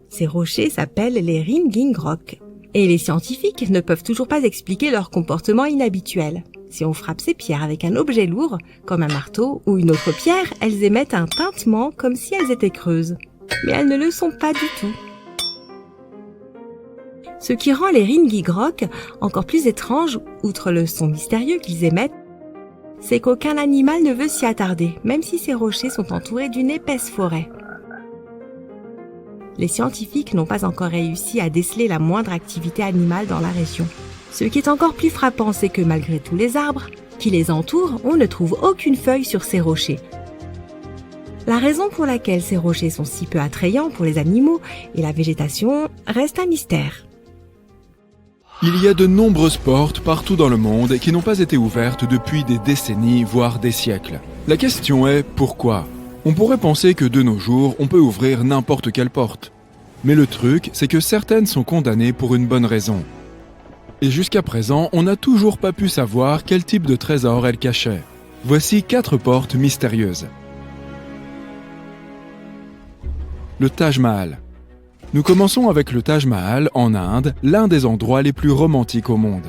Ces rochers s'appellent les Ringing Rock, et les scientifiques ne peuvent toujours pas expliquer leur comportement inhabituel. Si on frappe ces pierres avec un objet lourd, comme un marteau ou une autre pierre, elles émettent un tintement comme si elles étaient creuses. mais elles ne le sont pas du tout. Ce qui rend les ringigroks encore plus étranges, outre le son mystérieux qu'ils émettent, c'est qu'aucun animal ne veut s'y attarder, même si ces rochers sont entourés d'une épaisse forêt. Les scientifiques n'ont pas encore réussi à déceler la moindre activité animale dans la région. Ce qui est encore plus frappant, c'est que malgré tous les arbres qui les entourent, on ne trouve aucune feuille sur ces rochers. La raison pour laquelle ces rochers sont si peu attrayants pour les animaux et la végétation reste un mystère. Il y a de nombreuses portes partout dans le monde qui n'ont pas été ouvertes depuis des décennies, voire des siècles. La question est pourquoi ? On pourrait penser que de nos jours, on peut ouvrir n'importe quelle porte. Mais le truc, c'est que certaines sont condamnées pour une bonne raison. Et jusqu'à présent, on n'a toujours pas pu savoir quel type de trésor elles cachaient. Voici 4 portes mystérieuses. Le Taj Mahal. Nous commençons avec le Taj Mahal en Inde, l'un des endroits les plus romantiques au monde.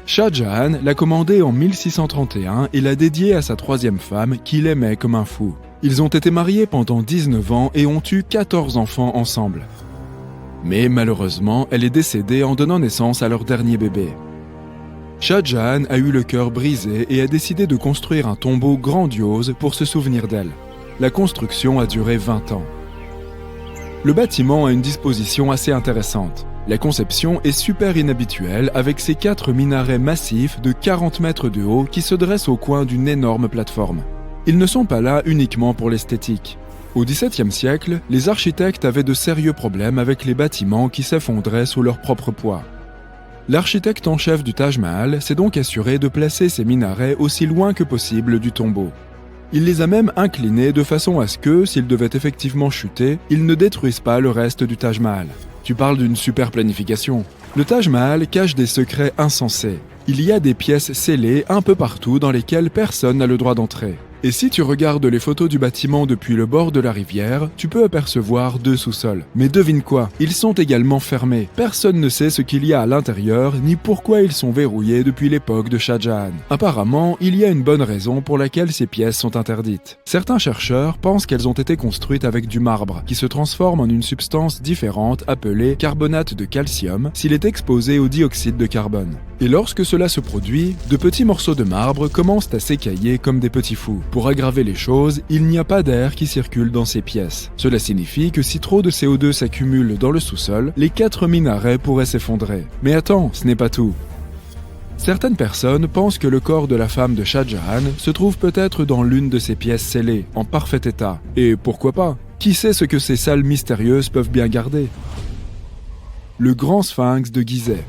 Shah Jahan l'a commandé en 1631 et l'a dédié à sa 3e femme qu'il aimait comme un fou. Ils ont été mariés pendant 19 ans et ont eu 14 enfants ensemble. Mais malheureusement, elle est décédée en donnant naissance à leur dernier bébé. Shah Jahan a eu le cœur brisé et a décidé de construire un tombeau grandiose pour se souvenir d'elle. La construction a duré 20 ans. Le bâtiment a une disposition assez intéressante. La conception est super inhabituelle avec ses 4 minarets massifs de 40 mètres de haut qui se dressent au coin d'une énorme plateforme. Ils ne sont pas là uniquement pour l'esthétique. Au XVIIe siècle, les architectes avaient de sérieux problèmes avec les bâtiments qui s'effondraient sous leur propre poids. L'architecte en chef du Taj Mahal s'est donc assuré de placer ces minarets aussi loin que possible du tombeau. Il les a même inclinés de façon à ce que, s'ils devaient effectivement chuter, ils ne détruisent pas le reste du Taj Mahal. Tu parles d'une super planification. Le Taj Mahal cache des secrets insensés. Il y a des pièces scellées un peu partout dans lesquelles personne n'a le droit d'entrer. Et si tu regardes les photos du bâtiment depuis le bord de la rivière, tu peux apercevoir 2 sous-sols. Mais devine quoi, ils sont également fermés. Personne ne sait ce qu'il y a à l'intérieur, ni pourquoi ils sont verrouillés depuis l'époque de Shah Jahan. Apparemment, il y a une bonne raison pour laquelle ces pièces sont interdites. Certains chercheurs pensent qu'elles ont été construites avec du marbre, qui se transforme en une substance différente appelée carbonate de calcium s'il est exposé au dioxyde de carbone. Et lorsque cela se produit, de petits morceaux de marbre commencent à s'écailler comme des petits fous. Pour aggraver les choses, il n'y a pas d'air qui circule dans ces pièces. Cela signifie que si trop de CO2 s'accumule dans le sous-sol, les 4 minarets pourraient s'effondrer. Mais attends, ce n'est pas tout. Certaines personnes pensent que le corps de la femme de Shah Jahan se trouve peut-être dans l'une de ces pièces scellées, en parfait état. Et pourquoi pas ? Qui sait ce que ces salles mystérieuses peuvent bien garder ? Le Grand Sphinx de Gizeh.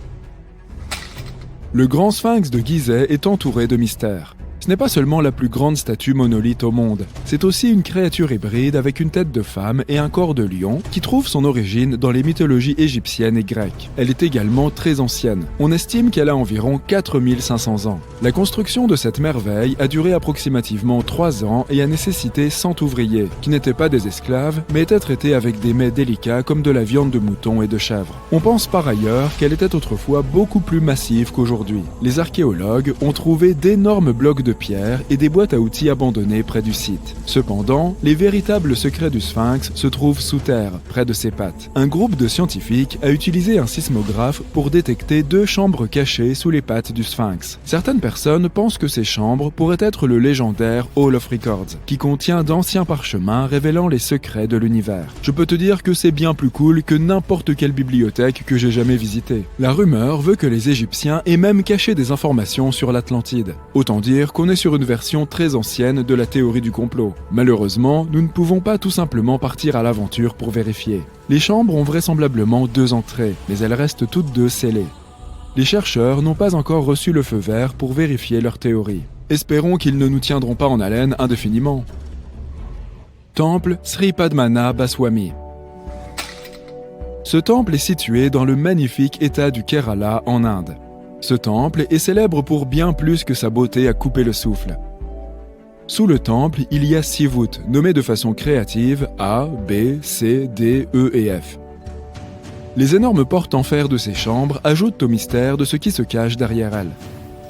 Le Grand Sphinx de Gizeh est entouré de mystères. Ce n'est pas seulement la plus grande statue monolithe au monde, c'est aussi une créature hybride avec une tête de femme et un corps de lion qui trouve son origine dans les mythologies égyptiennes et grecques. Elle est également très ancienne. On estime qu'elle a environ 4500 ans. La construction de cette merveille a duré approximativement 3 ans et a nécessité 100 ouvriers, qui n'étaient pas des esclaves, mais étaient traités avec des mets délicats comme de la viande de mouton et de chèvre. On pense par ailleurs qu'elle était autrefois beaucoup plus massive qu'aujourd'hui. Les archéologues ont trouvé d'énormes blocs de pierre et des boîtes à outils abandonnées près du site. Cependant, les véritables secrets du Sphinx se trouvent sous terre, près de ses pattes. Un groupe de scientifiques a utilisé un sismographe pour détecter 2 chambres cachées sous les pattes du Sphinx. Certaines personnes pensent que ces chambres pourraient être le légendaire Hall of Records, qui contient d'anciens parchemins révélant les secrets de l'univers. Je peux te dire que c'est bien plus cool que n'importe quelle bibliothèque que j'ai jamais visitée. La rumeur veut que les Égyptiens aient même caché des informations sur l'Atlantide. Autant dire qu'on est sur une version très ancienne de la théorie du complot. Malheureusement, nous ne pouvons pas tout simplement partir à l'aventure pour vérifier. Les chambres ont vraisemblablement 2 entrées, mais elles restent toutes 2 scellées. Les chercheurs n'ont pas encore reçu le feu vert pour vérifier leur théorie. Espérons qu'ils ne nous tiendront pas en haleine indéfiniment. Temple Sri Padmana Baswami. Ce temple est situé dans le magnifique état du Kerala en Inde. Ce temple est célèbre pour bien plus que sa beauté à couper le souffle. Sous le temple, il y a 6 voûtes, nommées de façon créative A, B, C, D, E et F. Les énormes portes en fer de ces chambres ajoutent au mystère de ce qui se cache derrière elles.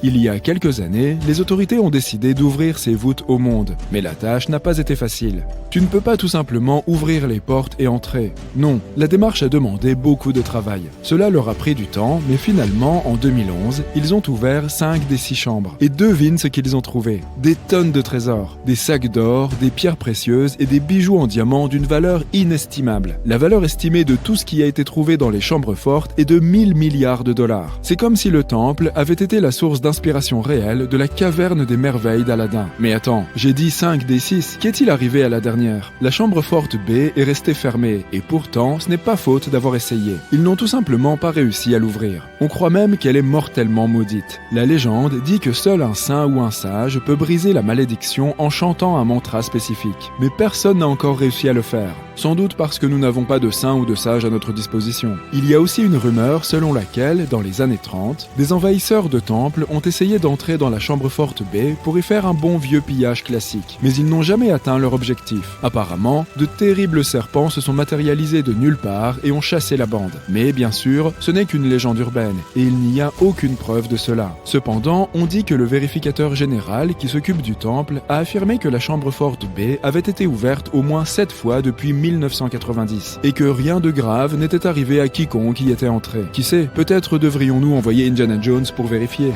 Il y a quelques années, les autorités ont décidé d'ouvrir ces voûtes au monde, mais la tâche n'a pas été facile. Tu ne peux pas tout simplement ouvrir les portes et entrer. Non, la démarche a demandé beaucoup de travail. Cela leur a pris du temps, mais finalement, en 2011, ils ont ouvert 5 des 6 chambres. Et devine ce qu'ils ont trouvé. Des tonnes de trésors, des sacs d'or, des pierres précieuses et des bijoux en diamant d'une valeur inestimable. La valeur estimée de tout ce qui a été trouvé dans les chambres fortes est de 1000 milliards de dollars. C'est comme si le temple avait été la source d'inspiration réelle de la caverne des merveilles d'Aladin. Mais attends, j'ai dit 5 des 6. Qu'est-il arrivé à la dernière? La chambre forte B est restée fermée, et pourtant, ce n'est pas faute d'avoir essayé. Ils n'ont tout simplement pas réussi à l'ouvrir. On croit même qu'elle est mortellement maudite. La légende dit que seul un saint ou un sage peut briser la malédiction en chantant un mantra spécifique. Mais personne n'a encore réussi à le faire. Sans doute parce que nous n'avons pas de saint ou de sage à notre disposition. Il y a aussi une rumeur selon laquelle, dans les années 30, des envahisseurs de temples ont essayé d'entrer dans la chambre forte B pour y faire un bon vieux pillage classique. Mais ils n'ont jamais atteint leur objectif. Apparemment, de terribles serpents se sont matérialisés de nulle part et ont chassé la bande. Mais bien sûr, ce n'est qu'une légende urbaine, et il n'y a aucune preuve de cela. Cependant, on dit que le vérificateur général qui s'occupe du temple a affirmé que la chambre forte B avait été ouverte au moins 7 fois depuis 1990, et que rien de grave n'était arrivé à quiconque y était entré. Qui sait, peut-être devrions-nous envoyer Indiana Jones pour vérifier.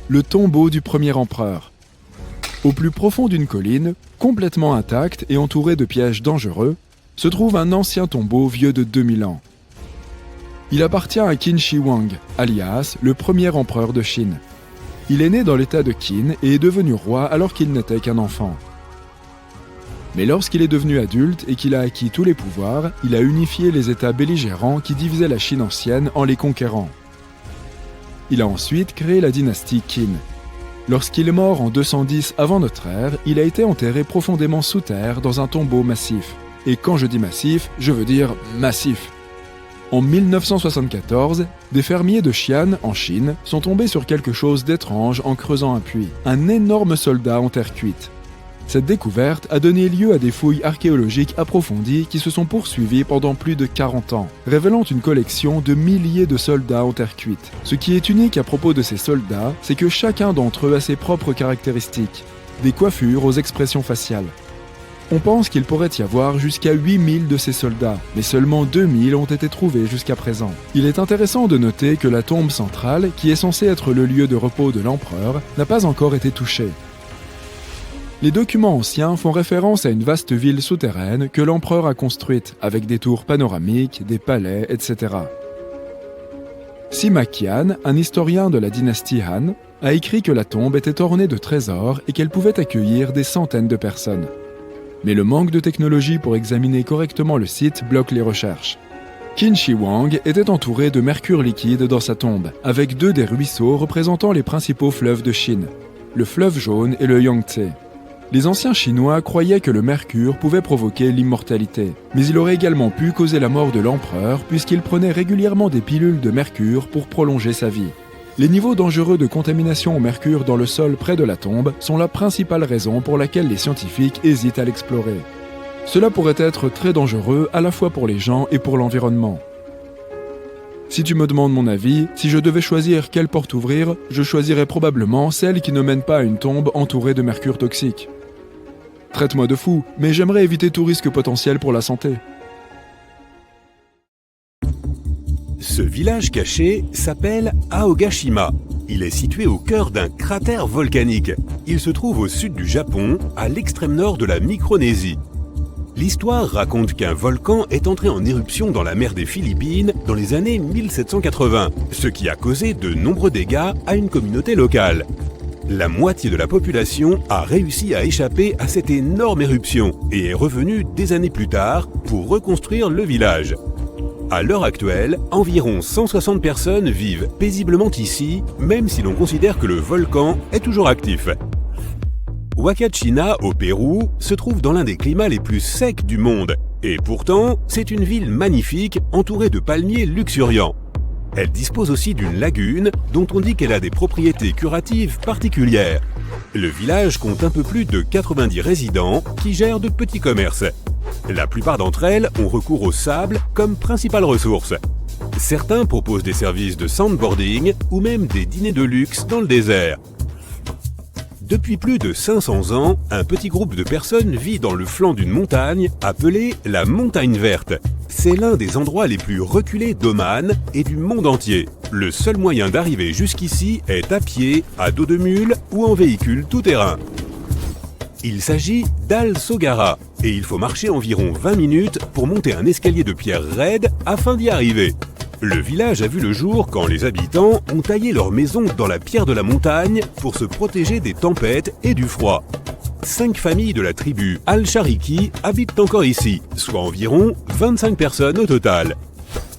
Le tombeau du premier empereur. Au plus profond d'une colline, complètement intacte et entouré de pièges dangereux, se trouve un ancien tombeau vieux de 2000 ans. Il appartient à Qin Shi Huang, alias le premier empereur de Chine. Il est né dans l'état de Qin et est devenu roi alors qu'il n'était qu'un enfant. Mais lorsqu'il est devenu adulte et qu'il a acquis tous les pouvoirs, il a unifié les États belligérants qui divisaient la Chine ancienne en les conquérant. Il a ensuite créé la dynastie Qin. Lorsqu'il est mort en 210 avant notre ère, il a été enterré profondément sous terre dans un tombeau massif. Et quand je dis massif, je veux dire massif. En 1974, des fermiers de Xi'an, en Chine, sont tombés sur quelque chose d'étrange en creusant un puits. Un énorme soldat en terre cuite. Cette découverte a donné lieu à des fouilles archéologiques approfondies qui se sont poursuivies pendant plus de 40 ans, révélant une collection de milliers de soldats en terre cuite. Ce qui est unique à propos de ces soldats, c'est que chacun d'entre eux a ses propres caractéristiques, des coiffures aux expressions faciales. On pense qu'il pourrait y avoir jusqu'à 8000 de ces soldats, mais seulement 2000 ont été trouvés jusqu'à présent. Il est intéressant de noter que la tombe centrale, qui est censée être le lieu de repos de l'empereur, n'a pas encore été touchée. Les documents anciens font référence à une vaste ville souterraine que l'empereur a construite, avec des tours panoramiques, des palais, etc. Sima Qian, un historien de la dynastie Han, a écrit que la tombe était ornée de trésors et qu'elle pouvait accueillir des centaines de personnes. Mais le manque de technologie pour examiner correctement le site bloque les recherches. Qin Shi Huang était entouré de mercure liquide dans sa tombe, avec 2 des ruisseaux représentant les principaux fleuves de Chine, le fleuve jaune et le Yangtze. Les anciens Chinois croyaient que le mercure pouvait provoquer l'immortalité, mais il aurait également pu causer la mort de l'empereur puisqu'il prenait régulièrement des pilules de mercure pour prolonger sa vie. Les niveaux dangereux de contamination au mercure dans le sol près de la tombe sont la principale raison pour laquelle les scientifiques hésitent à l'explorer. Cela pourrait être très dangereux à la fois pour les gens et pour l'environnement. Si tu me demandes mon avis, si je devais choisir quelle porte ouvrir, je choisirais probablement celle qui ne mène pas à une tombe entourée de mercure toxique. Traite-moi de fou, mais j'aimerais éviter tout risque potentiel pour la santé. Ce village caché s'appelle Aogashima. Il est situé au cœur d'un cratère volcanique. Il se trouve au sud du Japon, à l'extrême nord de la Micronésie. L'histoire raconte qu'un volcan est entré en éruption dans la mer des Philippines dans les années 1780, ce qui a causé de nombreux dégâts à une communauté locale. La moitié de la population a réussi à échapper à cette énorme éruption et est revenue des années plus tard pour reconstruire le village. À l'heure actuelle, environ 160 personnes vivent paisiblement ici, même si l'on considère que le volcan est toujours actif. Huacachina, au Pérou, se trouve dans l'un des climats les plus secs du monde. Et pourtant, c'est une ville magnifique entourée de palmiers luxuriants. Elle dispose aussi d'une lagune dont on dit qu'elle a des propriétés curatives particulières. Le village compte un peu plus de 90 résidents qui gèrent de petits commerces. La plupart d'entre elles ont recours au sable comme principale ressource. Certains proposent des services de sandboarding ou même des dîners de luxe dans le désert. Depuis plus de 500 ans, un petit groupe de personnes vit dans le flanc d'une montagne appelée la Montagne Verte. C'est l'un des endroits les plus reculés d'Oman et du monde entier. Le seul moyen d'arriver jusqu'ici est à pied, à dos de mule ou en véhicule tout-terrain. Il s'agit d'Al Sogara et il faut marcher environ 20 minutes pour monter un escalier de pierre raide afin d'y arriver. Le village a vu le jour quand les habitants ont taillé leur maison dans la pierre de la montagne pour se protéger des tempêtes et du froid. 5 familles de la tribu Al-Shariki habitent encore ici, soit environ 25 personnes au total.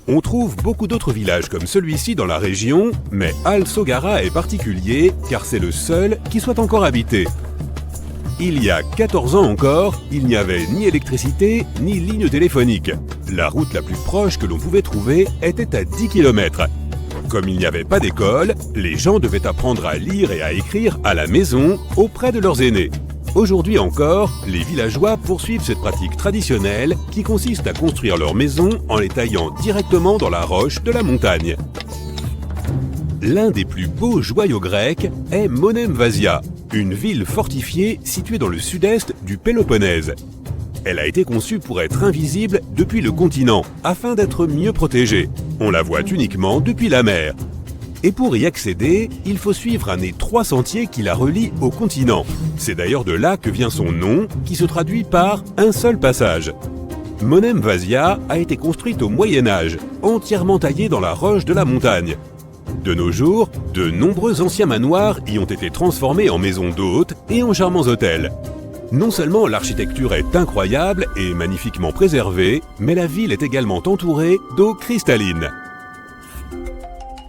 On trouve beaucoup d'autres villages comme celui-ci dans la région, mais Al Sogara est particulier car c'est le seul qui soit encore habité. Il y a 14 ans encore, il n'y avait ni électricité ni ligne téléphonique. La route la plus proche que l'on pouvait trouver était à 10 km. Comme il n'y avait pas d'école, les gens devaient apprendre à lire et à écrire à la maison auprès de leurs aînés. Aujourd'hui encore, les villageois poursuivent cette pratique traditionnelle qui consiste à construire leurs maisons en les taillant directement dans la roche de la montagne. L'un des plus beaux joyaux grecs est Monemvasia, une ville fortifiée située dans le sud-est du Péloponnèse. Elle a été conçue pour être invisible depuis le continent, afin d'être mieux protégée. On la voit uniquement depuis la mer. Et pour y accéder, il faut suivre un étroit sentier qui la relie au continent. C'est d'ailleurs de là que vient son nom, qui se traduit par un seul passage. Monemvasia a été construite au Moyen-Âge, entièrement taillée dans la roche de la montagne. De nos jours, de nombreux anciens manoirs y ont été transformés en maisons d'hôtes et en charmants hôtels. Non seulement l'architecture est incroyable et magnifiquement préservée, mais la ville est également entourée d'eau cristalline.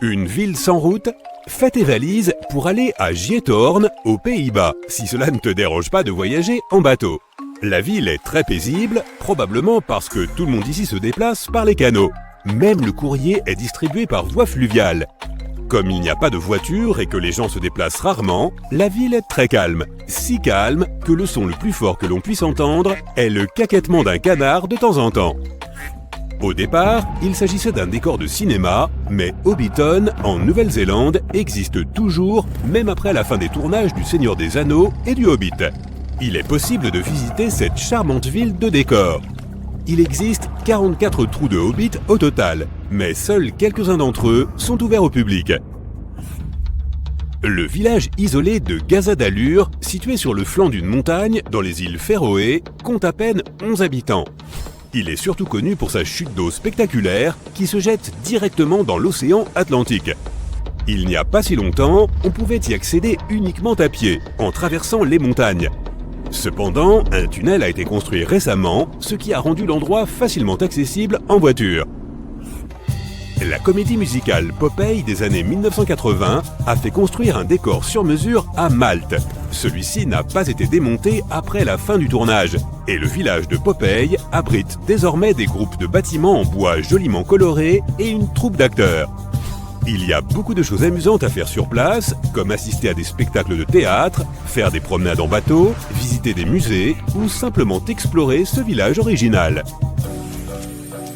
Une ville sans route? Fais tes valises pour aller à Giethoorn, aux Pays-Bas, si cela ne te dérange pas de voyager en bateau. La ville est très paisible, probablement parce que tout le monde ici se déplace par les canaux. Même le courrier est distribué par voie fluviale. Comme il n'y a pas de voiture et que les gens se déplacent rarement, la ville est très calme. Si calme que le son le plus fort que l'on puisse entendre est le caquettement d'un canard de temps en temps. Au départ, il s'agissait d'un décor de cinéma, mais Hobbiton, en Nouvelle-Zélande, existe toujours, même après la fin des tournages du Seigneur des Anneaux et du Hobbit. Il est possible de visiter cette charmante ville de décor. Il existe 44 trous de Hobbit au total, mais seuls quelques-uns d'entre eux sont ouverts au public. Le village isolé de Gazadalur, situé sur le flanc d'une montagne dans les îles Féroé, compte à peine 11 habitants. Il est surtout connu pour sa chute d'eau spectaculaire qui se jette directement dans l'océan Atlantique. Il n'y a pas si longtemps, on pouvait y accéder uniquement à pied, en traversant les montagnes. Cependant, un tunnel a été construit récemment, ce qui a rendu l'endroit facilement accessible en voiture. La comédie musicale Popeye des années 1980 a fait construire un décor sur mesure à Malte. Celui-ci n'a pas été démonté après la fin du tournage, et le village de Popeye abrite désormais des groupes de bâtiments en bois joliment colorés et une troupe d'acteurs. Il y a beaucoup de choses amusantes à faire sur place, comme assister à des spectacles de théâtre, faire des promenades en bateau, visiter des musées ou simplement explorer ce village original.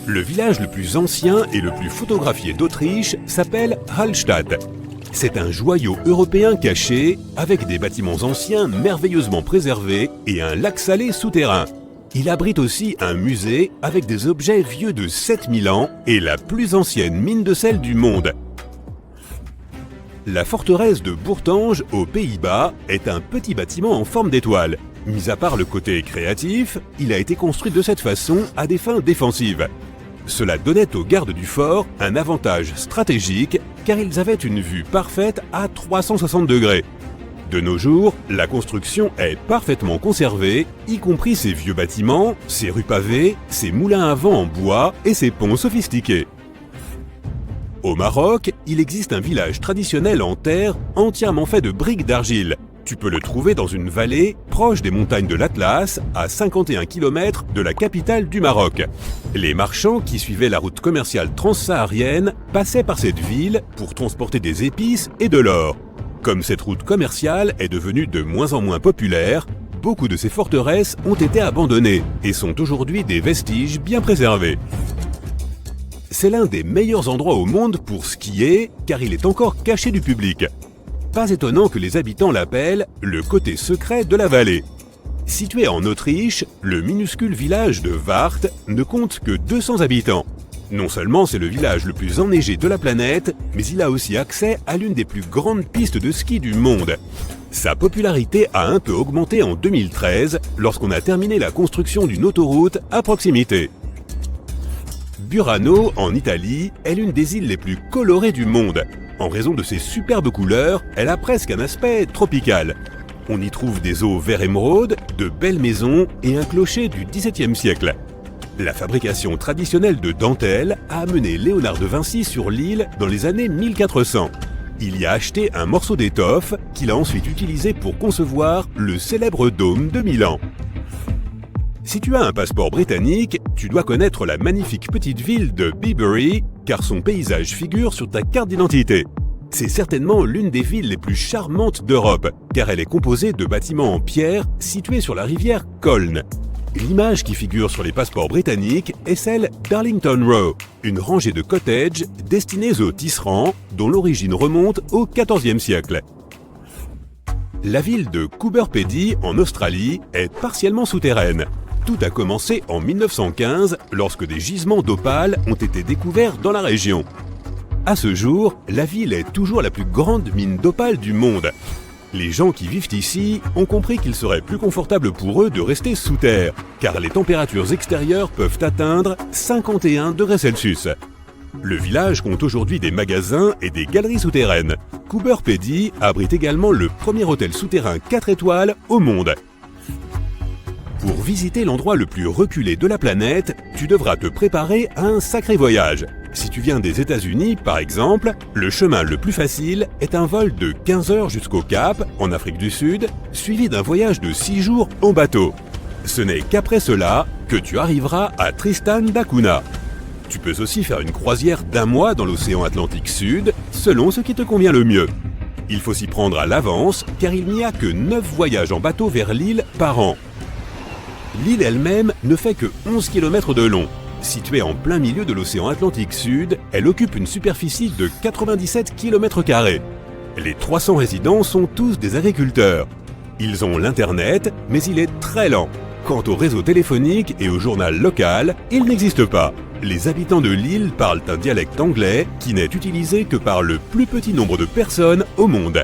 Le village le plus ancien et le plus photographié d'Autriche s'appelle Hallstatt. C'est un joyau européen caché, avec des bâtiments anciens merveilleusement préservés et un lac salé souterrain. Il abrite aussi un musée avec des objets vieux de 7000 ans et la plus ancienne mine de sel du monde. La forteresse de Bourtange, aux Pays-Bas, est un petit bâtiment en forme d'étoile. Mis à part le côté créatif, il a été construit de cette façon à des fins défensives. Cela donnait aux gardes du fort un avantage stratégique car ils avaient une vue parfaite à 360 degrés. De nos jours, la construction est parfaitement conservée, y compris ses vieux bâtiments, ses rues pavées, ses moulins à vent en bois et ses ponts sophistiqués. Au Maroc, il existe un village traditionnel en terre entièrement fait de briques d'argile. Tu peux le trouver dans une vallée proche des montagnes de l'Atlas, à 51 km de la capitale du Maroc. Les marchands qui suivaient la route commerciale transsaharienne passaient par cette ville pour transporter des épices et de l'or. Comme cette route commerciale est devenue de moins en moins populaire, beaucoup de ces forteresses ont été abandonnées et sont aujourd'hui des vestiges bien préservés. c'est l'un des meilleurs endroits au monde pour skier car il est encore caché du public. Pas étonnant que les habitants l'appellent le côté secret de la vallée. Situé en Autriche, le minuscule village de Warth ne compte que 200 habitants. Non seulement c'est le village le plus enneigé de la planète, mais il a aussi accès à l'une des plus grandes pistes de ski du monde. Sa popularité a un peu augmenté en 2013 lorsqu'on a terminé la construction d'une autoroute à proximité. Burano, en Italie, est l'une des îles les plus colorées du monde. En raison de ses superbes couleurs, elle a presque un aspect tropical. On y trouve des eaux vert émeraude, de belles maisons et un clocher du XVIIe siècle. La fabrication traditionnelle de dentelles a amené Léonard de Vinci sur l'île dans les années 1400. Il y a acheté un morceau d'étoffe qu'il a ensuite utilisé pour concevoir le célèbre dôme de Milan. Si tu as un passeport britannique, tu dois connaître la magnifique petite ville de Bibury, car son paysage figure sur ta carte d'identité. C'est certainement l'une des villes les plus charmantes d'Europe, car elle est composée de bâtiments en pierre situés sur la rivière Colne. L'image qui figure sur les passeports britanniques est celle d'Arlington Row, une rangée de cottages destinés aux tisserands dont l'origine remonte au XIVe siècle. La ville de Coober Pedy, en Australie, est partiellement souterraine. Tout a commencé en 1915 lorsque des gisements d'opale ont été découverts dans la région. À ce jour, la ville est toujours la plus grande mine d'opale du monde. Les gens qui vivent ici ont compris qu'il serait plus confortable pour eux de rester sous terre, car les températures extérieures peuvent atteindre 51 degrés Celsius. Le village compte aujourd'hui des magasins et des galeries souterraines. Coober Pedy abrite également le premier hôtel souterrain 4 étoiles au monde. Pour visiter l'endroit le plus reculé de la planète, tu devras te préparer à un sacré voyage. Si tu viens des États-Unis, par exemple, le chemin le plus facile est un vol de 15 heures jusqu'au Cap, en Afrique du Sud, suivi d'un voyage de 6 jours en bateau. Ce n'est qu'après cela que tu arriveras à Tristan da Cunha. Tu peux aussi faire une croisière d'1 mois dans l'océan Atlantique Sud, selon ce qui te convient le mieux. Il faut s'y prendre à l'avance, car il n'y a que 9 voyages en bateau vers l'île par an. L'île elle-même ne fait que 11 km de long. Située en plein milieu de l'océan Atlantique Sud, elle occupe une superficie de 97 km². Les 300 résidents sont tous des agriculteurs. Ils ont l'Internet, mais il est très lent. Quant au réseau téléphonique et au journal local, il n'existe pas. Les habitants de l'île parlent un dialecte anglais qui n'est utilisé que par le plus petit nombre de personnes au monde.